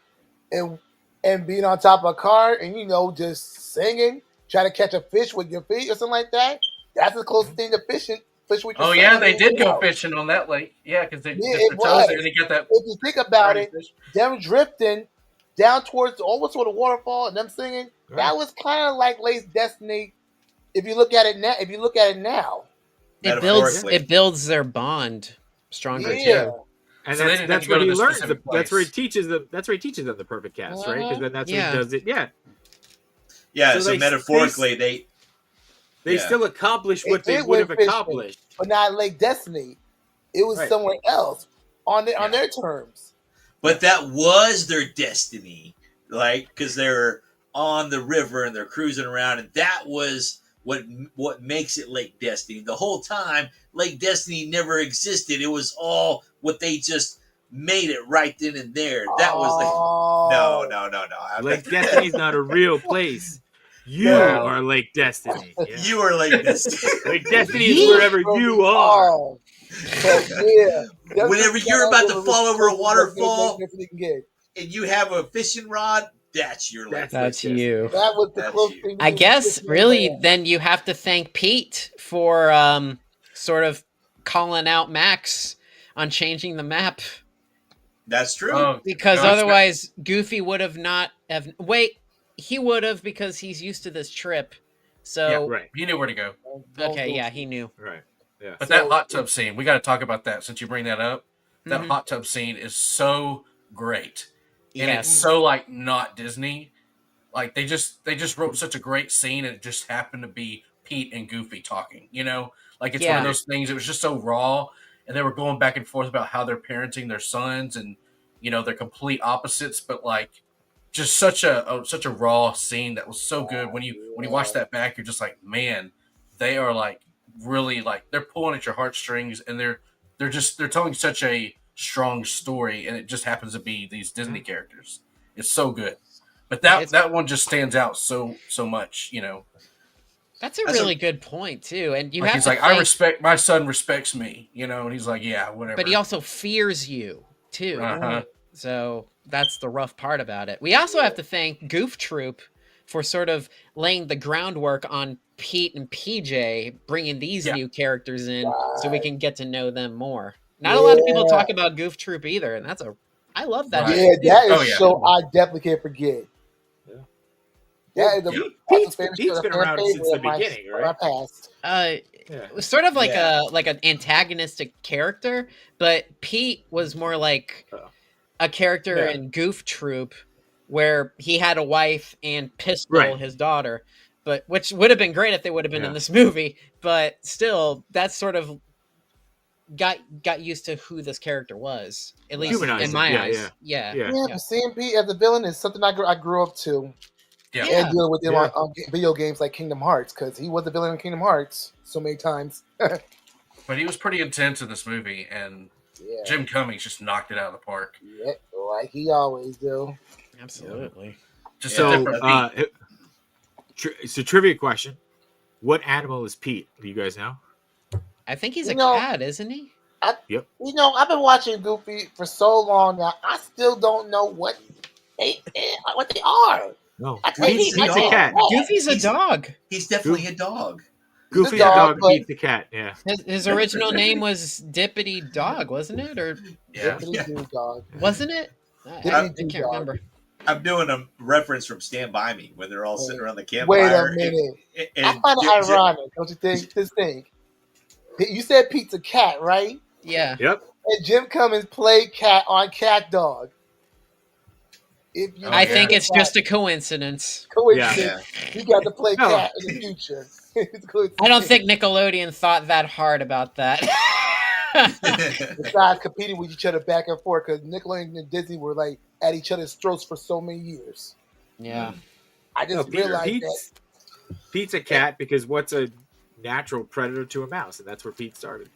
And being on top of a car and just singing, try to catch a fish with your feet or something like that. That's the closest thing to fishing. Fish with your Oh yeah, son. they did go fishing on that lake. Yeah, because they Yeah, dipped it their toes was. there and they got that. If you think about it, fish. them drifting down towards almost toward the waterfall and them singing, that was kind of like Lake Destiny. If you look at it now, Metaphorically. It builds their bond stronger yeah, too. And So they that's, didn't that's have to go where to he the learns. specific That's where he place. teaches them. That's where he teaches them the perfect cast, right? Because then that's Yeah. where he does it. Yeah, Yeah, So so they- metaphorically, they they Yeah. still accomplish what They they would have went fishing. accomplished. but not Lake Destiny. It was Right. somewhere else on their terms. but that was their destiny, like because they're on the river and they're cruising around, and that was what makes it Lake Destiny. The whole time, Lake Destiny never existed. It was all what they just made it right then and there. That was Oh. no. Lake Destiny's not a real place. You No. are Lake Destiny. Yeah. You are Lake Destiny. Lake Destiny is wherever you are. Oh. So, yeah. Whenever you're about to fall over a waterfall Lake Destiny can get. and you have a fishing rod, that's your Lake. That's Destiny. you. That was the That's closest you. thing. I to guess Disney really Land. then you have to thank Pete for sort of calling out Max on changing the map That's true. Oh, because no, it's not- otherwise Goofy would have not have wait he would have because he's used to this trip. So Right. He knew where to go. okay, yeah, he knew. Right. Yeah. But that hot tub scene, we got to talk about that since you bring that up. That Mhm. hot tub scene is so great, and it's Yes. so like not Disney. Like they just wrote such a great scene, and it just happened to be Pete and Goofy talking. You know, like it's one of Yeah. those things. It was just so raw, and they were going back and forth about how they're parenting their sons, and you know they're complete opposites, but like just such a raw scene that was so good. When you watch that back, you're just like, man, they are like really like they're pulling at your heartstrings, and they're telling such a strong story, and it just happens to be these Disney characters. It's so good. But that one just stands out so much, you know. That's a really good point too. And you Like have he's to like, think, I respect my son respects me, you know, and he's like, yeah, whatever. but he also fears you too. Uh-huh. So that's the rough part about it. We also have to thank Goof Troop for sort of laying the groundwork on Pete and PJ, bringing these new characters in so we can get to know them more. Not a lot of people talk about Goof Troop either, and I love that. Right. Yeah, that is Oh, yeah. so I definitely can't forget. Yeah. That is Pete's a been around since the beginning, right? My past. It was sort of like an antagonistic character, but Pete was more like a character in Goof Troop, where he had a wife and Pistol, his daughter, but which would have been great if they would have been in this movie. But still, that sort of got used to who this character was, at least Humanized in my him, eyes. yeah. But seeing Pete as a villain is something I grew up to. Yeah. And dealing with him on video games like Kingdom Hearts, because he was the villain in Kingdom Hearts so many times. But he was pretty intense in this movie, and Jim Cummings just knocked it out of the park. Yeah, like he always do. Absolutely. Just So, a different beat. so trivia question: what animal is Pete? Do you guys know? I think he's You a know- cat, isn't he? You know, I've been watching Goofy for so long now. I still don't know what they are. No, I think Pete's he's a cat. Goofy's a dog. He's definitely a dog. Goofy's a dog, dog, but- Pete's a cat. Yeah. His original name was Dippity Dog, wasn't it? Or Yeah. Dog. wasn't it? I Dippity can't Dog. remember. I'm doing a reference from Stand By Me when they're all sitting around the campfire. Wait a minute. and I find it Jim- ironic, don't you think? Just think. You said Pete's a cat, right? Yeah. Yep. And Jim Cummings played cat on Cat Dog. If you I think it's just a coincidence. coincidence. You got to play No. cat in the future. It's coincidence. I don't think Nickelodeon thought that hard about that. Besides competing with each other back and forth, because Nickelodeon and Disney were like at each other's throats for so many years. Yeah. I just No, realized that. Pete's a cat because what's a natural predator to a mouse, and that's where Pete started.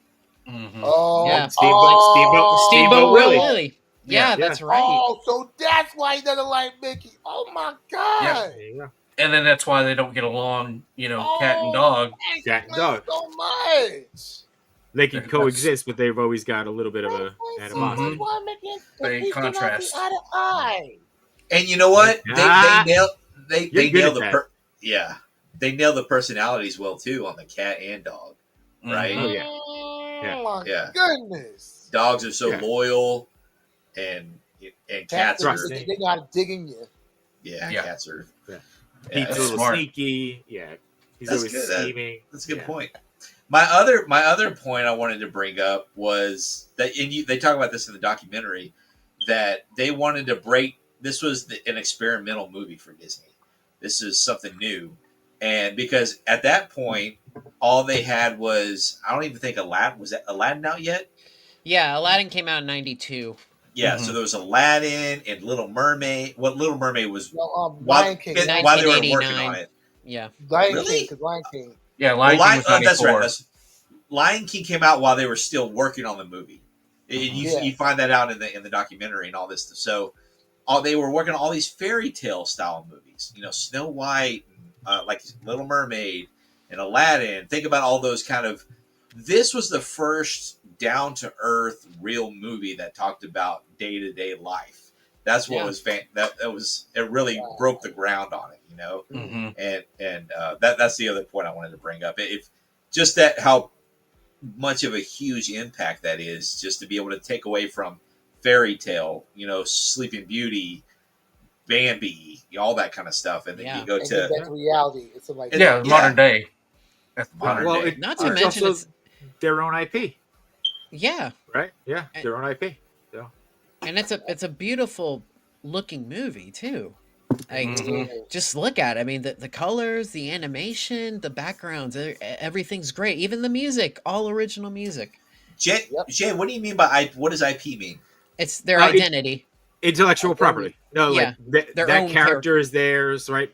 Mhm. Oh, Yeah. Steamboat Willie. Willie. Yeah, Yeah. that's right. Oh, so that's why he doesn't like Mickey. Oh my God. There you go. And then that's why they don't get along, you know, cat and dog. Cat and Explains dog. so much. They can That's- coexist, but they've always got a little bit of a Explains so animosity. much why Mickey and They Pete do not contrast. see eye to eye. And you know what? Ah. They nail they You're good nail at the that. they nail the personalities well too on the cat and dog. Right? Oh, yeah. Oh my Yeah. goodness. Dogs are so Yeah. loyal, and cats are Trusting. They got digging you. yeah, Yeah. cats are Yeah. yeah, Pete's a that's little smart. sneaky. Yeah. He's That's always good. That- scheming. That's a good Yeah. point. My other point I wanted to bring up was that they talk about this in the documentary that they wanted to break. This was an experimental movie for Disney. This is something new, and because at that point all they had was I don't even think Aladdin was Aladdin out yet. Yeah, Aladdin came out in 92. Yeah, Mhm. so there was Aladdin and Little Mermaid. What Little Mermaid was No, while, Lion King. while they were working 1989. on it. Yeah. Lion Really? King, because Lion King. Yeah, Lion Well, King was that's 94. right. Lion King came out while they were still working on the movie. And Yeah. you find that out in the documentary and all this stuff. So they were working on all these fairy tale style movies. You know, Snow White, like Little Mermaid, and Aladdin. Think about all those kind of. This was the first down to earth real movie that talked about day to day life. That's what Yeah. was that was it really broke the ground on it. You know. Mhm. And that's the other point I wanted to bring up. If just that how much of a huge impact that is, just to be able to take away from fairy tale, you know, Sleeping Beauty, Bambi, all that kind of stuff, and then Yeah. you go And to get back to reality. It's like Yeah, modern day. That's the Modern modern day. day. Not to it's mention also their own IP, yeah, right? Yeah, And- their own IP. So and it's a beautiful looking movie too. Like Mhm. just look at it. I mean the colors, the animation, the backgrounds, everything's great. Even the music, all original music. Jay. Yep. Jay, what do you mean by what does IP mean? It's their it- identity. intellectual Identity. property. No, Yeah, like their that own character is theirs, right?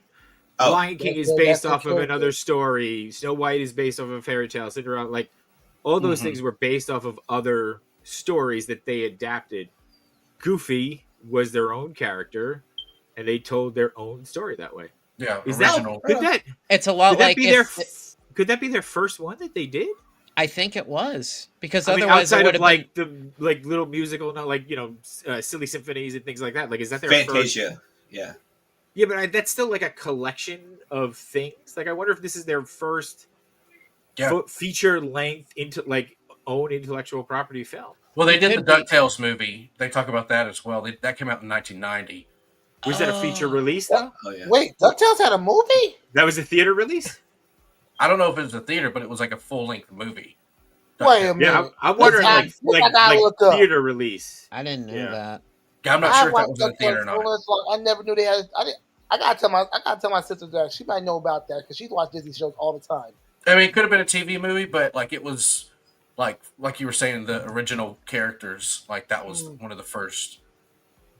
Oh, Lion King is That's based their off of character. another story. Snow White is based off of a fairy tale. Cinderella, like all those Mhm. things were based off of other stories that they adapted. Goofy was their own character, and they told their own story that way. Yeah, Is original. It's a lot could that like be could that be their first one that they did? I think it was because I mean, otherwise it outside would of have been. like the like little musical, no, like silly symphonies and things like that. Like, is that their first? Fantasia. Yeah. Yeah, but that's still like a collection of things. Like, I wonder if this is their first Yeah. feature length into like own intellectual property film. Well, they did the could be. DuckTales movie. They talk about that as well. That came out in 1990. Was that a feature Oh. release though? Oh yeah. Wait, DuckTales had a movie? That was a theater release. I don't know if it was a theater, but it was like a full length movie. Wait a minute. Yeah, I'm wondering Let's like I gotta look up. theater release. I didn't know Yeah. that. Yeah, I'm not I sure if that watched was in a theater or DuckTales not. so long. I never knew they had. I gotta tell my sister that she might know about that because she's watched Disney shows all the time. I mean, it could have been a TV movie, but like it was like you were saying, the original characters. Like that was one of the first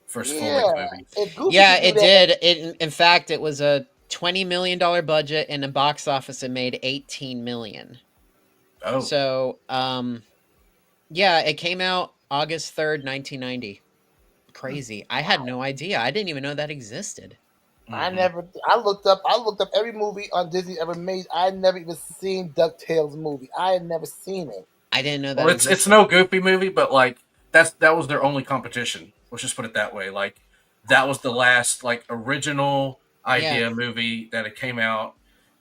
full length Yeah, movies. if Goofy Yeah, could do it that- did. In fact, it was a $20 million budget, and the box office it made 18 million. Oh, So, yeah, it came out August 3rd, 1990. Crazy. I had no idea. I didn't even know that existed. I mhm. never. I looked up every movie on Disney ever made. I had never even seen DuckTales movie. I had never seen it. I didn't know that. Well, it's no Goofy movie, but like that was their only competition. Let's just put it that way. Like that was the last like original idea movie that it came out,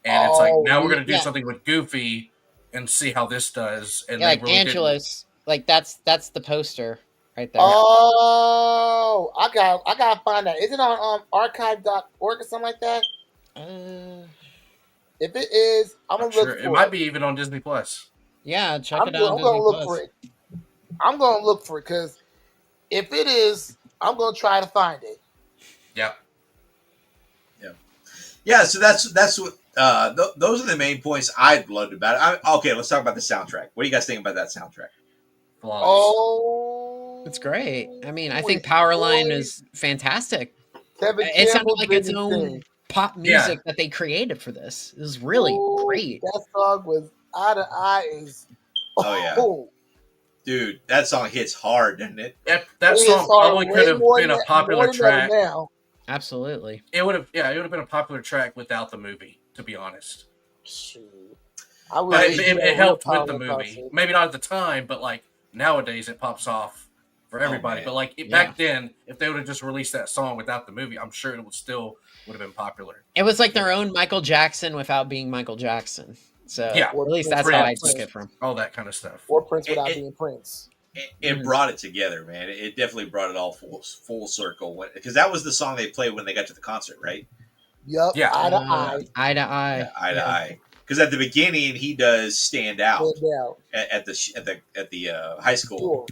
and it's like Oh, now we're gonna do yeah. something with Goofy and see how this does. And Yeah, they like really didn't. Angelos. Like that's the poster right there. Oh, I gotta find that. Is it on archive.org or something like that? Uh, If it is, I'm Not gonna look sure. for It might be even on Disney Plus. yeah, check I'm it out. on gonna Disney look Plus. for it. I'm gonna look for it because if it is, I'm gonna try to find it. Yeah. Yeah, so that's what those are the main points I loved about it. Okay, let's talk about the soundtrack. What do you guys think about that soundtrack? Flawless. Oh, It's great. I mean, I think Powerline boy. is fantastic. Kevin It sounded Campbell like did its his own thing. pop music that they created for this. It was really Ooh, great. That song was Eye to Eye is. Oh, yeah. Dude, that song hits hard, doesn't it? That It is song hard probably way could have more been than a that- popular more than ever track. now. Absolutely. It would have been a popular track without the movie, to be honest. Shoot. I would But like it, to it, see a it real helped with the Powerline movie. concert. Maybe not at the time, but like nowadays it pops off for everybody. man. But like back then, if they would have just released that song without the movie, I'm sure it would have been popular. It was like their own Michael Jackson without being Michael Jackson. So Yeah. at least that's how I Prince. took it from. All that kind of stuff. Or Prince without It- being Prince. It brought it together, man. It definitely brought it all full circle because that was the song they played when they got to the concert, right? Yup. Yeah. Eye to eye. Eye to eye. Yeah, eye to Yeah. eye. Because at the beginning he does stand out Stand out. at the high school. Sure.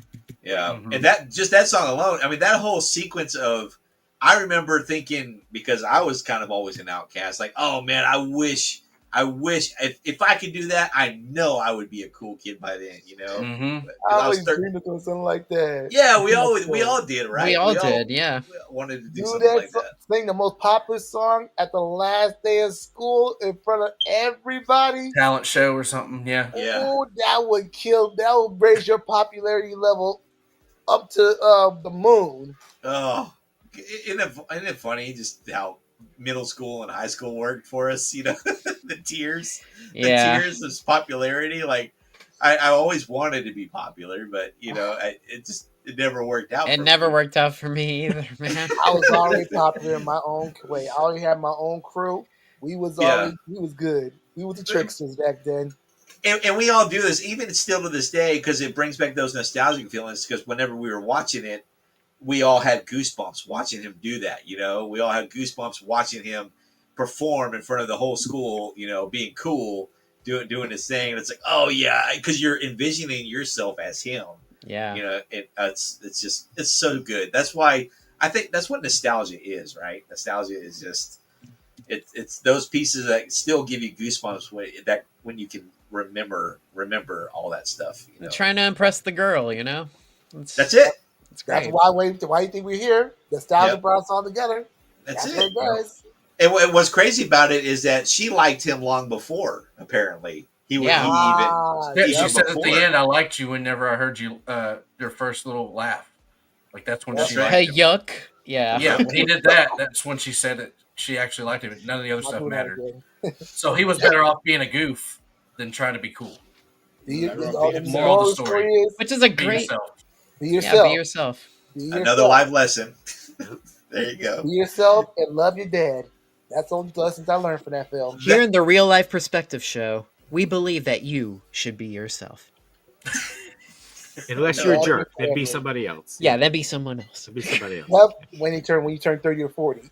Yeah, Mhm. and that song alone. I mean, that whole sequence of. I remember thinking because I was kind of always an outcast. Like, oh man, I wish if I could do that, I know I would be a cool kid by then. You know, Mm-hmm. 'Cause I I was always 13. dreamed of doing something like that. Yeah, we all did, right? We all did, yeah. We all wanted to do Do something that, like that. sing the most popular song at the last day of school in front of everybody. Talent show or something. Yeah. Yeah. Oh, that would raise your popularity level up to the moon. Oh, isn't it funny just how middle school and high school worked for us? You know, the tears Yeah. of popularity. Like, I always wanted to be popular, but you know, it never worked out. It for never me. worked out for me either, man. I was already popular in my own way. I already had my own crew. We was good. We was the tricksters back then. And we all do this, even still to this day, because it brings back those nostalgic feelings. Because whenever we were watching it, we all had goosebumps watching him do that. You know, we all had goosebumps watching him perform in front of the whole school. You know, being cool, doing his thing. And it's like, oh yeah, because you're envisioning yourself as him. Yeah. You know, it's just it's so good. That's why I think that's what nostalgia is, right? Nostalgia is just it's those pieces that still give you goosebumps when you can remember all that stuff. You know? Trying to impress the girl, you know. That's it. It's great. That's why you think we're here. Nostalgia brought us all together. That's That's it. what it does. And what's crazy about it is that she liked him long before. Apparently, he was She even said before. at the end, "I liked you whenever I heard you your first little laugh." Like that's when That's she right. Hey, liked him. yuck. Yeah. Yeah, when he did that, that's when she said that she actually liked him. None of the other I'll stuff do that mattered. again. So he was better off being a goof than trying to be cool. The Moral of the moral of the story. story is Which is a Be great. yourself. be Yeah, yourself. be yourself. Be Another yourself. live lesson. There you go. Be yourself and love your dad. That's all the lessons I learned from that film. Here in the Real Life Perspective Show, we believe that you should be yourself. Unless you're a Yeah, jerk, then be exactly. somebody else. Yeah, then be someone else. Then be somebody else. Yep. When you turn 30 or 40.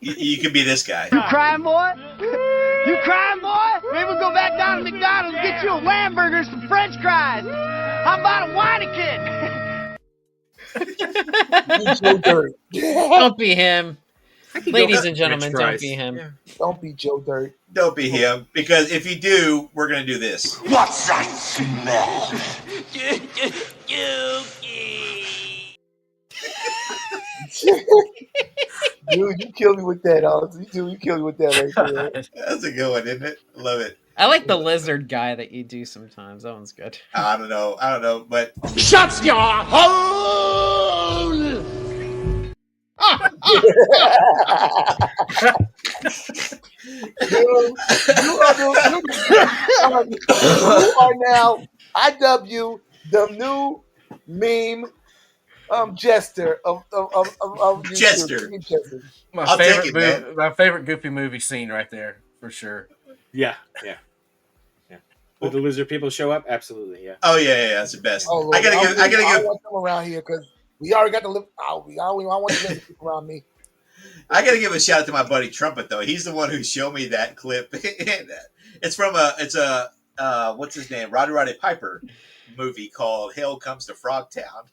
You could be this guy. Crying boy? You crying boy? Maybe we'll go back down to McDonald's and get you a lamb burgers some French fries. How about a Weineken? Be Joe Dirt. Don't be him. I could Ladies go and gentlemen, French don't fries. be him. Yeah. Don't be Joe Dirt. Don't be him, because if you do, we're gonna do this. What's that smell? Dude, you kill me with that, honestly. You kill me with that right there. That's a good one, isn't it? Love it. I like the lizard guy that you do sometimes. That one's good. I don't know, but Shut your hole! You are now, I dub you the new meme jester of YouTube. Jester. Meme jester. I'll take it, man. My favorite Goofy movie scene right there for sure. Yeah. Would the lizard people show up? Absolutely, yeah. oh yeah, that's the best. Oh, Lord, I gotta I give want them around here because we already got to live. I want the lizard people around me. I gotta give a shout out to my buddy Trumpet though. He's the one who showed me that clip. It's from what's his name? Roddy Piper movie called Hell Comes to Frogtown.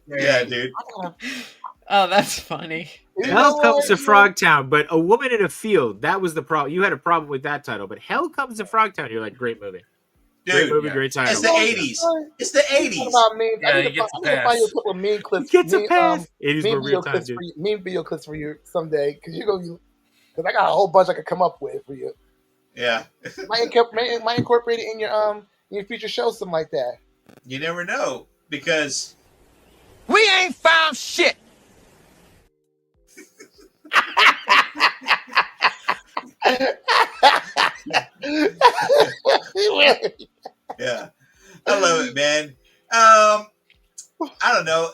Yeah, dude. Oh, that's funny. Hell Comes to Frogtown, but A Woman in a Field. That was the problem. You had a problem with that title, but Hell Comes to Frogtown. You're like, great movie. Great Dude, movie, great title. it's the 80s. It's the 80s. About memes. Yeah, I he need gets to a find you a pass. couple of meme clips. Gets a meme, pass. 80s meme were video real time, clips dude. for you. Meme video clips for you someday because you're gonna be. Because I got a whole bunch I could come up with for you. Yeah. Might incorporate it in your future show, something like that. You never know because We ain't found shit. yeah, I love it, man. I don't know.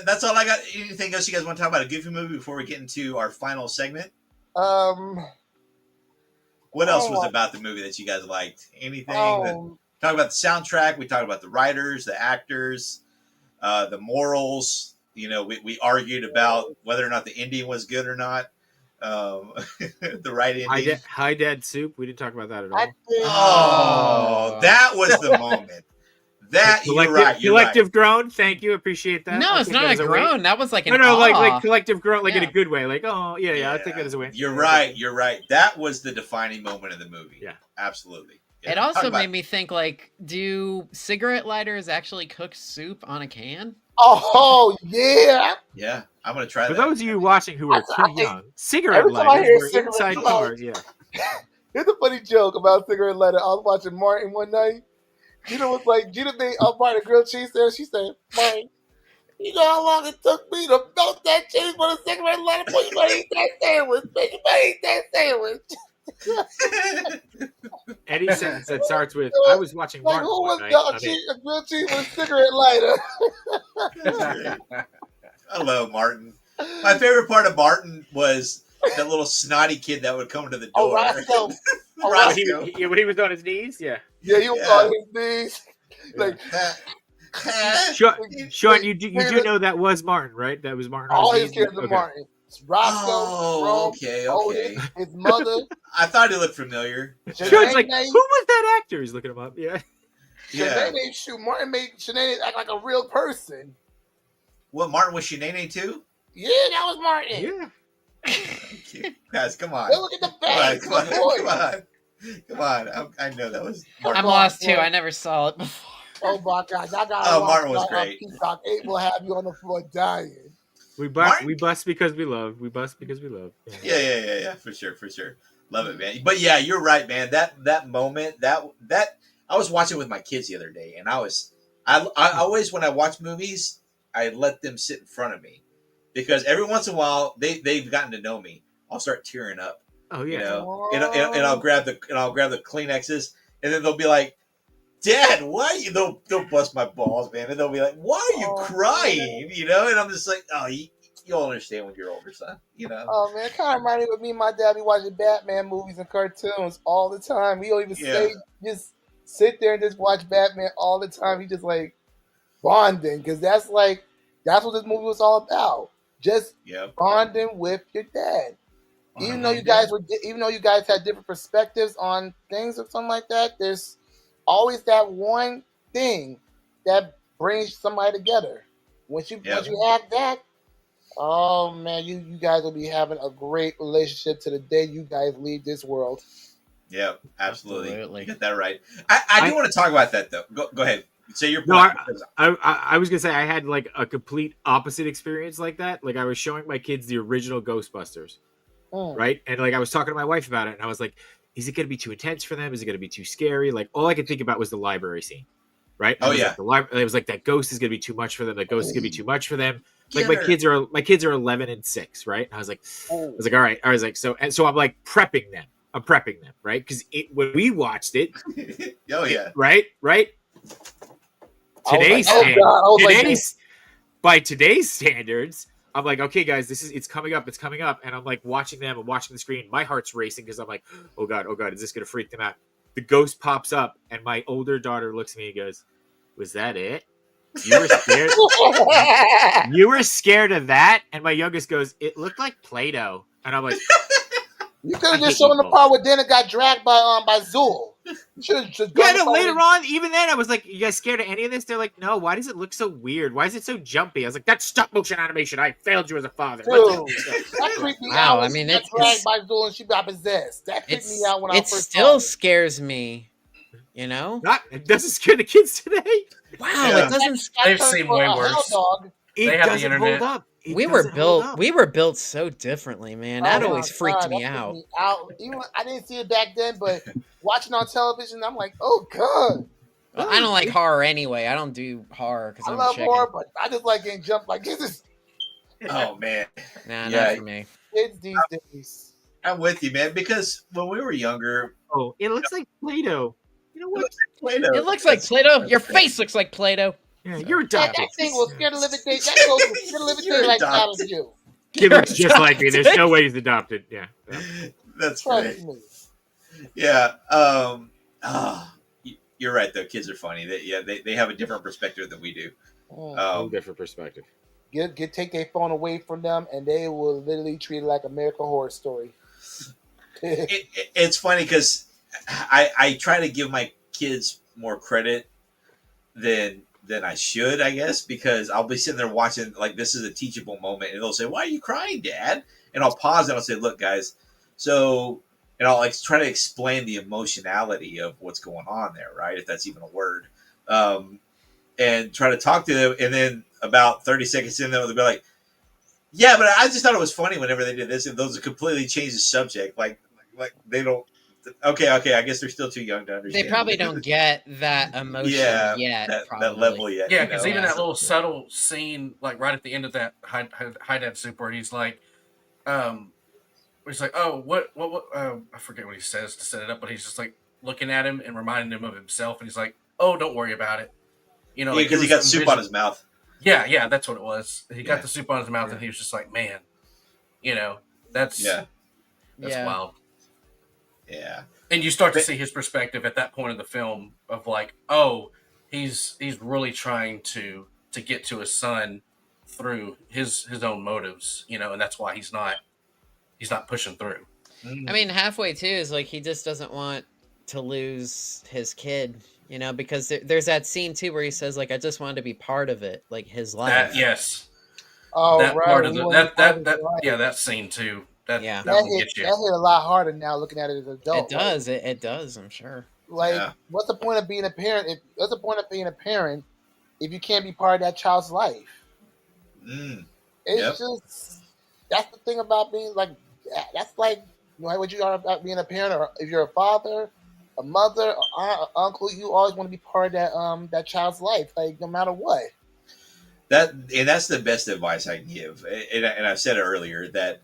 That's all I got. Anything else you guys want to talk about a Goofy movie before we get into our final segment? What else was about the movie that you guys liked? Anything? Talk about the soundtrack. We talked about the writers, the actors, the morals. You know, we argued about whether or not the ending was good or not. The right ending. High Dad Soup. We didn't talk about that at all. Oh, that was the moment. That you're right. Collective groan. Thank you. Appreciate that. No, I'll it's take not that a as win. groan. That was like an No, awe. like collective groan, like in Yeah. a good way. Like, oh yeah, I'll take that as a win. You're right. You're right. That was the defining moment of the movie. Yeah. Absolutely. Yeah. It also Talk about made me think, like, do cigarette lighters actually cook soup on a can? Oh yeah. Yeah, I'm gonna try For that. those of you watching who are I too think young, cigarette every time I lighters hear were cigarette inside lighter- cars. Yeah. Here's a funny joke about cigarette lighter. I was watching Martin one night. Gina was like, Gina made up by the grilled cheese there. She said, Martin, you know how long it took me to melt that cheese with a cigarette lighter? Boy, you better eat that sandwich. Man, you better eat that sandwich. Any sentence that starts with "I was watching Like, Martin who one was night," got I'm a in. grilled cheese with a cigarette lighter? I love Martin. My favorite part of Martin was that little snotty kid that would come to the door. Oh, Roscoe. When he, Roscoe. when he was on his knees, yeah. Yeah, he was Yeah. on his knees. Like, Sean, you do know that was Martin, right? That was Martin. All Arzini? his characters are Okay. Martin. It's Roscoe, Oh, Rome, okay. His mother. I thought he looked familiar. Sean's like, who was that actor? He's looking him up. Yeah. Martin made Shanae act like a real person. What, Martin was Shanae too? Yeah, that was Martin. Yeah. Guys, come on. Look at the face. Come on. I know that was. I'm lost too. I never saw it before. Oh my God! Y'all got Martin was great. Peacock 8 will have you on the floor dying. We bust because we love. We bust because we love. Yeah. For sure. Love it, man. But yeah, you're right, man. That moment, that I was watching with my kids the other day, and I always, when I watch movies, I let them sit in front of me, because every once in a while they've gotten to know me. I'll start tearing up. Oh yeah. You know, and I'll grab the Kleenexes, and then they'll be like, "Dad, why are you?" They'll bust my balls, man, and they'll be like, "Why are you crying?" You know, and I'm just like, "Oh, you'll understand when you're older, son." You know. Oh man, it kind of reminded me of me and my dad. We watching Batman movies and cartoons all the time. We don't even just sit there and just watch Batman all the time. We just like bonding, because that's what this movie was all about. Just bonding with your dad. Even though you guys had different perspectives on things or something like that, there's always that one thing that brings somebody together. Once you have that, oh man, you guys will be having a great relationship to the day you guys leave this world. Yeah, absolutely. You get that right. I do want to talk about that though. Go ahead. Say your point. No, I was gonna say I had like a complete opposite experience like that. Like I was showing my kids the original Ghostbusters, right? And like I was talking to my wife about it, and I was like, "Is it gonna be too intense for them? Is it gonna be too scary?" Like all I could think about was the library scene, right? Oh yeah, it was like that ghost is gonna be too much for them. That ghost is gonna be too much for them. Like my kids are 11 and 6, right? And I was like, all right. I was like, so I'm like prepping them. I'm prepping them, right? Because when we watched it, right. By today's standards, I'm like, okay, guys, it's coming up, and I'm like watching them and watching the screen. My heart's racing because I'm like, oh god, is this gonna freak them out? The ghost pops up, and my older daughter looks at me and goes, "Was that it? You were scared? You were scared of that?" And my youngest goes, "It looked like Play-Doh," and I'm like, "You could have just shown the part where Dana got dragged by Zool." Later on, even then, I was like, "You guys scared of any of this?" They're like, "No. Why does it look so weird? Why is it so jumpy?" I was like, "That's stop motion animation. I failed you as a father." That creeped me out. I mean, it's dragged by Zool and she got possessed. That creeped me out when I first saw it. It still scares me. You know, it doesn't scare the kids today. Wow, it doesn't. They've seen way worse. It doesn't hold up. We were built so differently, man. That always freaked me out. Even I didn't see it back then, but watching on television, I'm like, oh god. Well, I don't like horror anyway. I don't do horror because I love horror, but I just like getting jumped like this is. Oh man, not for me. Kids these days. I'm with you, man. Because when we were younger, it looks like Play-Doh. You know what? It looks like Play-Doh. Your face looks like Play-Doh. Yeah, you're adopted. That thing will scare the living thing. That goes to scare the living thing like that of you. He looks just like me. There's no way he's adopted. Yeah. That's great. Yeah. You're right though. Kids are funny. They have a different perspective than we do. Different perspective. Take their phone away from them, and they will literally treat it like American Horror Story. It's funny because I try to give my kids more credit than I should, I guess, because I'll be sitting there watching, like, this is a teachable moment, and they'll say, "Why are you crying, Dad?" And I'll pause and I'll say, "Look, guys," and I'll like try to explain the emotionality of what's going on there, right? If that's even a word, and try to talk to them, and then about 30 seconds in, they'll be like, "Yeah, but I just thought it was funny whenever they did this," and those completely change the subject, like they don't. Okay. I guess they're still too young to understand. They probably don't get that emotion yet. That level yet. Yeah, because even that little subtle scene, like right at the end of that High Dad Soup, where he's like, "Oh, what?" I forget what he says to set it up, but he's just like looking at him and reminding him of himself, and he's like, "Oh, don't worry about it." You know, because he got soup on his mouth. Yeah, that's what it was. He got the soup on his mouth, and he was just like, "Man, that's wild." Yeah. And you start to see his perspective at that point in the film of like, oh, he's really trying to get to his son through his own motives, and that's why he's not pushing through. I mean, halfway too is like he just doesn't want to lose his kid, because there's that scene too where he says like, I just wanted to be part of it, like his life. That yes, Oh, that right. part of we the wasn't part of that it, right. yeah, that scene too. That Yeah. that That will hit, get you. that hit a lot harder now looking at it as an adult. It does. It does. I'm sure. Like, Yeah. what's the point of being a parent? What's the point of being a parent if you can't be part of that child's life? Mm. It's Yep. just that's the thing about being like that's like what you are about being a parent, or if you're a father, a mother, or aunt, or uncle, you always want to be part of that child's life, like no matter what. That's the best advice I can give. And I've said it earlier that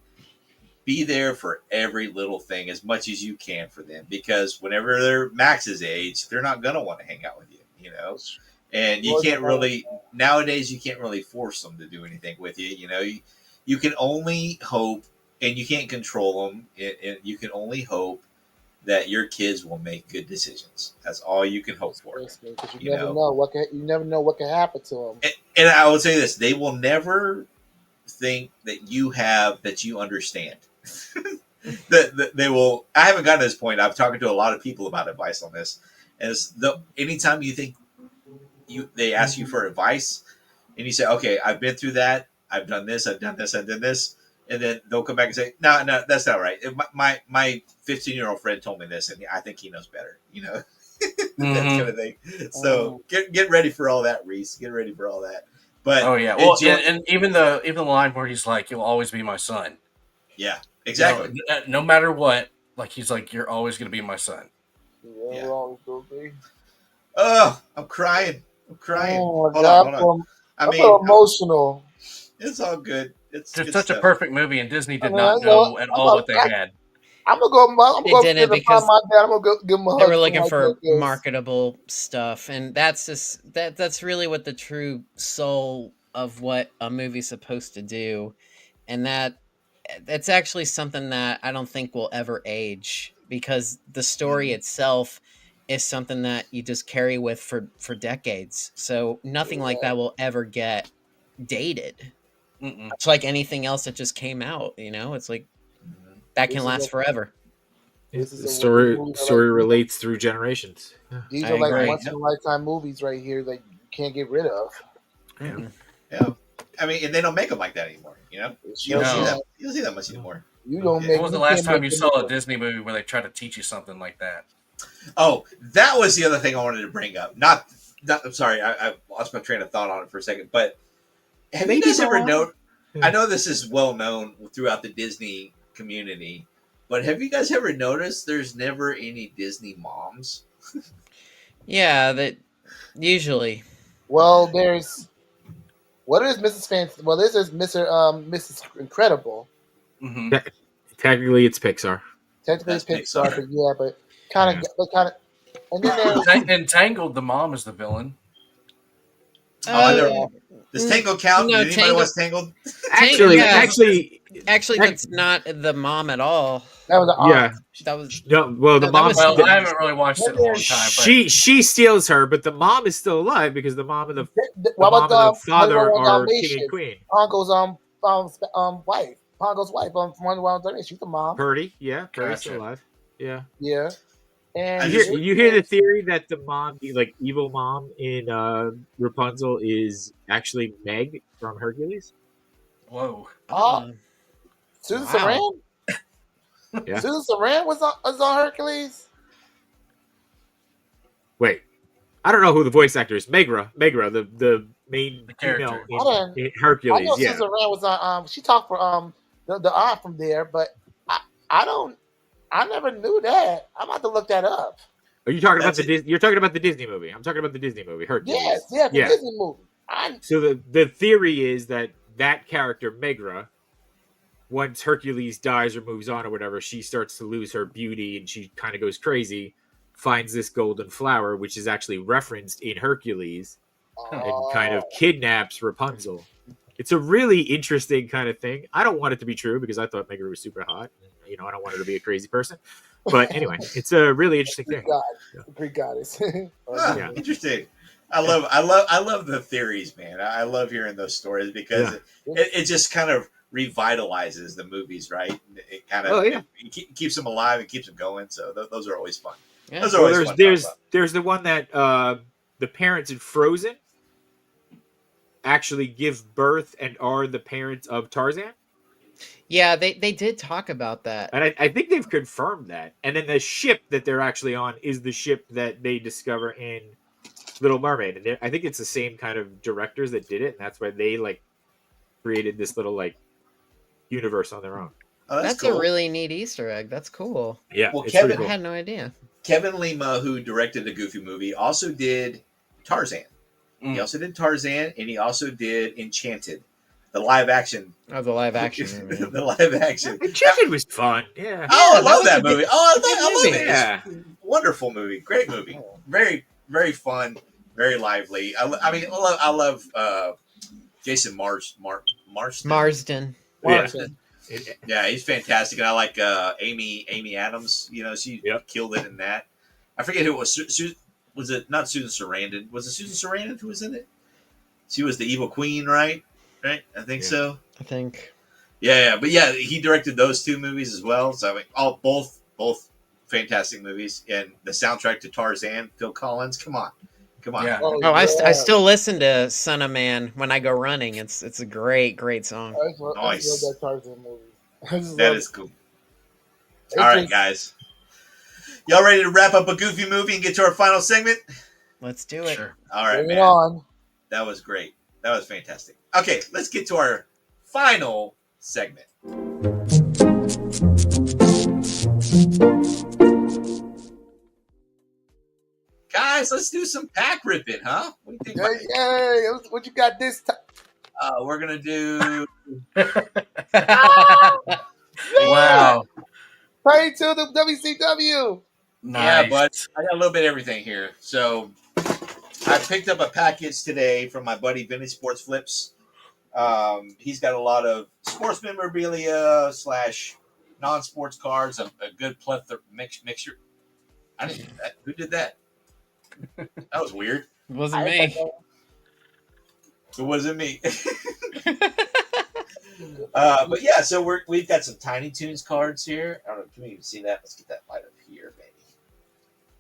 be there for every little thing as much as you can for them, because whenever they're Max's age, they're not gonna want to hang out with you, And you can't really nowadays. You can't really force them to do anything with you. You can only hope, and you can't control them. You can only hope that your kids will make good decisions. That's all you can hope for. Because you You never know. know what can happen to them. And I will say this: they will never think that you understand. They will. I haven't gotten to this point. I've talked to a lot of people about advice on this. Anytime you think they ask you for advice, and you say, "Okay, I've been through that. I've done this. I've done this. I've done this," and then they'll come back and say, "No, that's not right. My 15-year-old friend told me this, and I think he knows better." That kind of thing. So get ready for all that, Reese. Get ready for all that. But Oh yeah, well, and even the line where he's like, "You'll always be my son." yeah, exactly. No matter what, like he's like, "You're always going to be my son." Yeah, Yeah. wrong, Goofy. Oh, I'm crying. I'm crying. Oh my Hold God, on, hold on. I feel emotional. It's all good. It's Just good such stuff. a perfect movie, and Disney did I not mean, know at all what they had. I'm gonna go. I'm They gonna go didn't to because find my dad. I'm gonna go give him a hug. They were looking like for this. marketable stuff, and that's just that's really what the true soul of what a movie's supposed to do, and that's actually something that I don't think will ever age, because the story itself is something that you just carry with for decades. So nothing like that will ever get dated. Mm-mm. It's like anything else that just came out, it's like that This can is last a- forever. This is The a story movie that, story like, relates through generations. Yeah. These I are like agree. once in a lifetime movies right here that you can't get rid of. Yeah. I mean, and they don't make them like that anymore. You don't see No. that. You don't see that much anymore. You don't Yeah. make. When was the you last can't time make you them saw a look- Disney movie where they try to teach you something like that? Oh, that was the other thing I wanted to bring up. Not I'm sorry, I lost my train of thought on it for a second. But have you guys ever known? I know this is well known throughout the Disney community, but have you guys ever noticed there's never any Disney moms? Yeah, that usually. Well, there's. What is Mrs. Fancy? Well, this is Mrs. Incredible. Mm-hmm. Technically, it's Pixar. Technically, it's That's Pixar, Pixar. but yeah, but kind of. And then there's Entangled, the mom is the villain. Oh, I know. Does Tangled count? No, Did anybody watch Tangled? Actually, yeah. actually, that's not the mom at all. that was an yeah. That was No, well, the No, that mom. was- Well, the- I haven't really watched it in a long time. But she steals her, but the mom is still alive because the mom and the What mom about and the father Wonder Woman are king Dalmatians? and queen. Pongo's wife. Pongo's wife from Wonder Woman Dalmatians. She's the mom. Purdy, yeah, Purdy's still Gotcha. alive. Yeah. Yeah. And You hear the theory that the mom, like evil mom in Rapunzel, is actually Meg from Hercules? whoa, Oh, Susan Wow. Sarandon. Yeah. Susan Sarandon was on Hercules. Wait, I don't know who the voice actor is. Megra, the main The character. female in I Hercules. know Yeah. Susan Sarandon was on. She talked for the aunt from there, but I never knew that. I'm about to look that up. Are you talking about That's You're talking about the Disney movie. I'm talking about the Disney movie, Hercules. Yes, the Yeah. Disney movie. So the theory is that character Megra, once Hercules dies or moves on or whatever, she starts to lose her beauty and she kind of goes crazy, finds this golden flower, which is actually referenced in Hercules, and kind of kidnaps Rapunzel. It's a really interesting kind of thing. I don't want it to be true because I thought Megra was super hot. I don't want her to be a crazy person. But anyway, it's a really interesting thing. Greek goddess. Ah, Yeah. Interesting. I love the theories, man. I love hearing those stories because it just kind of revitalizes the movies, right? It kind of it keeps them alive and keeps them going. So those are always fun. Yeah. Those are always fun. There's the one that the parents in Frozen actually give birth and are the parents of Tarzan. Yeah, they did talk about that. And I think they've confirmed that. And then the ship that they're actually on is the ship that they discover in Little Mermaid. And I think it's the same kind of directors that did it, and that's why they like created this little like universe on their own. Oh, That's cool. a really neat Easter egg. That's cool. Yeah. Well, it's Kevin- pretty I cool. had no idea. Kevin Lima, who directed the Goofy movie, also did Tarzan. He also did Tarzan, and he also did Enchanted, the live action. Oh, the live action movie. The live action. Enchanted was fun. Yeah. Oh, I love was that a good- movie. Oh, I love movie. it. Yeah. It's a wonderful movie. Great movie. Very, very fun. Very lively. I mean, I love Jason Marsden. Marsden. Yeah, he's fantastic, and I like Amy Adams. You know, she killed it in that. I forget who it was. Was it not Susan Sarandon? Was it Susan Sarandon who was in it? She was the evil queen, right? Right, I think so. I think. Yeah, but yeah, he directed those two movies as well. So I mean, both fantastic movies, and the soundtrack to Tarzan, Phil Collins. Come on. Yeah. Oh, I still listen to Son of Man when I go running. It's a great song. I just love that Tarzan movie. That is cool. All right, guys. Y'all ready to wrap up a Goofy movie and get to our final segment? Let's do it. Sure. All right, Bring it man. on. That was great. That was fantastic. Okay, let's get to our final segment. Guys, let's do some pack ripping, huh? What do you think? Hey, Mike? hey, what you got this time? We're gonna do. Wow. Pray to the WCW. Nice. Yeah, but I got a little bit of everything here. So I picked up a package today from my buddy Vintage Sports Flips. He's got a lot of sports memorabilia / non-sports cards, a good plethora mixture. I didn't do that. Who did that? That was weird. It wasn't me. It wasn't me. But yeah, so we've got some Tiny Toons cards here. I don't know. Can we even see that? Let's get that light up here, baby.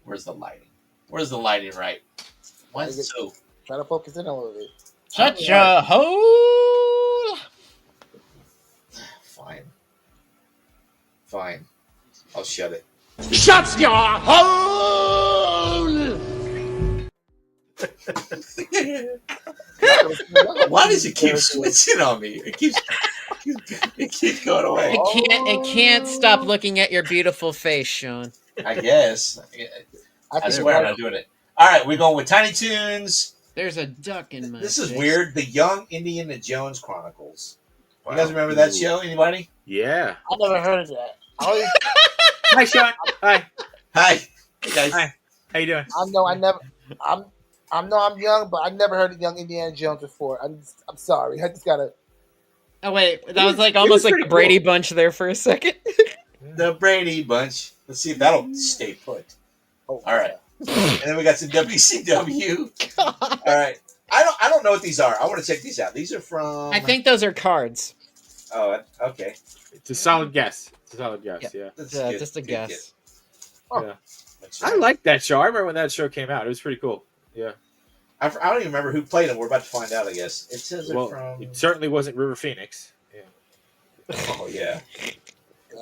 Where's the lighting? Where's the lighting right? Why is it so? Try to focus in a little bit. Shut your hole. Fine. I'll shut it. Shut your hole! Why does it keep switching on me? It keeps going away. It can't stop looking at your beautiful face, Sean. I guess. I swear I'm not doing it. All right, we're going with Tiny Toons. There's a duck in my This is face. weird. The Young Indiana Jones Chronicles. You guys remember that show? Anybody? Yeah. I never heard of that. Hi, Sean. Hi. Hi. Hey, guys. Hi. How you doing? I'm young, but I never heard of Young Indiana Jones before. I'm sorry. I just gotta. Oh wait, that was like almost like the pretty Brady Bunch there for a second. The Brady Bunch. Let's see if that'll stay put. Oh, All right. And then we got some WCW. All right. I don't know what these are. I want to check these out. These are from. I think those are cards. Oh, okay. It's a solid guess. Yeah. That's Yeah, good. just a Good, guess. Oh. Yeah. good. I like that show. I remember when that show came out. It was pretty cool. Yeah. I don't even remember who played them. We're about to find out, I guess. It says Well, they're from. it certainly wasn't River Phoenix. Yeah. Oh, yeah.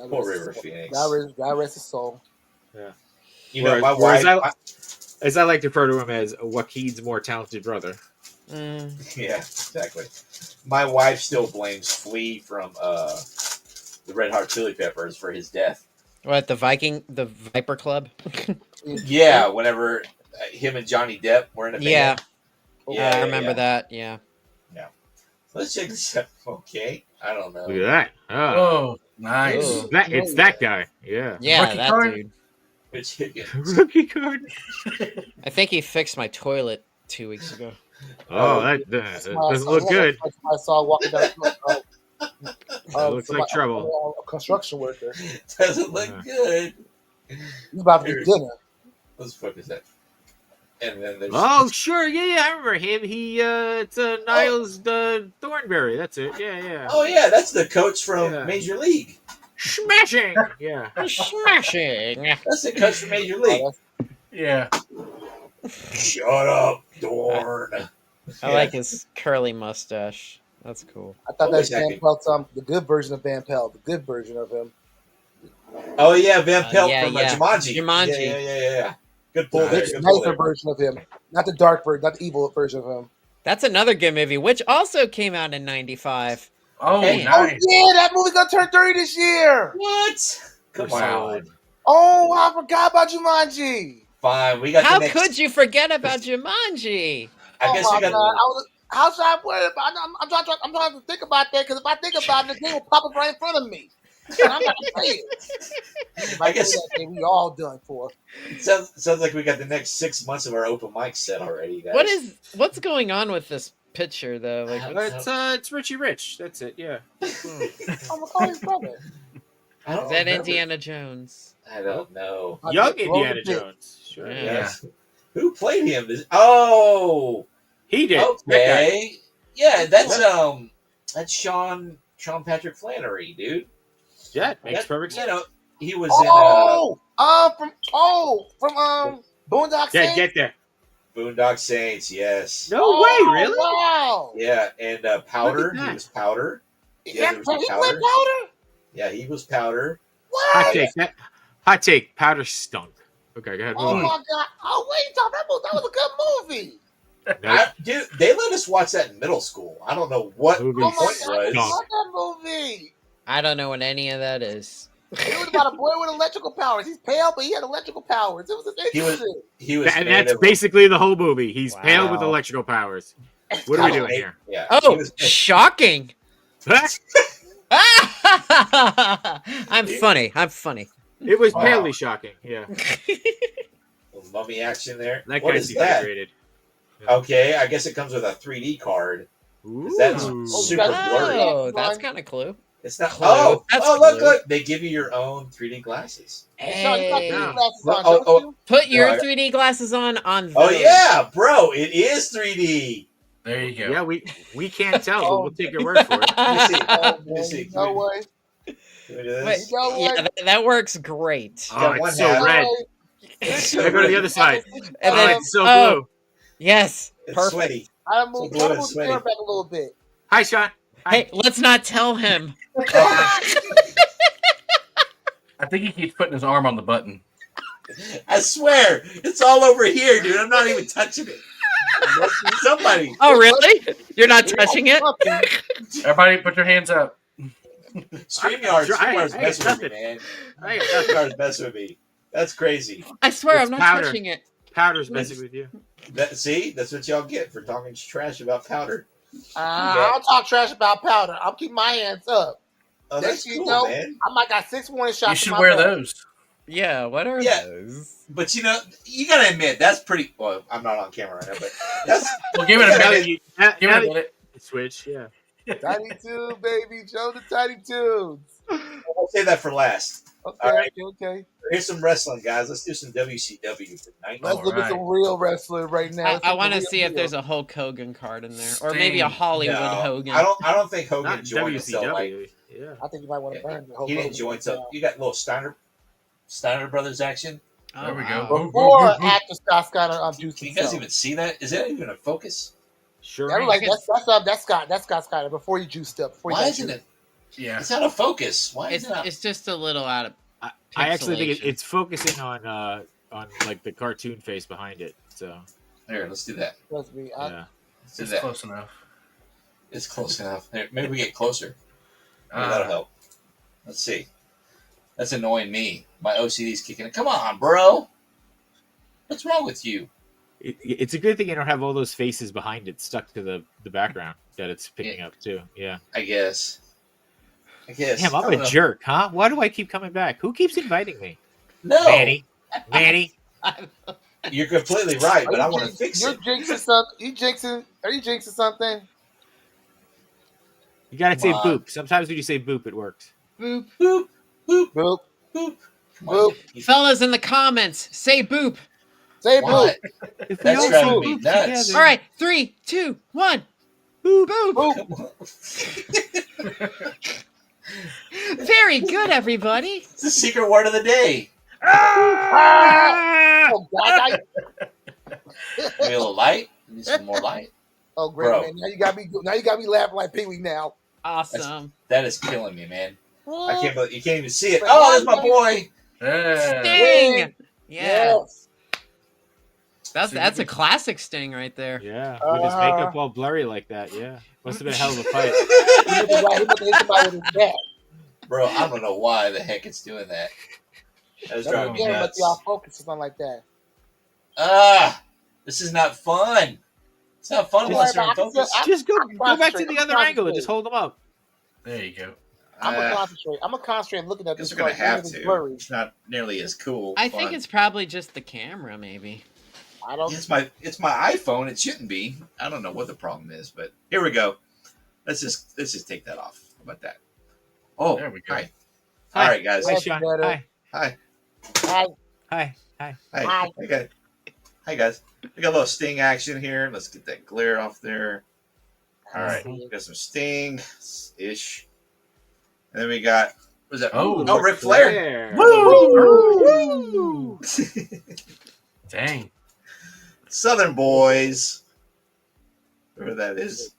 Poor River Phoenix. God rest his soul. Yeah. You know, my Whereas wife. as I like to refer to him as Joaquin's more talented brother. Yeah, exactly. My wife still blames Flea from the Red Hot Chili Peppers for his death. What, the Viper Club? Yeah, whenever him and Johnny Depp were in a band. Yeah, I remember that. Yeah. Let's check this out. Okay, I don't know. Look at that. Oh, Oh, nice. it's that guy. Yeah. Yeah, Rookie that card? dude. Which again, Rookie card. I think he fixed my toilet 2 weeks ago. Oh, that doesn't look good. I saw walking down. That looks like trouble. A construction worker. doesn't look good. He's about to be dinner. What the fuck is that? And then there's Oh, sure, yeah, I remember him. He, it's Niles Thornberry. That's it. Yeah. oh yeah, that's the coach from Yeah. Major League. Smashing. Yeah. Smashing. That's the coach from Major League. Yeah. Shut up, Dorn. I like his curly mustache. That's cool. I thought Always that's Van happy. Pelt, the good version of Van Pelt, the good version of him. Oh yeah, Van Pelt yeah, from yeah. Jumanji. Jumanji. Yeah. Good pull there. It's Good pull nicer there. version of him, not the dark version, not the evil version of him. That's another good movie, which also came out in '95. Oh, Hey. Oh nice. yeah, that movie's gonna turn 30 this year. What? Come Wow. on. Oh, I forgot about Jumanji. Fine, we got How the next. could you forget about Jumanji? I guess oh we my got. God. How should I worry about? I'm trying to think about that because if I think about it, the game will pop up right in front of me, and I'm not gonna play it. If I I guess- guess that game, we all done for. Sounds like we got the next 6 months of our open mic set already, guys. What's going on with this picture though? Like, It's Richie Rich. That's it. Yeah. I'm gonna call his brother. I don't is that remember. Indiana Jones? I don't know. Young Roll Indiana the tape. Jones. Sure. Yeah. Yes. Who played him? Oh, He did. okay. Yeah, that's Sean Patrick Flannery, dude. Yeah, makes That- perfect sense. You know, he was From Boondock Yeah, Saints. get there. in Boondock Saints. Yes. No way, really? Wow. Yeah, and Powder. Look at He that. was Powder. Yeah, there was he Powder. played Powder. Yeah, he was Powder. Hot What? take. Hot take. Powder stunk. Okay, go ahead. Oh Move my God! Oh wait, Tom, that was a good movie. on. Dude, they let us watch that in middle school. I don't know what Movie the Oh my point God, I was. love that movie. I don't know what any of that is. It was about a boy with electrical powers. He's pale, but he had electrical powers. It was He was- interesting. He was And made that's of- basically the whole movie. He's Wow. pale with electrical powers. What are we doing here? Yeah. he Oh, was- shocking! I'm funny. It was Wow. palely shocking. Yeah. little mummy action there. That What guy's is that? dehydrated. Okay, I guess it comes with a 3D card. Ooh. That's Oh, super that's- blurry. Oh, that's kind of clue. It's not. Clue. Oh, That's look, clue. look! They give you your own 3D glasses. Hey, Sean, you got Hey, 3D glasses on, Oh, don't oh. you? put your No, I- 3D glasses on Oh those. yeah, bro! It is 3D. There you go. Yeah, we can't tell, but Oh. we'll take your word for it. Let me see. Oh, Let me man, see. you know what? Can we do this? Wait, You know yeah, what? that works great. Oh, got one it's so hat. red. It's Gotta go to the other side. And Oh, then it's so oh. blue. Yes, It's perfect. sweaty. I So moved blue the and sweaty. camera back a little bit. Hi, Sean. Hi. Hey, let's not tell him. I think he keeps putting his arm on the button. I swear, it's all over here, dude. I'm not even touching it. Somebody. Oh, really? You're not touching it? Everybody, put your hands up. StreamYard's I messing got with me, nothing. man. I got nothing. StreamYard's messing with me. That's crazy. I swear It's I'm not powder. touching it. Powder's messing with you. See, that's what y'all get for talking trash about Powder. I don't talk trash about Powder. I'm keeping my hands up. Oh, Next that's thing you cool, know, man. I might got 6 warning shots. You in should my wear back. those. Yeah, what are Yeah. those? But you know, you gotta admit that's pretty. Well, I'm not on camera right now, but that's Well, give it a Now minute. that you- now- Give now it a that- minute. Switch, yeah. Tiny Toon, baby. Show the Tiny Toons. I'll say that for last. Okay, All right. okay. Here's some wrestling, guys. Let's do some WCW for tonight. Let's look at Alright. some real wrestling right now. I want to see if there's a Hulk Hogan card in there, or maybe a Sting. Hollywood No, Hogan. I don't think Hogan Not joined until like WCW. Yeah. I think you might want to burn the whole he didn't program join right until you got a little Steiner Brothers action. Oh, There we wow. go. now. Before after Scott Steiner juiced Can you guys himself. even see that? Is that even a focus? Sure. Yeah, I'm like that's Scott Steiner before he juiced up. Before he Why got isn't juiced. it? Yeah. It's out of focus. Why is It's, it not? it's just a little out of. I actually think pixelation. it's focusing on like the cartoon face behind it. So Here, let's do that. Trust me. yeah. Let's do It's that. close enough. It's close enough. Here, maybe we get closer. Maybe Uh, that'll help. Let's see. That's annoying me. My OCD's kicking in. Come on, bro. What's wrong with you? It's a good thing you don't have all those faces behind it stuck to the background that it's picking up too. Yeah. I guess. Damn, I I'm don't a know. jerk, huh? Why do I keep coming back? Who keeps inviting me? No, Manny. you're completely right, but I want to fix You're it. jinxing something. Are you jinxing something? You gotta say Come on. boop. Sometimes when you say boop, it works. Boop. Boop, boop, Boop. boop. Come Boop. on. Fellas in the comments, say boop. Say What? If we That's all driving say me boop nuts. together- All right, 3, 2, 1. Boop, boop. Boop. Very good, everybody. It's the secret word of the day. Ah! Oh God! Maybe a little light. Need some more light. Oh great, Bro. man! Now you got me laughing like Pee Wee now. Awesome. That is killing me, man. I Well, can't believe you can't even see it. Oh, there's my boy. Yeah. Sting. Yeah, Yes. that's a classic Sting right there. Yeah, with his makeup all blurry like that. Yeah, must have been a hell of a fight. He must have hit somebody with his bat. Bro, I don't know why the heck it's doing that. That was driving me Yeah, nuts. but y'all focus or something like that. This is not fun. It's not fun unless you're in focus. Just go I'm back to the concentrating. other angle and just hold them up. There you go. I'm gonna concentrate. I'm gonna concentrate looking at Guess this. we're gonna have It's to. blurry. It's not nearly as cool. I think fun. it's probably just the camera, maybe. I don't. It's my iPhone. It shouldn't be. I don't know what the problem is, but here we go. Let's just take that off. How about that? Oh, There we go. Hi. All right, guys. Hi, That's Sean. better. Hi. Hi. I, Hi. Hi. Hi. Hi. Hi, guys. Hi, guys. We got a little Sting action here. Let's get that glare off there. All right. We got some Sting-ish. And then we got, what was that? Oh, Ric Flair. Woo! Dang. Southern Boys. Whoever that is.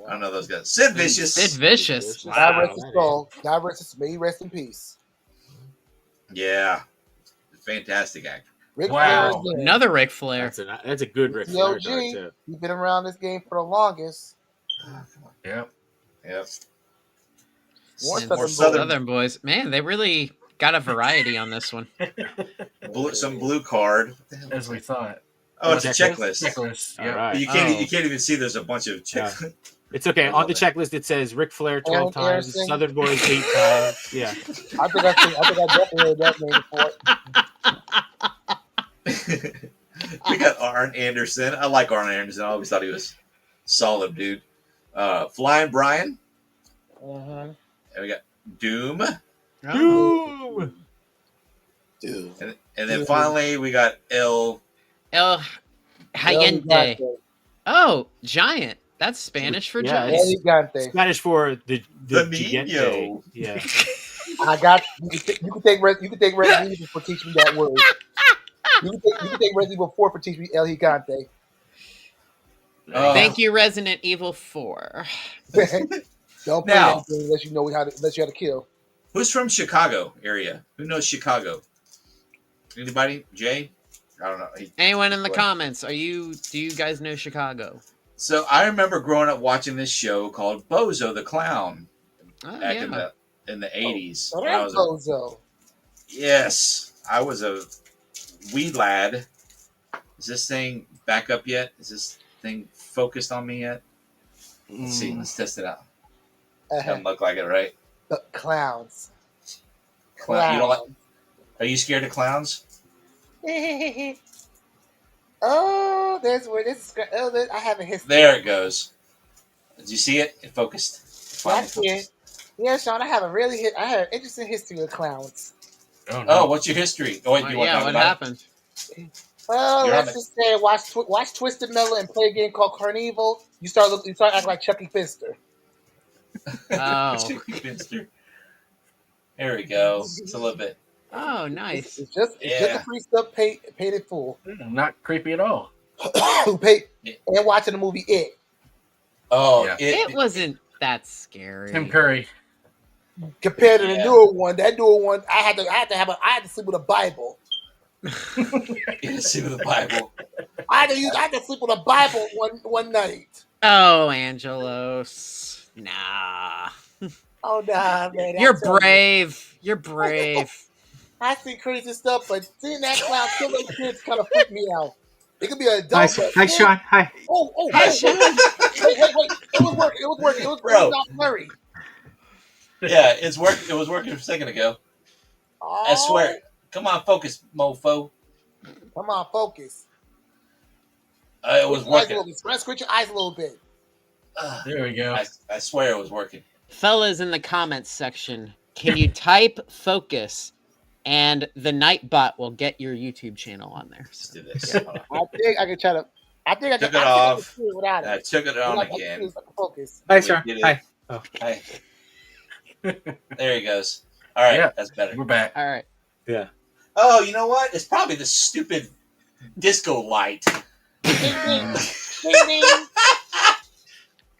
I don't know those guys. Sid Vicious. Sid Vicious. God Wow, rest his soul. God rest his. May he rest in peace. Yeah. Fantastic actor. Ric Wow. Flair is dead. Another Ric Flair. That's a good Ric Flair CLG. card too. He's been around this game for the longest. Yep. Yep. More And Southern more Southern boys. Man, they really got a variety on this one. Some blue card. What the hell As is we that? thought. Oh, it's a checklist. Checklist. All Yeah. right. But you can't even see there's a bunch of check. It's okay. On the checklist, it says Ric Flair 12 Alan times, Anderson. Southern Boys 8 times. Yeah. I think I definitely heard that name before. We got Arn Anderson. I like Arn Anderson. I always thought he was solid, dude. Flying Brian. Uh-huh. And we got Doom. Doom! Dude. And then finally we got El El Hayente. Oh, giant. That's Spanish for Yeah, giant. El Gigante. Spanish for the Nino. Gigante. Yeah. I got you. Can take Resident Evil for teaching me that word. You can take Resident Evil 4 for teaching me El Gigante. Thank you, Resident Evil 4. Don't play Now- that game unless you know how to kill. Who's from Chicago area? Who knows Chicago? Anybody? Jay? I don't know. Anyone in the What? comments? Do you guys know Chicago? So I remember growing up watching this show called Bozo the Clown Oh, back yeah. in the 80s. So When I that's was a- Bozo. Yes, I was a wee lad. Is this thing back up yet? Is this thing focused on me yet? Let's see. Let's test it out. Doesn't look like it, right? The clowns. Clown. You don't like? Are you scared of clowns? Oh, there's where this. I have a history. There it goes. Did you see it? It focused. That's it. Yeah, Sean, I have an interesting history of clowns. Oh, no. Oh, what's your history? Oh, wait, you want to yeah, talk what about it? happened? Well, You're on let's just say watch Twisted Metal and play a game called Carnival. You start acting like Chucky Finster. Oh. Chicky Finster. There we go. It's a little bit. Oh, nice. It's just a priest up painted fool Not creepy at all. who paid and watching the movie It. Oh, Yeah. It wasn't that scary. Tim Curry. Compared to the Yeah. newer one, that newer one, I had to sleep with a Bible. You see with the Bible. I had to sleep with a Bible one night. Oh, Angelos. Nah. Oh nah, man. You're I tell you. brave. You're brave. I see crazy stuff, but seeing that clown kill those kids kind of freaked me out. It could be an Hi, adult. but- hi, Sean. Hi. Oh, Hi, hey, Sean. wait. It was working. It was Bro. not blurry. Yeah, it was working a second ago. Oh, I swear. Come on, focus, mofo. Come on, focus. It was working. Scratch your eyes a little bit. There we go. I swear it was working. Fellas in the comments section, can you type focus and the Nightbot will get your YouTube channel on there. Let's So, do this. yeah. Hold on. I think I can try to. I think I can. Took it I think I can off. do it without I it. took it on Like, I again. can focus. Hi, We sir. did it. Hi. Hey. There he goes. All right, Yeah. that's better. We're back. All right. Yeah. Oh, you know what? It's probably the stupid disco light. Ding, ding. Ding, ding.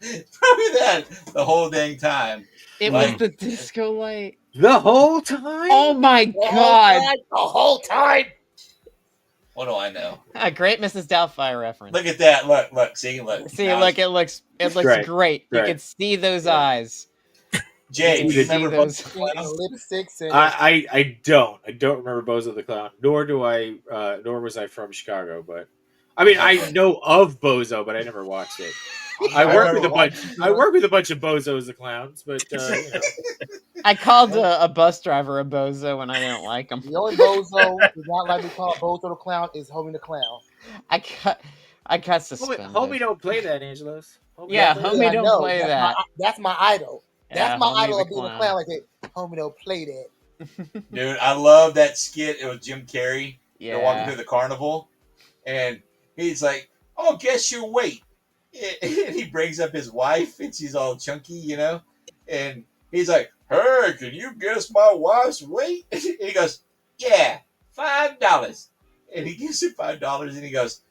Probably that the whole dang time. It Like- was the disco light. The whole time. Oh my The whole god! time, the whole time. What do I know? A great Mrs. Doubtfire reference. Look at that. Look. See, look. See, Now, look, it looks Great. great. You Great. can see those Yeah. eyes. Jay, You do you can see remember those. Lipsticks and I don't remember Bozo the Clown, nor was I from Chicago, but I mean I know of Bozo, but I never watched it. I work with a bunch of Bozos the Clowns, but you know. I called a bus driver a bozo when I didn't like him. the only bozo does not like to call Bozo the Clown is Homie the Clown. I got suspended. Homie don't play that, Angelos. Yeah, That's homie I don't know. play That's that. That's my idol. That's Yeah, my Homie idol the of being a Clown. clown. Like, hey, Homie don't play that. Dude, I love that skit. It was Jim Carrey. They're walking Yeah. through the carnival, and he's like, "Oh, guess your weight." And he brings up his wife, and she's all chunky, you know. And he's like, "Hey, can you guess my wife's weight?" And he goes, "Yeah, $5." And he gives him $5, and he goes,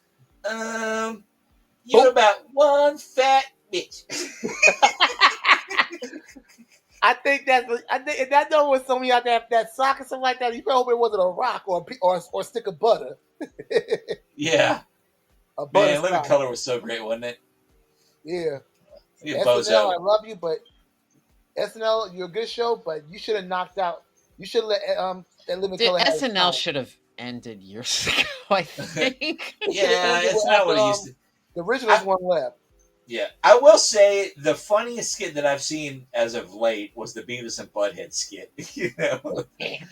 "You're about one fat bitch." I think if that number was something out there, that sock or something like that, you better hope it wasn't a rock or a stick of butter. Yeah, A butter man, Living sock. Color was so great, wasn't it? Yeah. Look at SNL, Bozo. I love you, but SNL, you're a good show, but you should have knocked out. You should have let that Living Dude, Color. have its SNL time. should have ended years ago, I think. Yeah, it's not what it used to. The original's one left. Yeah, I will say the funniest skit that I've seen as of late was the Beavis and Butthead skit. You know,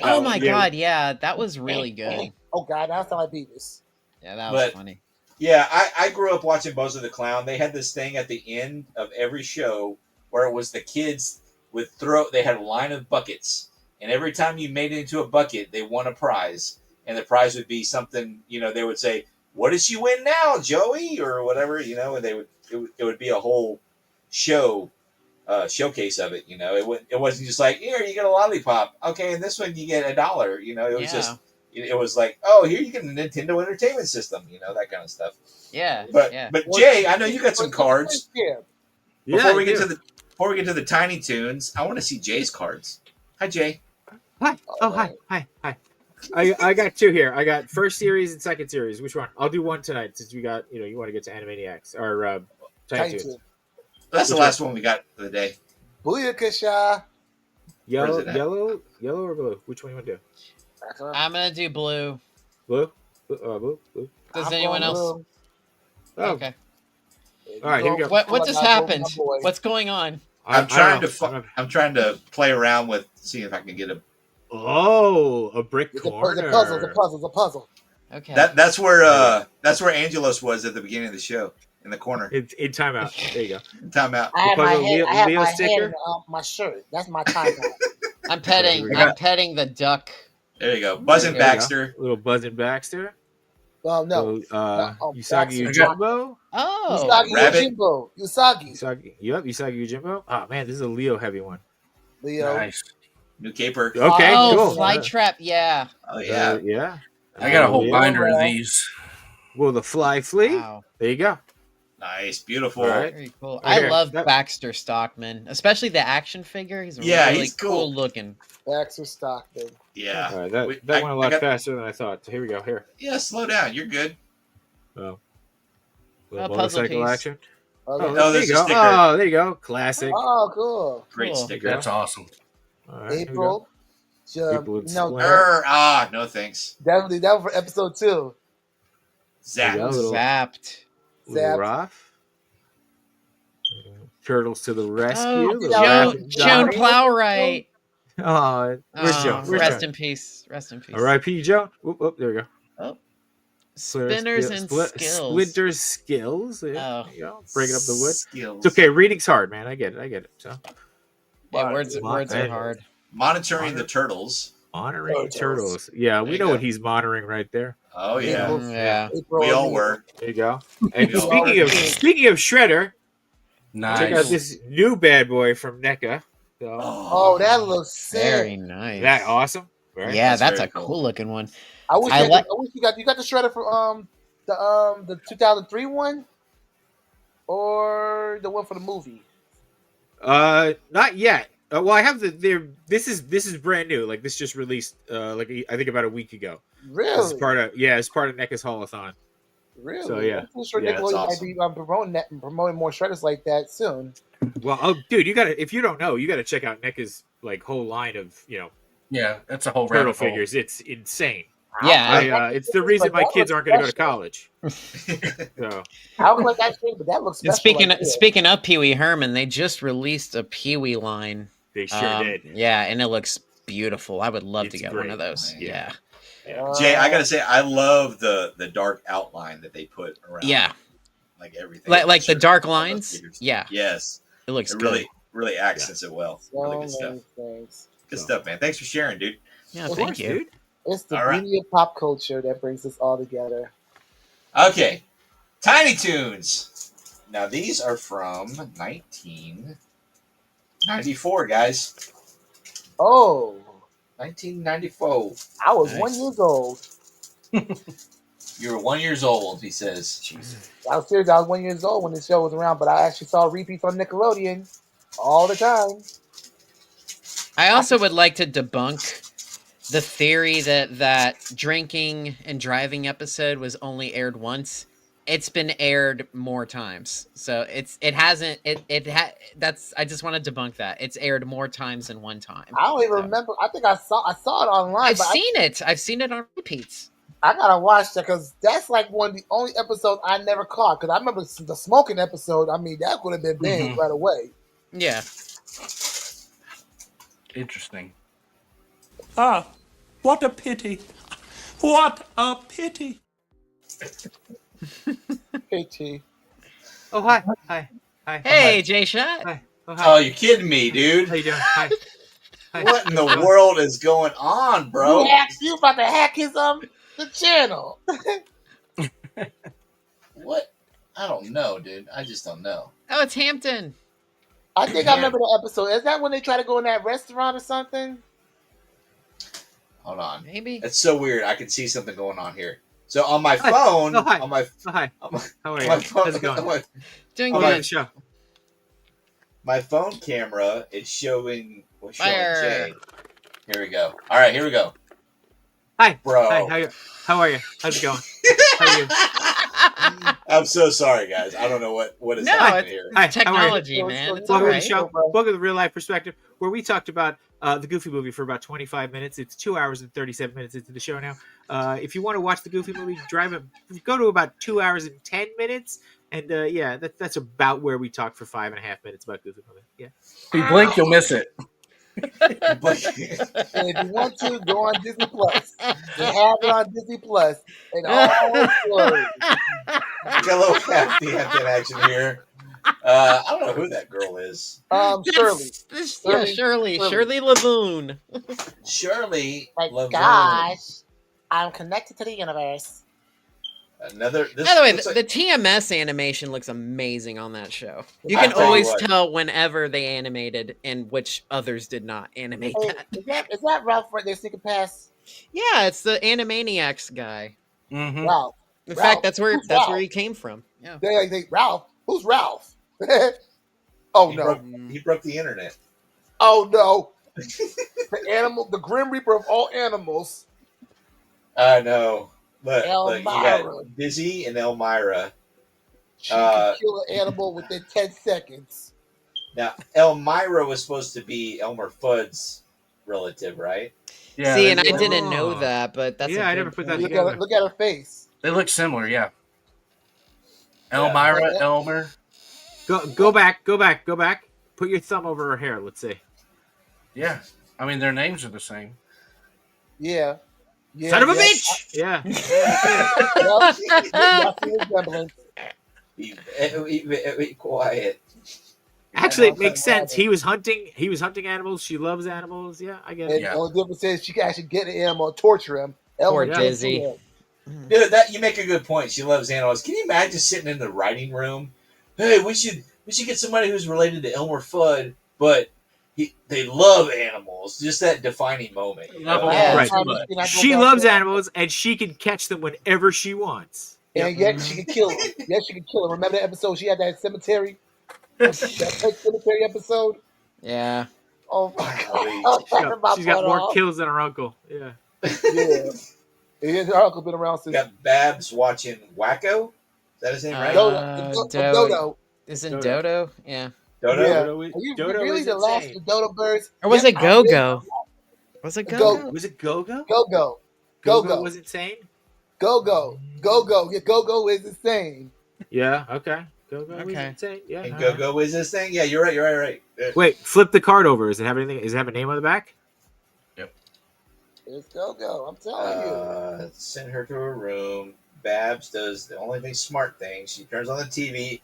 Oh my god, yeah, that was really good. Oh God, that sound like Beavis. Yeah, that was But- funny. yeah, I grew up watching Bozo the Clown. They had this thing at the end of every show where it was the kids would throw. They had a line of buckets, and every time you made it into a bucket, they won a prize, and the prize would be something. You know, they would say, "What did she win now, Joey?" or whatever. You know, and they would. It would be a whole show showcase of it. You know, it wasn't just like, here you get a lollipop. Okay, and this one you get $1. You know, it was just it was like, oh, here you get a Nintendo Entertainment System. You know, that kind of stuff. Yeah, But yeah. but Jay, I know you got some cards. Yeah. Before we get to the Tiny Toons, I want to see Jay's cards. Hi, Jay. Hi. Oh, hi. I got two here. I got first series and second series. Which one? I'll do one tonight since we got you want to get to Animaniacs or Tiny Toons. Titan. That's the last one we got for the day. Booyakasha. Where is it at? Yellow or blue? Which one you want to do? I'm gonna do blue. Blue. Blue. Does I'm anyone going else? blue. Oh, Okay. All right, here we go. What just happened? My boy. What's going on? I'm trying to play around with seeing if I can get a. Oh, a brick It's corner. a puzzle. Okay. That's where Angelos was at the beginning of the show in the corner. In timeout. There you go. Time out. I have my puzzle head. Leo- I have Leo my sticker? head in my shirt. That's my timeout. I'm petting. we I'm got- petting the duck. There you go. Buzzing There you go. Baxter. Little Buzzin' Baxter. Well, no. Little, Usagi Baxter. Ujimbo. Oh, Usagi Rabbit. Yojimbo. Usagi. Usagi Ujimbo. Oh man, this is a Leo heavy one. Leo. Nice. New caper. Okay, oh, cool. fly trap. Yeah. Oh yeah. Yeah. I got a whole Leo. binder of these. Well, the fly flea. Wow. There you go. Nice. Beautiful. All right. Very cool. Okay, I love that- Baxter Stockman, especially the action figure. He's Yeah, really he's cool. looking. Baxter Stockton. Yeah. All right, that Wait, went a lot got- faster than I thought. So here we go. Here. Yeah. Slow down. You're good. Oh. Oh, Little puzzle motorcycle piece. action. Okay. Oh, Oh, there there's you a go. sticker. Oh, there you go. Classic. Oh, cool. Great Cool. sticker. That's awesome. All right, here we go. April. April and No, Splinter. No thanks. definitely that was for episode 2. Zap. There you go. Little- Zapped. Little Zap. Raph. Turtles to the rescue. Oh, Little Joan- Raph and Joan Donnie. Plowright. Oh, where's Oh, Joan? Where's rest Joan? in peace. Rest in peace. R.I.P. Joan. Whoop, whoop, there we go. Spinners and skills. Splinters skills. Yeah, Oh. there you go. Breaking up the wood. Skills. It's okay. Reading's hard, man. I get it. So Yeah, words Mon- are hard. Monitoring the turtles. Monitoring Turtles. turtles. Yeah, we you know go. what he's monitoring right there. Oh yeah, Yeah. we all were. There you go. And We all speaking of Shredder, check out Nice. this new bad boy from NECA. So, Oh, that looks sick. Very nice. that awesome. Right? Yeah, That's that's a very cool. cool looking one. I wish, I you, like- I wish you got the shredder for the 2003 one, or the one for the movie. Not yet. Well, I have this is brand new. Like this just released. Like I think about a week ago. This is Really, part of it's part of NECA's Haulathon. really. So, yeah. I'm pretty sure Yeah, that's Nickelodeon awesome. might be promoting more shredders like that soon. Well, oh, dude, you gotta if you don't know, you gotta check out NECA's like whole line of Yeah, that's a whole turtle rabbit hole. figures. It's insane. Yeah, It's the reason my kids aren't going to go to college. So I would like that shit, but that looks And special. like this. speaking of Pee Wee Herman, they just released a Pee Wee line. they sure did. Yeah, and it looks beautiful. I would love to It's get one great. of those. Yeah. Yeah. Jay, I gotta say, I love the dark outline that they put around. Yeah. like everything. Like the Sure. dark All those lines. figures. Yeah, Yes, it looks it good. really accents it well. Really good So stuff. many things. Good So. stuff, man. Thanks for sharing, dude. Yeah, Of thank course, you. Dude. It's the All right. beauty of pop culture that brings us all together. Okay, Tiny Toons. Now these are from 1994, guys. Oh, 1994. I was Nice. 1 year old. You were 1 year old, he says. I was serious. I was 1 year old when this show was around, but I actually saw repeats on Nickelodeon all the time. I also would like to debunk the theory that drinking and driving episode was only aired once. It's been aired more times. So that's I just want to debunk that. It's aired more times than one time. I don't even So, remember. I think I saw it online, I've but seen it. I've seen it on repeats. I gotta watch that because that's like one of the only episodes I never caught. Because I remember the smoking episode. I mean, that would have been big Mhm. right away. Yeah. Interesting. Ah, what a pity. What a pity. Hey, T. Oh hi. Hey, Jay Shot. Hi. Oh Oh, hi. you're kidding me, dude. How you doing? Hi. Hi. What in the world is going on, bro? You about to hack his the channel? What? I don't know, dude. I just don't know. Oh, it's Hampton. I think I remember the episode. Is that when they try to go in that restaurant or something? Hold on. Maybe. It's so weird. I can see something going on here. So on my Hi. phone, Oh, hi. on my Oh hi. on my, How are you? my phone, How's it going? Doing Oh, Welcome to good. the show. my phone camera is showing Fire. Jay. Here we go. All right, here we go. Hi. Bro. Hi. How are you? How's it going? How are you? I'm so sorry, guys. I don't know what is No, happening here. Hi. How are you? Technology, man. It's Welcome to the alright. show. Welcome to the Real Life Perspective, where we talked about the Goofy movie for about 25 minutes. It's 2 hours and 37 minutes into the show now. If you want to watch the Goofy movie, go to about 2 hours and 10 minutes. And that's about where we talk for 5.5 minutes about Goofy movie. Yeah. If you blink, you'll miss it. But And if you want to, go on Disney Plus. They have it on Disney Plus. And all stories. got a little happy action here. I don't know who that girl is. Shirley. Shirley Lavoon. Shirley My Laverne. gosh. I'm connected to the universe. Another. This By the way, looks the TMS animation looks amazing on that show. You I'll can tell you always what. tell whenever they animated and which others did not animate Hey, that. is that Ralph right there sneaking past? Yeah, it's the Animaniacs guy. Mm-hmm. Ralph. In Ralph? fact, that's where Who's Ralph? he came from. Yeah. They Ralph. Who's Ralph? Oh he no. broke, he broke the internet. Oh no. The Grim Reaper of all animals. I know. Look, you Elmira. got Dizzy and Elmira. She can kill an animal within 10 seconds. Now, Elmira was supposed to be Elmer Fudd's relative, right? Yeah. See, and I they, didn't know that, but that's Yeah, a I good never put that point. together. Look at her face. they look similar, yeah. Yeah. Elmira, Elmer. Go back. Put your thumb over her hair. Let's see. Yeah. I mean, their names are the same. Yeah. Yeah, Son of a yeah. bitch! Yeah. Yep. Y'all see the resemblance. Be quiet. Actually, it Alongside makes sense. rabbit. He was hunting animals. She loves animals. Yeah, I get it. And Yeah. the only difference is she can actually get him or torture him. Poor Elmer can't do Dizzy. that. Dude, that you make a good point. She loves animals. Can you imagine sitting in the writing room? Hey, we should get somebody who's related to Elmer Fudd, but they love animals. Just that defining moment. you know? Love Yeah. them Right. too much. She loves animals, and she can catch them whenever she wants. And yet she can kill him. Yes, she can kill him. Remember that episode? She had that cemetery, that pet cemetery episode. Yeah. Oh my Golly. god! She's got more kills than her uncle. Yeah. Yeah. And her uncle been around since Got Babs watching Wacko. Is that his name, right? Dodo. Isn't Dodo. Dodo? Yeah. Dodo. Yeah. Dodo is- Are you Dodo really is the last insane. of the Dodo birds? Or was Yeah, it Go-Go? Was it Go- Go-Go? Was it Go-Go? Go-Go. Go-Go Go-Go. was insane? Go-Go. Go-Go. Yeah, Go-Go is insane. Yeah, okay. Go-Go was Okay. insane. Yeah. And alright. Go-Go is this thing? Yeah, you're right. Wait, flip the card over. Does it have anything? Does it have a name on the back? It's Go-Go. I'm telling you. Send her to her room. Babs does the only thing smart thing. She turns on the TV.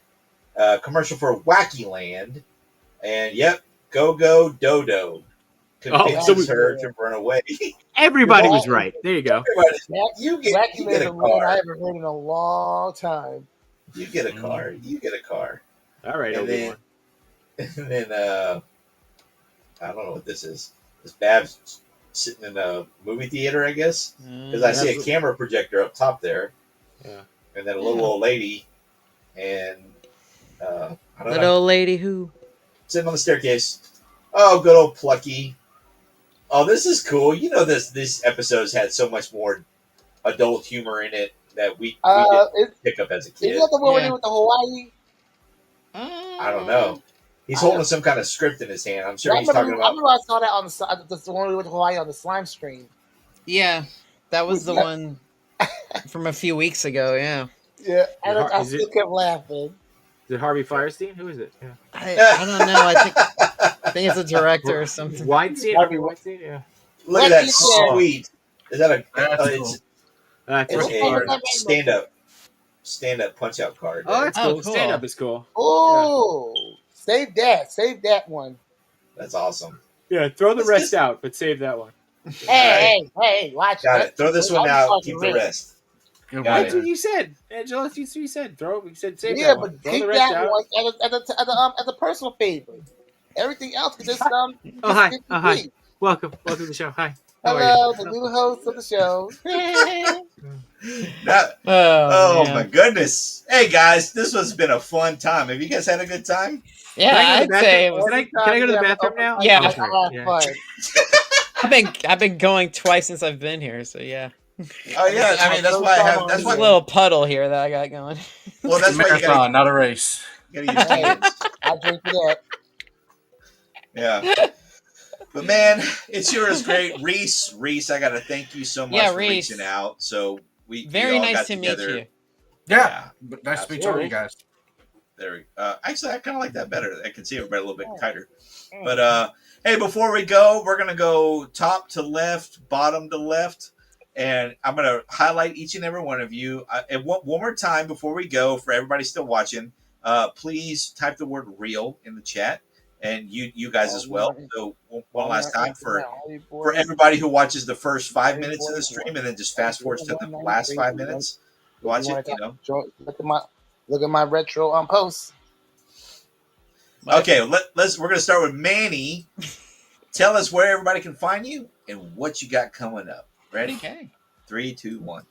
Commercial for Wacky Land. And yep, Go-Go Dodo convinces so her to run away. Everybody You're was right. There you go. You get Wacky Man's a a word I car. haven't heard in a long time. You get a car. You get a car. All right, And Obi-Wan. then I don't know what this is. This Babs sitting in a movie theater, I guess. Because I see a camera projector up top there. Yeah. And then a little old lady. And I don't know. Little lady who? Sitting on the staircase. Oh, good old Plucky. Oh, this is cool. You know, this episode's had so much more adult humor in it that we didn't pick up as a kid. Is that the one Yeah. with the Hawaii? I don't know. He's holding some kind of script in his hand. I'm sure he's I talking about. remember I saw that on the one with Hawaii on the slime screen. Yeah. That was the one from a few weeks ago, yeah. Yeah, and I Is still it- kept laughing. Is it Harvey Firestein? Who is it? Yeah. I don't know. I think it's a director or something. Weinstein? Harvey Weinstein? Yeah. Look at that Lucky there. sweet. Is that a? That's It's That's It's right. cool. a stand up punch out card. Oh, that's Oh, cool. cool. Stand up is cool. Oh, save that one. That's awesome. Yeah, throw the Let's rest just- out, but save that one. Hey, watch Got that. it. Throw this one I'm out. fucking Keep the ready. rest. Good Got one. That's what you said, Angela. That's what you said. Throw. You said save Yeah, that one. but Throw keep the rest that out. one as a personal favorite. Everything else can just Oh, hi. just Oh, hi. complete. Welcome to the show. Hi. How are Hello, the new host of the show. Oh man. my goodness! Hey guys, this has been a fun time. Have you guys had a good time? Yeah, Can I go to I'd the say it bathroom? was. Can I go to the bathroom now? Yeah. Oh, sorry. I Yeah. had fun. I've been going twice since I've been here, so yeah. Oh yeah, I mean that's why I have. That's There's why. a little puddle here that I got going. Well, It's that's a why you marathon, gotta, not a race. gotta use cans. I drink to that. Yeah. But man, it sure is great, Reese. Reese, I gotta thank you so much Yeah, for Reese. reaching out. So we Very all nice got to together. meet you. Yeah, but nice to meet all absolutely. you guys. There. Actually, I kind of like that better. I can see everybody a little bit tighter. But hey, before we go, we're gonna go top to left, bottom to left, and I'm gonna highlight each and every one of you. And one more time before we go, for everybody still watching, please type the word "real" in the chat, and you guys as well. So one last time for everybody who watches the first 5 minutes of the stream, and then just fast forwards to the last 5 minutes. Watch it, you know. Look at my retro posts. Okay, we're gonna start with Manny. Tell us where everybody can find you and what you got coming up. Ready? Okay. 3, 2, 1.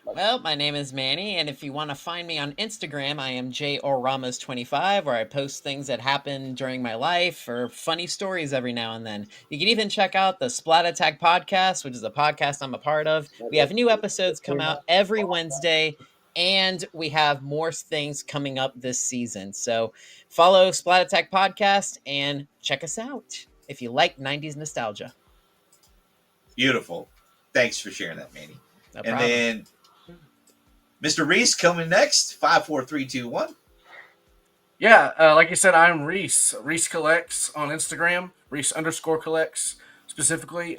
Well, my name is Manny, and if you want to find me on Instagram, I am JORamas25, where I post things that happen during my life or funny stories every now and then. You can even check out the Splat Attack podcast, which is a podcast I'm a part of. We have new episodes come out every Wednesday, and we have more things coming up this season. So follow Splat Attack podcast and check us out if you like 90s nostalgia. Beautiful. Thanks for sharing that, Manny. No And problem. then Mr. Reese coming next. 5, 4, 3, 2, 1. Yeah, like you said, I'm Reese. Reese Collects on Instagram. Reese_collects specifically.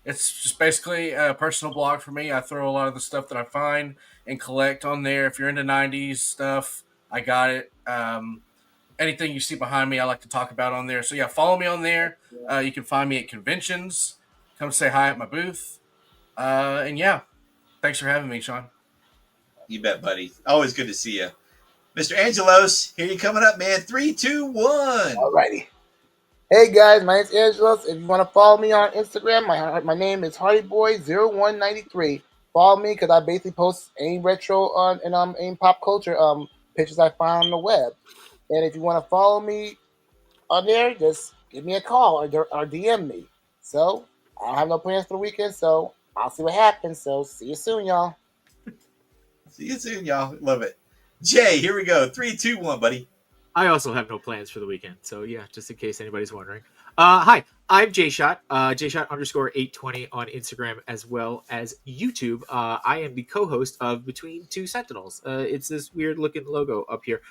It's just basically a personal blog for me. I throw a lot of the stuff that I find and collect on there. If you're into 90s stuff, I got it. anything you see behind me, I like to talk about on there. So yeah, follow me on there. You can find me at conventions. Come say hi at my booth. And yeah, thanks for having me, Sean. You bet, buddy. Always good to see you. Mr. Angelos, here you coming up, man. 3, 2, 1. Alrighty. Hey guys, my name's Angelos. If you want to follow me on Instagram, my name is HardyBoy0193. Follow me because I basically post any retro and any pop culture pictures I find on the web. And if you want to follow me on there, just give me a call or DM me. So I don't have no plans for the weekend, so I'll see what happens. So see you soon, y'all. See you soon, y'all. Love it. Jay, here we go. 3, 2, 1, buddy. I also have no plans for the weekend, so yeah, just in case anybody's wondering. Hi, I'm JShot, JShot_820 on Instagram as well as YouTube. I am the co-host of Between Two Sentinels. It's this weird looking logo up here.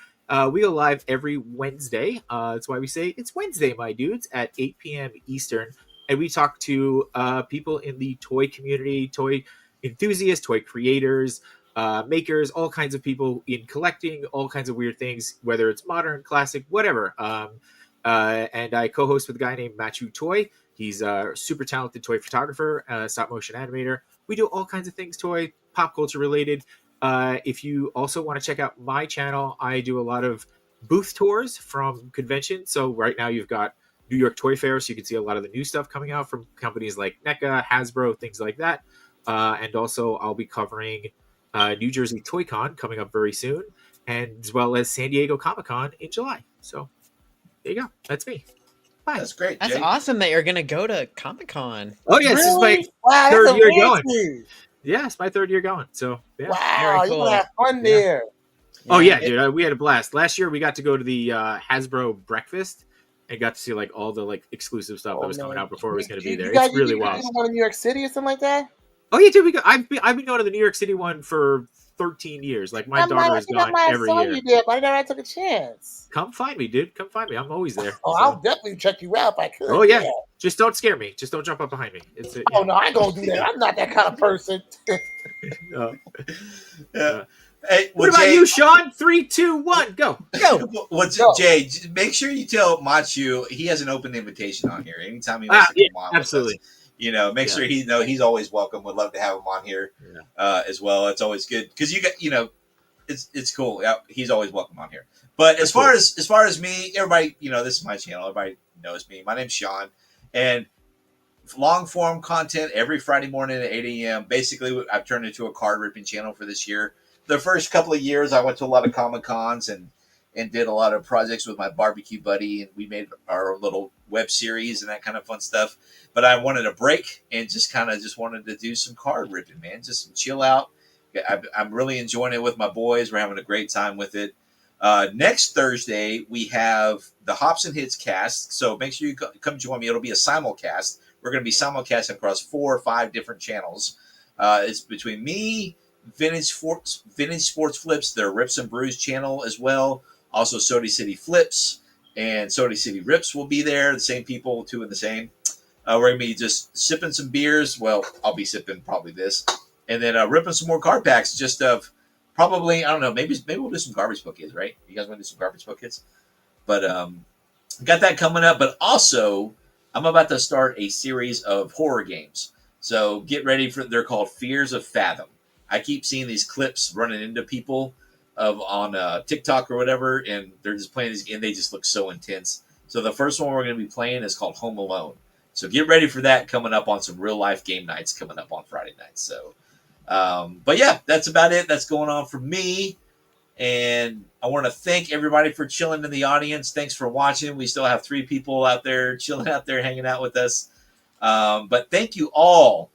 We go live every Wednesday. That's why we say it's Wednesday, my dudes, at 8 p.m. Eastern. And we talk to people in the toy community, toy enthusiasts, toy creators, makers, all kinds of people in collecting, all kinds of weird things, whether it's modern, classic, whatever. And I co-host with a guy named Machu Toy. He's a super talented toy photographer, stop motion animator. We do all kinds of things, toy, pop culture related. If you also want to check out my channel, I do a lot of booth tours from conventions. So right now you've got New York Toy Fair, so you can see a lot of the new stuff coming out from companies like NECA, Hasbro, things like that. And also I'll be covering New Jersey Toy Con coming up very soon, and as well as San Diego Comic-Con in July. So there you go. That's me. Bye. That's great, That's Jay. awesome that you're gonna go to Comic-Con. Oh yeah, this is my Wow, third that's year amazing. going. Yeah, it's my third year going. So yeah. Wow, Very you're cool. gonna have fun there. Oh yeah, dude, we had a blast. Last year we got to go to the Hasbro breakfast and got to see like all the like exclusive stuff that was coming out before it was going to be there. It's really wild. You one in New York City or something like that? Oh yeah, dude. I've been going to the New York City one for 13 years. Like my daughter has gone every year. You there, but I never took a chance. Come find me, dude. Come find me. I'm always there. Oh, so. I'll definitely check you out if I could. Oh yeah. Just don't scare me. Just don't jump up behind me. Oh no, I ain't gonna do that. I'm not that kind of person. Yeah. Hey, what about Jay, you, Sean? 3, 2, 1, go. Jay? Make sure you tell Machu he has an open invitation on here. Anytime he wants to come on, absolutely. With us, make sure he's always welcome. Would love to have him on here as well. It's always good because it's cool. Yeah, he's always welcome on here. But as far as me, everybody, this is my channel. Everybody knows me. My name's Sean, and long form content every Friday morning at 8 a.m. Basically, I've turned into a card ripping channel for this year. The first couple of years, I went to a lot of Comic Cons and did a lot of projects with my barbecue buddy, and we made our little web series and that kind of fun stuff. But I wanted a break and just wanted to do some card ripping, man. Just chill out. I'm really enjoying it with my boys. We're having a great time with it. Next Thursday, we have the Hops and Hits cast. So make sure you come join me. It'll be a simulcast. We're going to be simulcasting across 4 or 5 different channels. It's between me, Vintage Sports Flips, their Rips and Brews channel as well. Also, Sody City Flips and Sody City Rips will be there. The same people, 2 in the same. We're going to be just sipping some beers. Well, I'll be sipping probably this. And then ripping some more card packs just of probably, I don't know, maybe we'll do some garbage book hits, right? You guys want to do some garbage book hits? But got that coming up. But also, I'm about to start a series of horror games. So get ready they're called Fears of Fathom. I keep seeing these clips running into people on TikTok or whatever, and they're just playing these, and they just look so intense. So the first one we're going to be playing is called Home Alone. So get ready for that coming up on some real life game nights coming up on Friday nights. So, but yeah, that's about it. That's going on for me. And I want to thank everybody for chilling in the audience. Thanks for watching. We still have 3 people out there chilling out there, hanging out with us. But thank you all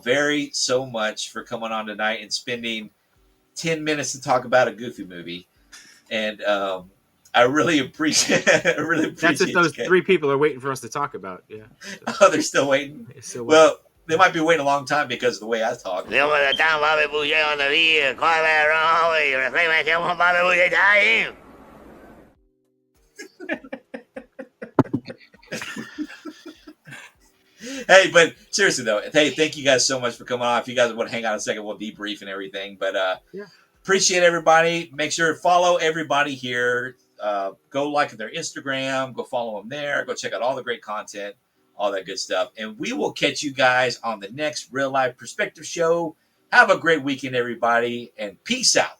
very so much for coming on tonight and spending 10 minutes to talk about a Goofy movie. And I really appreciate it. That's if those 3 people are waiting for us to talk about. Yeah. Oh, they're still waiting? Well, they might be waiting a long time because of the way I talk. Hey, but seriously though, hey, thank you guys so much for coming on. If you guys want to hang out a second, we'll debrief and everything. But appreciate everybody. Make sure to follow everybody here. go like their Instagram, go follow them there, go check out all the great content, all that good stuff. And we will catch you guys on the next Real Life Perspective show. Have a great weekend, everybody, and peace out.